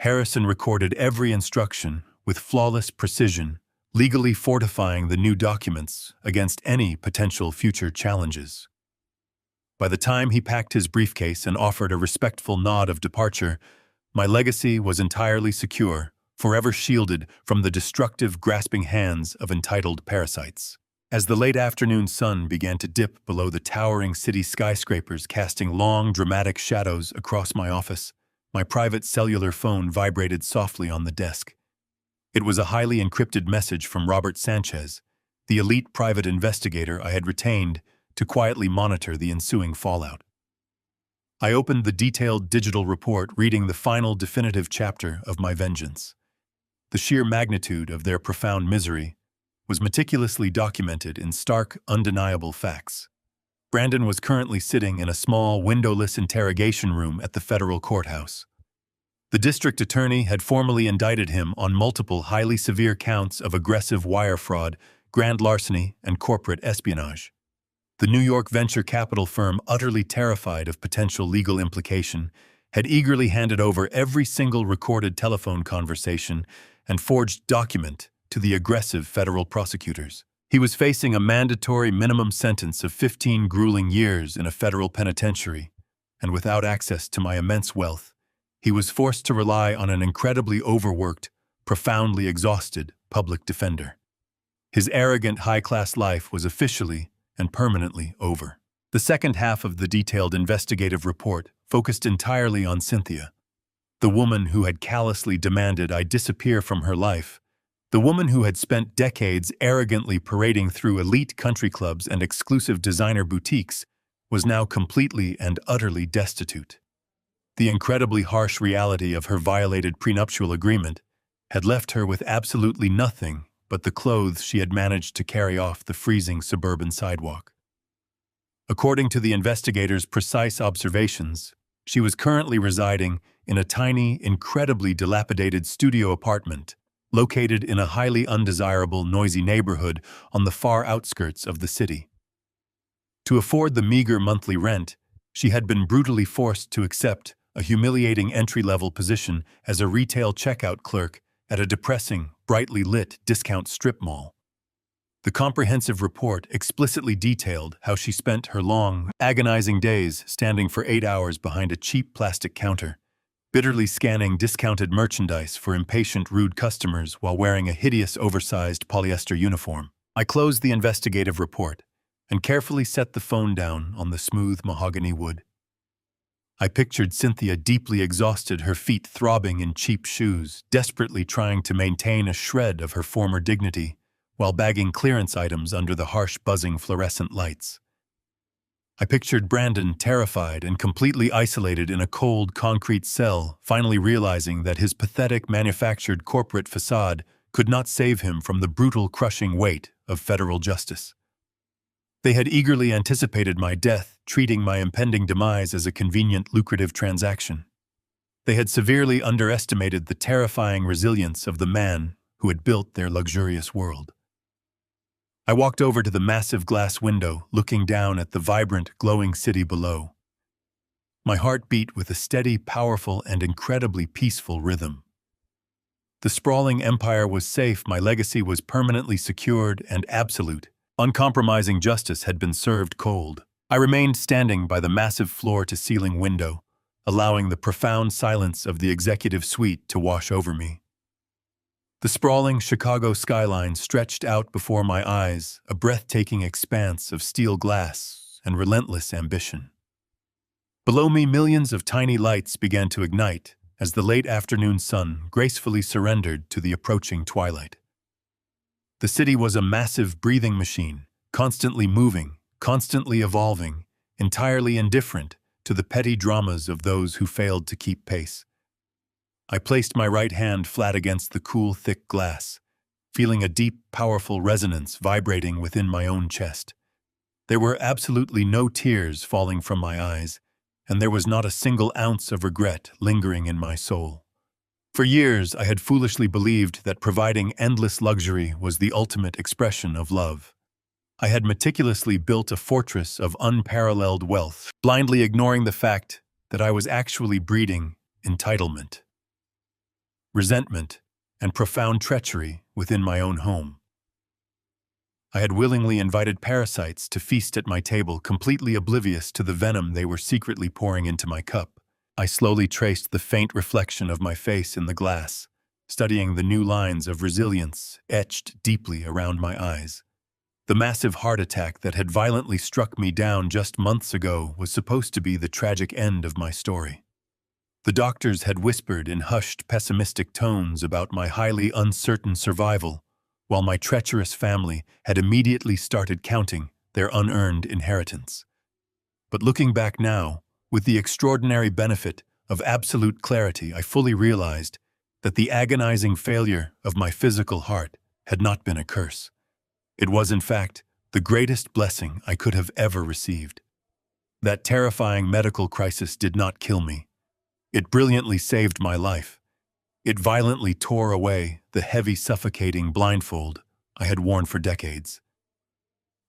S1: Harrison recorded every instruction with flawless precision, legally fortifying the new documents against any potential future challenges. By the time he packed his briefcase and offered a respectful nod of departure, my legacy was entirely secure, forever shielded from the destructive, grasping hands of entitled parasites. As the late afternoon sun began to dip below the towering city skyscrapers casting long, dramatic shadows across my office, my private cellular phone vibrated softly on the desk. It was a highly encrypted message from Robert Sanchez, the elite private investigator I had retained to quietly monitor the ensuing fallout. I opened the detailed digital report, reading the final definitive chapter of my vengeance. The sheer magnitude of their profound misery was meticulously documented in stark, undeniable facts. Brandon was currently sitting in a small, windowless interrogation room at the federal courthouse. The district attorney had formally indicted him on multiple highly severe counts of aggressive wire fraud, grand larceny, and corporate espionage. The New York venture capital firm, utterly terrified of potential legal implication, had eagerly handed over every single recorded telephone conversation and forged document to the aggressive federal prosecutors. He was facing a mandatory minimum sentence of 15 grueling years in a federal penitentiary, and without access to my immense wealth, he was forced to rely on an incredibly overworked, profoundly exhausted public defender. His arrogant, high-class life was officially and permanently over. The second half of the detailed investigative report focused entirely on Cynthia, the woman who had callously demanded I disappear from her life, the woman who had spent decades arrogantly parading through elite country clubs and exclusive designer boutiques, was now completely and utterly destitute. The incredibly harsh reality of her violated prenuptial agreement had left her with absolutely nothing but the clothes she had managed to carry off the freezing suburban sidewalk. According to the investigators' precise observations, she was currently residing in a tiny, incredibly dilapidated studio apartment located in a highly undesirable, noisy neighborhood on the far outskirts of the city. To afford the meager monthly rent, she had been brutally forced to accept a humiliating entry-level position as a retail checkout clerk at a depressing, brightly lit discount strip mall. The comprehensive report explicitly detailed how she spent her long, agonizing days standing for 8 hours behind a cheap plastic counter, bitterly scanning discounted merchandise for impatient, rude customers while wearing a hideous, oversized polyester uniform. I closed the investigative report and carefully set the phone down on the smooth mahogany wood. I pictured Cynthia deeply exhausted, her feet throbbing in cheap shoes, desperately trying to maintain a shred of her former dignity while bagging clearance items under the harsh, buzzing fluorescent lights. I pictured Brandon terrified and completely isolated in a cold, concrete cell, finally realizing that his pathetic, manufactured corporate facade could not save him from the brutal, crushing weight of federal justice. They had eagerly anticipated my death, treating my impending demise as a convenient, lucrative transaction. They had severely underestimated the terrifying resilience of the man who had built their luxurious world. I walked over to the massive glass window, looking down at the vibrant, glowing city below. My heart beat with a steady, powerful, and incredibly peaceful rhythm. The sprawling empire was safe, my legacy was permanently secured and absolute. Uncompromising justice had been served cold. I remained standing by the massive floor-to-ceiling window, allowing the profound silence of the executive suite to wash over me. The sprawling Chicago skyline stretched out before my eyes, a breathtaking expanse of steel glass and relentless ambition. Below me, millions of tiny lights began to ignite as the late afternoon sun gracefully surrendered to the approaching twilight. The city was a massive breathing machine, constantly moving, constantly evolving, entirely indifferent to the petty dramas of those who failed to keep pace. I placed my right hand flat against the cool, thick glass, feeling a deep, powerful resonance vibrating within my own chest. There were absolutely no tears falling from my eyes, and there was not a single ounce of regret lingering in my soul. For years, I had foolishly believed that providing endless luxury was the ultimate expression of love. I had meticulously built a fortress of unparalleled wealth, blindly ignoring the fact that I was actually breeding entitlement, resentment, and profound treachery within my own home. I had willingly invited parasites to feast at my table, completely oblivious to the venom they were secretly pouring into my cup. I slowly traced the faint reflection of my face in the glass, studying the new lines of resilience etched deeply around my eyes. The massive heart attack that had violently struck me down just months ago was supposed to be the tragic end of my story. The doctors had whispered in hushed, pessimistic tones about my highly uncertain survival, while my treacherous family had immediately started counting their unearned inheritance. But looking back now, with the extraordinary benefit of absolute clarity, I fully realized that the agonizing failure of my physical heart had not been a curse. It was, in fact, the greatest blessing I could have ever received. That terrifying medical crisis did not kill me. It brilliantly saved my life. It violently tore away the heavy, suffocating blindfold I had worn for decades.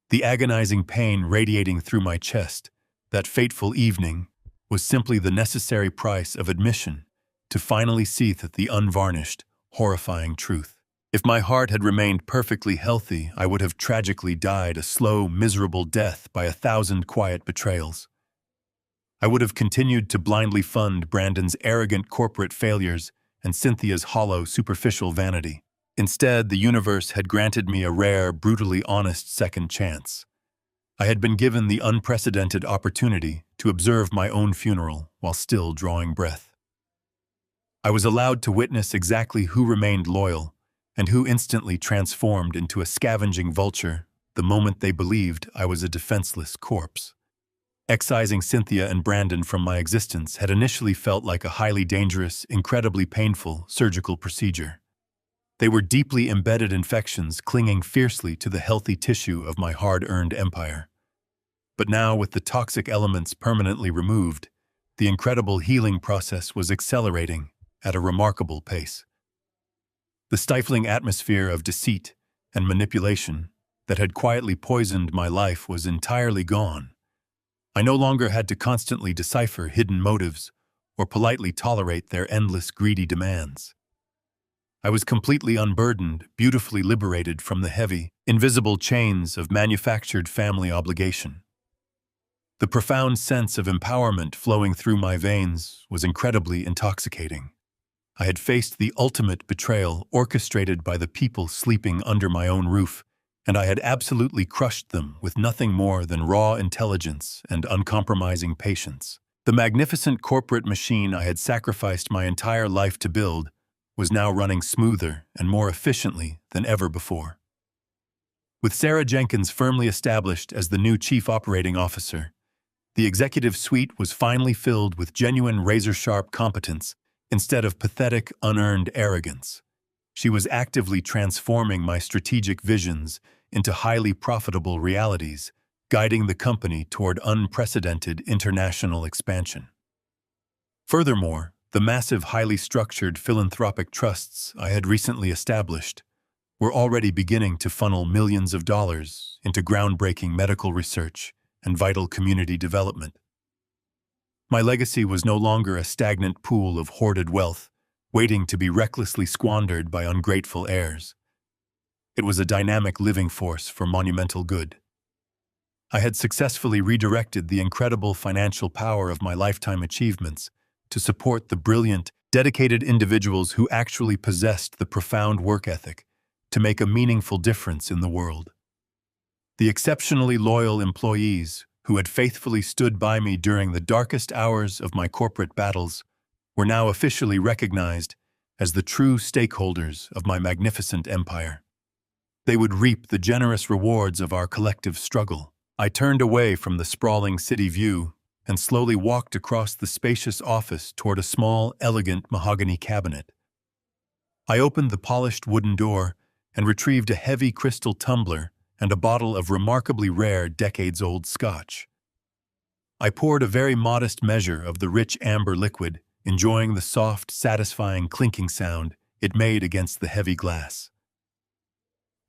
S1: The agonizing pain radiating through my chest that fateful evening was simply the necessary price of admission to finally see the unvarnished, horrifying truth. If my heart had remained perfectly healthy, I would have tragically died a slow, miserable death by 1,000 quiet betrayals. I would have continued to blindly fund Brandon's arrogant corporate failures and Cynthia's hollow, superficial vanity. Instead, the universe had granted me a rare, brutally honest second chance. I had been given the unprecedented opportunity to observe my own funeral while still drawing breath. I was allowed to witness exactly who remained loyal and who instantly transformed into a scavenging vulture the moment they believed I was a defenseless corpse. Excising Cynthia and Brandon from my existence had initially felt like a highly dangerous, incredibly painful surgical procedure. They were deeply embedded infections clinging fiercely to the healthy tissue of my hard-earned empire. But now, with the toxic elements permanently removed, the incredible healing process was accelerating at a remarkable pace. The stifling atmosphere of deceit and manipulation that had quietly poisoned my life was entirely gone. I no longer had to constantly decipher hidden motives or politely tolerate their endless greedy demands. I was completely unburdened, beautifully liberated from the heavy, invisible chains of manufactured family obligation. The profound sense of empowerment flowing through my veins was incredibly intoxicating. I had faced the ultimate betrayal orchestrated by the people sleeping under my own roof, and I had absolutely crushed them with nothing more than raw intelligence and uncompromising patience. The magnificent corporate machine I had sacrificed my entire life to build was now running smoother and more efficiently than ever before. With Sarah Jenkins firmly established as the new chief operating officer, the executive suite was finally filled with genuine razor-sharp competence instead of pathetic, unearned arrogance. She was actively transforming my strategic visions into highly profitable realities, guiding the company toward unprecedented international expansion. Furthermore, the massive, highly structured philanthropic trusts I had recently established were already beginning to funnel millions of dollars into groundbreaking medical research and vital community development. My legacy was no longer a stagnant pool of hoarded wealth, waiting to be recklessly squandered by ungrateful heirs. It was a dynamic living force for monumental good. I had successfully redirected the incredible financial power of my lifetime achievements to support the brilliant, dedicated individuals who actually possessed the profound work ethic to make a meaningful difference in the world. The exceptionally loyal employees who had faithfully stood by me during the darkest hours of my corporate battles were now officially recognized as the true stakeholders of my magnificent empire. They would reap the generous rewards of our collective struggle. I turned away from the sprawling city view and slowly walked across the spacious office toward a small, elegant mahogany cabinet. I opened the polished wooden door and retrieved a heavy crystal tumbler and a bottle of remarkably rare decades-old scotch. I poured a very modest measure of the rich amber liquid, enjoying the soft, satisfying clinking sound it made against the heavy glass.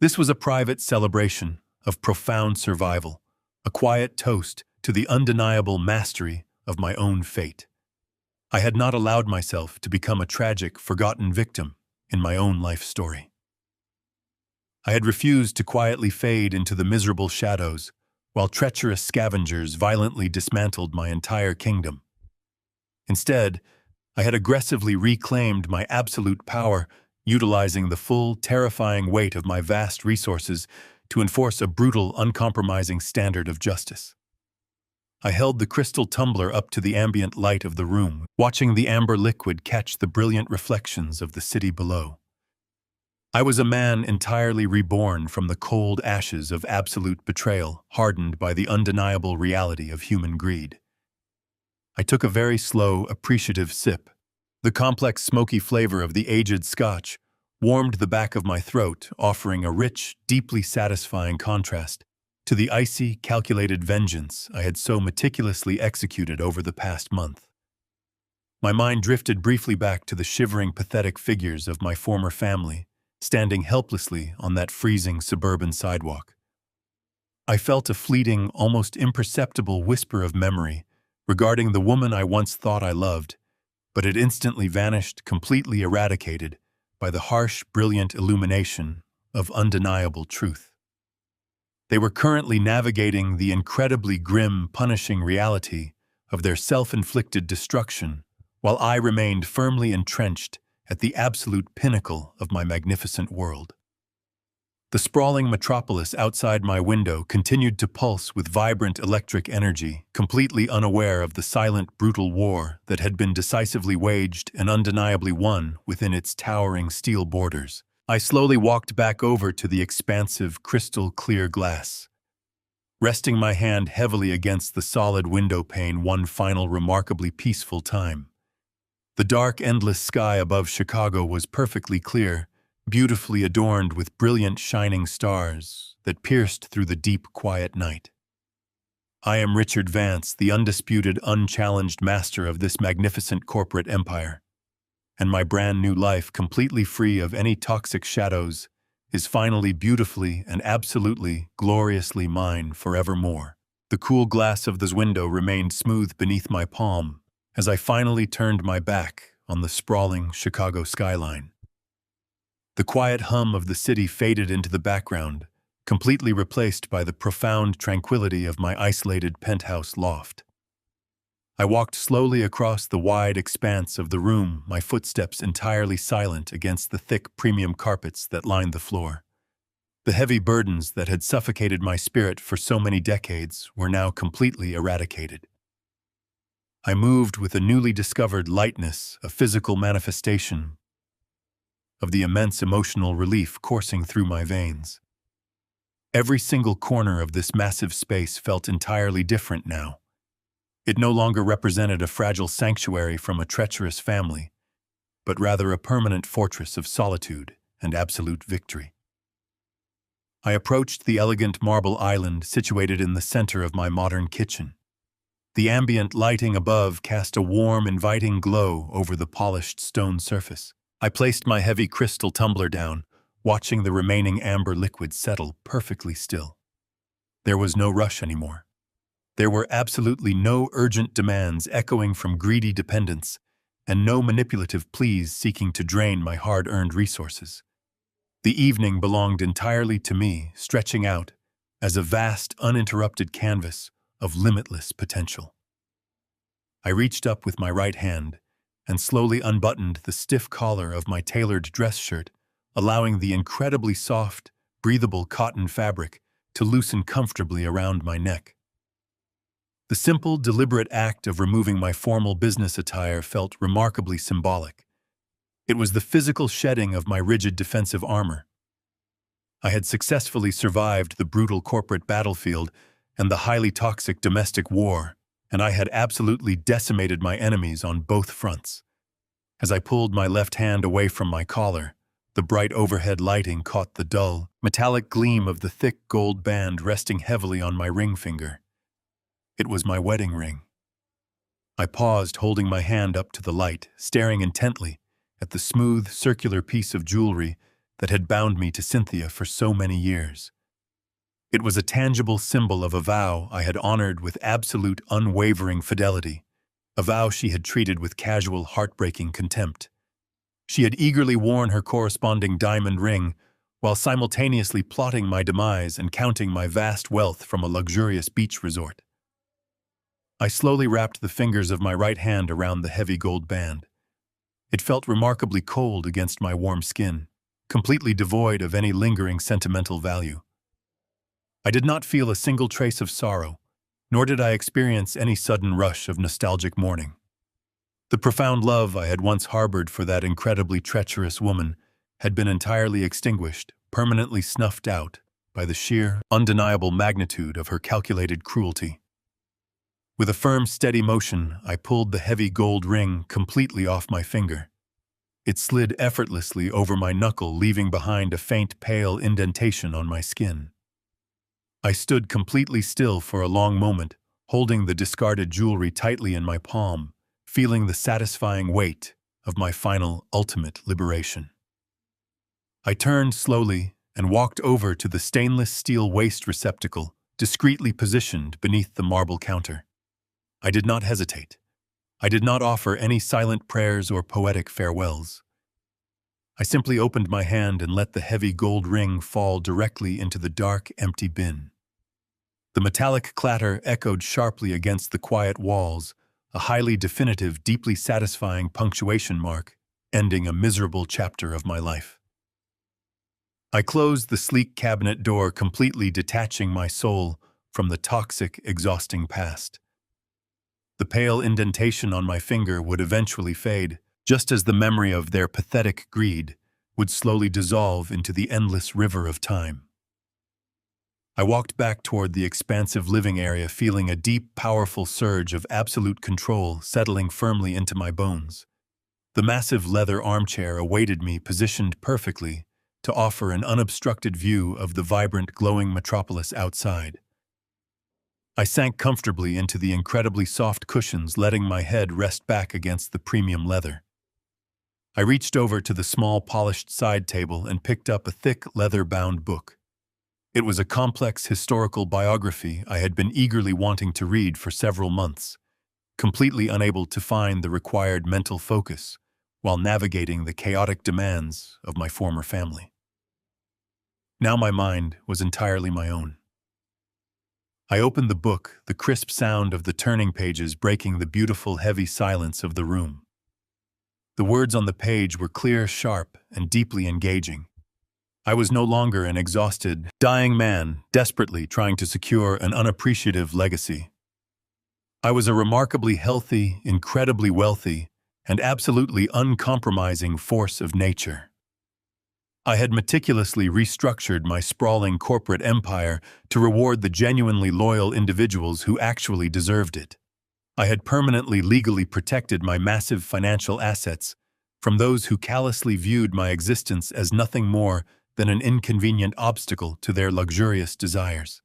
S1: This was a private celebration of profound survival, a quiet toast to the undeniable mastery of my own fate. I had not allowed myself to become a tragic, forgotten victim in my own life story. I had refused to quietly fade into the miserable shadows, while treacherous scavengers violently dismantled my entire kingdom. Instead, I had aggressively reclaimed my absolute power, utilizing the full, terrifying weight of my vast resources to enforce a brutal, uncompromising standard of justice. I held the crystal tumbler up to the ambient light of the room, watching the amber liquid catch the brilliant reflections of the city below. I was a man entirely reborn from the cold ashes of absolute betrayal, hardened by the undeniable reality of human greed. I took a very slow, appreciative sip. The complex, smoky flavor of the aged scotch warmed the back of my throat, offering a rich, deeply satisfying contrast to the icy, calculated vengeance I had so meticulously executed over the past month. My mind drifted briefly back to the shivering, pathetic figures of my former family, standing helplessly on that freezing suburban sidewalk. I felt a fleeting, almost imperceptible whisper of memory regarding the woman I once thought I loved, but it instantly vanished, completely eradicated by the harsh, brilliant illumination of undeniable truth. They were currently navigating the incredibly grim, punishing reality of their self-inflicted destruction, while I remained firmly entrenched at the absolute pinnacle of my magnificent world. The sprawling metropolis outside my window continued to pulse with vibrant electric energy, completely unaware of the silent, brutal war that had been decisively waged and undeniably won within its towering steel borders. I slowly walked back over to the expansive, crystal-clear glass, resting my hand heavily against the solid window pane one final remarkably peaceful time. The dark, endless sky above Chicago was perfectly clear, beautifully adorned with brilliant shining stars that pierced through the deep, quiet night. I am Richard Vance, the undisputed, unchallenged master of this magnificent corporate empire, and my brand new life, completely free of any toxic shadows, is finally beautifully and absolutely, gloriously mine forevermore. The cool glass of this window remained smooth beneath my palm as I finally turned my back on the sprawling Chicago skyline. The quiet hum of the city faded into the background, completely replaced by the profound tranquility of my isolated penthouse loft. I walked slowly across the wide expanse of the room, my footsteps entirely silent against the thick premium carpets that lined the floor. The heavy burdens that had suffocated my spirit for so many decades were now completely eradicated. I moved with a newly discovered lightness, a physical manifestation of the immense emotional relief coursing through my veins. Every single corner of this massive space felt entirely different now. It no longer represented a fragile sanctuary from a treacherous family, but rather a permanent fortress of solitude and absolute victory. I approached the elegant marble island situated in the center of my modern kitchen. The ambient lighting above cast a warm, inviting glow over the polished stone surface. I placed my heavy crystal tumbler down, watching the remaining amber liquid settle perfectly still. There was no rush anymore. There were absolutely no urgent demands echoing from greedy dependents, and no manipulative pleas seeking to drain my hard-earned resources. The evening belonged entirely to me, stretching out as a vast, uninterrupted canvas of limitless potential. I reached up with my right hand and slowly unbuttoned the stiff collar of my tailored dress shirt, allowing the incredibly soft, breathable cotton fabric to loosen comfortably around my neck. The simple, deliberate act of removing my formal business attire felt remarkably symbolic. It was the physical shedding of my rigid defensive armor. I had successfully survived the brutal corporate battlefield and the highly toxic domestic war, and I had absolutely decimated my enemies on both fronts. As I pulled my left hand away from my collar, the bright overhead lighting caught the dull, metallic gleam of the thick gold band resting heavily on my ring finger. It was my wedding ring. I paused, holding my hand up to the light, staring intently at the smooth, circular piece of jewelry that had bound me to Cynthia for so many years. It was a tangible symbol of a vow I had honored with absolute, unwavering fidelity, a vow she had treated with casual, heartbreaking contempt. She had eagerly worn her corresponding diamond ring, while simultaneously plotting my demise and counting my vast wealth from a luxurious beach resort. I slowly wrapped the fingers of my right hand around the heavy gold band. It felt remarkably cold against my warm skin, completely devoid of any lingering sentimental value. I did not feel a single trace of sorrow, nor did I experience any sudden rush of nostalgic mourning. The profound love I had once harbored for that incredibly treacherous woman had been entirely extinguished, permanently snuffed out by the sheer, undeniable magnitude of her calculated cruelty. With a firm, steady motion, I pulled the heavy gold ring completely off my finger. It slid effortlessly over my knuckle, leaving behind a faint, pale indentation on my skin. I stood completely still for a long moment, holding the discarded jewelry tightly in my palm, feeling the satisfying weight of my final, ultimate liberation. I turned slowly and walked over to the stainless steel waste receptacle, discreetly positioned beneath the marble counter. I did not hesitate. I did not offer any silent prayers or poetic farewells. I simply opened my hand and let the heavy gold ring fall directly into the dark, empty bin. The metallic clatter echoed sharply against the quiet walls, a highly definitive, deeply satisfying punctuation mark, ending a miserable chapter of my life. I closed the sleek cabinet door, completely detaching my soul from the toxic, exhausting past. The pale indentation on my finger would eventually fade, just as the memory of their pathetic greed would slowly dissolve into the endless river of time. I walked back toward the expansive living area, feeling a deep, powerful surge of absolute control settling firmly into my bones. The massive leather armchair awaited me, positioned perfectly to offer an unobstructed view of the vibrant, glowing metropolis outside. I sank comfortably into the incredibly soft cushions, letting my head rest back against the premium leather. I reached over to the small, polished side table and picked up a thick, leather-bound book. It was a complex historical biography I had been eagerly wanting to read for several months, completely unable to find the required mental focus while navigating the chaotic demands of my former family. Now my mind was entirely my own. I opened the book, the crisp sound of the turning pages breaking the beautiful, heavy silence of the room. The words on the page were clear, sharp, and deeply engaging. I was no longer an exhausted, dying man desperately trying to secure an unappreciative legacy. I was a remarkably healthy, incredibly wealthy, and absolutely uncompromising force of nature. I had meticulously restructured my sprawling corporate empire to reward the genuinely loyal individuals who actually deserved it. I had permanently legally protected my massive financial assets from those who callously viewed my existence as nothing more than an inconvenient obstacle to their luxurious desires.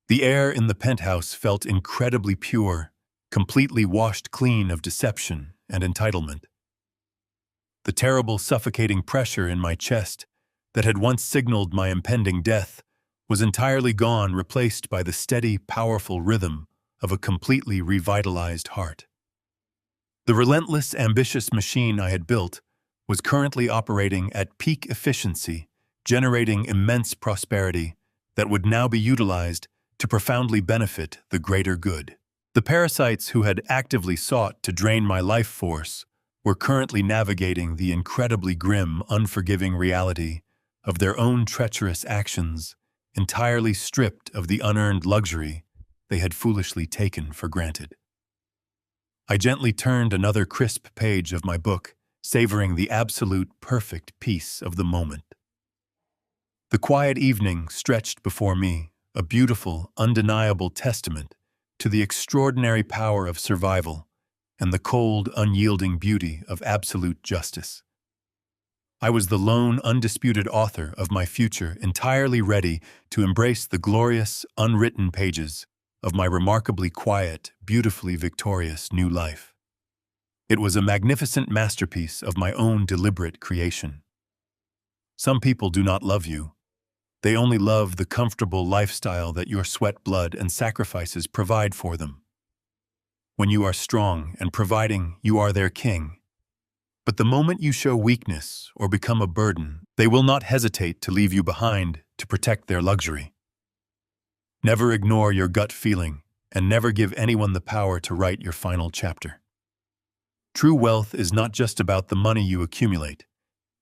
S1: The air in the penthouse felt incredibly pure, completely washed clean of deception and entitlement. The terrible, suffocating pressure in my chest that had once signaled my impending death was entirely gone, replaced by the steady, powerful rhythm of a completely revitalized heart. The relentless, ambitious machine I had built was currently operating at peak efficiency, generating immense prosperity that would now be utilized to profoundly benefit the greater good. The parasites who had actively sought to drain my life force were currently navigating the incredibly grim, unforgiving reality of their own treacherous actions, entirely stripped of the unearned luxury they had foolishly taken for granted. I gently turned another crisp page of my book, savoring the absolute perfect peace of the moment. The quiet evening stretched before me, a beautiful, undeniable testament to the extraordinary power of survival and the cold, unyielding beauty of absolute justice. I was the lone, undisputed author of my future, entirely ready to embrace the glorious, unwritten pages of my remarkably quiet, beautifully victorious new life. It was a magnificent masterpiece of my own deliberate creation. Some people do not love you. They only love the comfortable lifestyle that your sweat, blood, and sacrifices provide for them. When you are strong and providing, you are their king. But the moment you show weakness or become a burden, they will not hesitate to leave you behind to protect their luxury. Never ignore your gut feeling, and never give anyone the power to write your final chapter. True wealth is not just about the money you accumulate.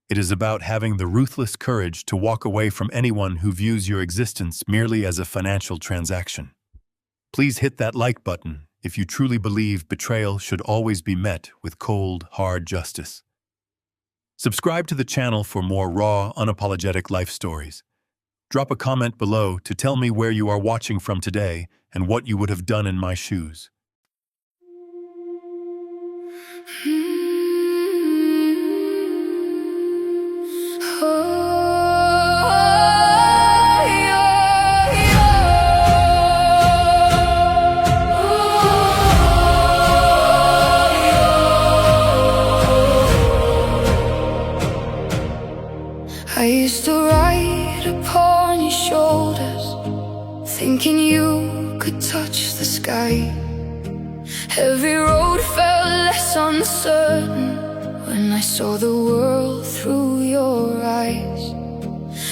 S1: It is about having the ruthless courage to walk away from anyone who views your existence merely as a financial transaction. Please hit that like button if you truly believe betrayal should always be met with cold, hard justice. Subscribe to the channel for more raw, unapologetic life stories. Drop a comment below to tell me where you are watching from today and what you would have done in my shoes.
S2: I used to ride upon your shoulders, thinking you could touch the sky. Every road felt less uncertain when I saw the world through your eyes.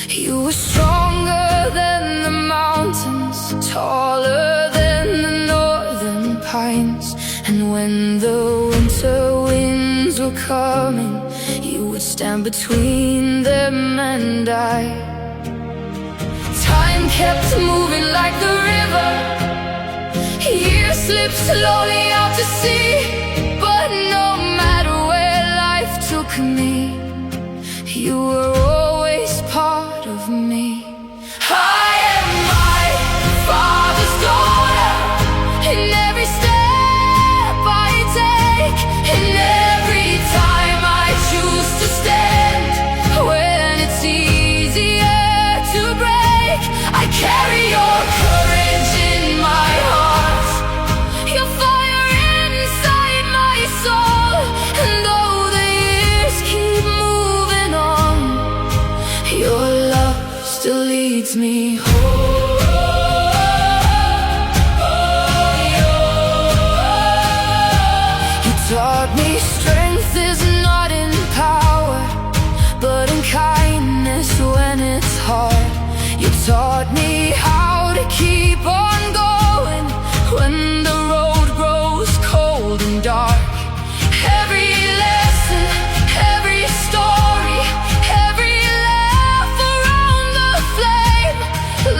S2: You were stronger than the mountains, taller than the northern pines. And when the winter winds were coming, you would stand between them and I. Time kept moving like the river, years slipped slowly out to sea. But no matter where life took me, you were always part of me. I am my father's daughter, in every step I take, in every time I choose to stand. When it's easier to break, I carry your courage in my heart, your fire inside my soul. And though the years keep moving on, your love still leads me home. You taught me strength is not in power, but in kindness when it's hard. You taught me how to keep on going when the road grows cold and dark. Every lesson, every story, every laugh around the flame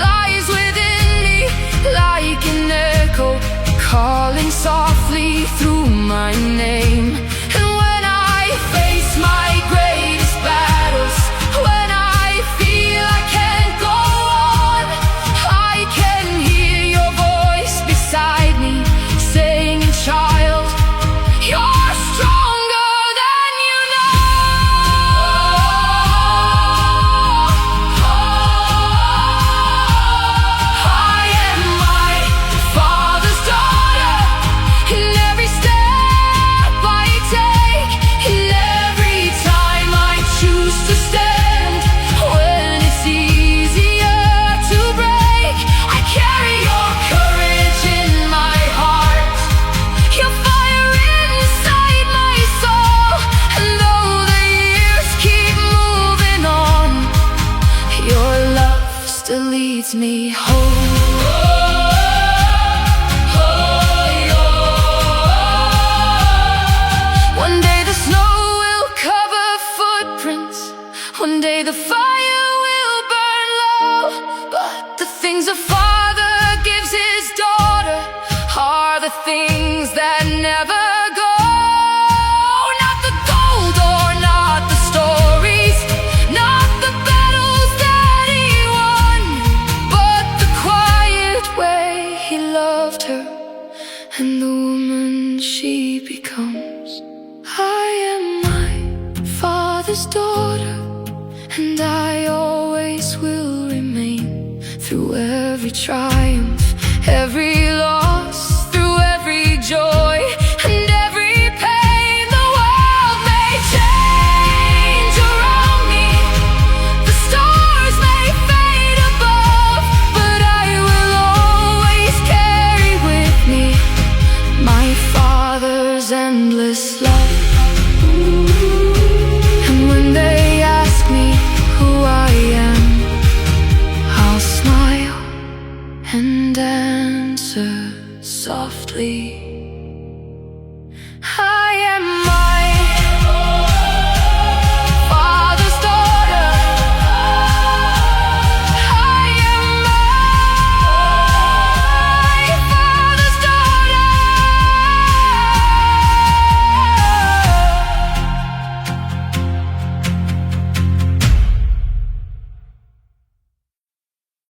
S2: lies within me like an echo, calling softly through my name. And when I face my greatest battles, when I feel I can't go on, I can hear your voice beside me saying, child, you're stronger than you know. I am my father's daughter, in every step I take, in every time I choose to stand. When it's easier to break, I carry your courage in my heart, your fire inside my soul. And though the years keep moving on, your love still leads me home. One day the snow will cover footprints, one day the fire will burn low. But the things a father gives his daughter are the things that never go. Not the gold or not the stories, not the battles that he won, but the quiet way he loved her and the woman she becomes. I am my father's daughter, and I always will remain. Through every triumph, every loss, through every joy and every pain, the world may change around me, the stars may fade above, but I will always carry with me my father's endless love.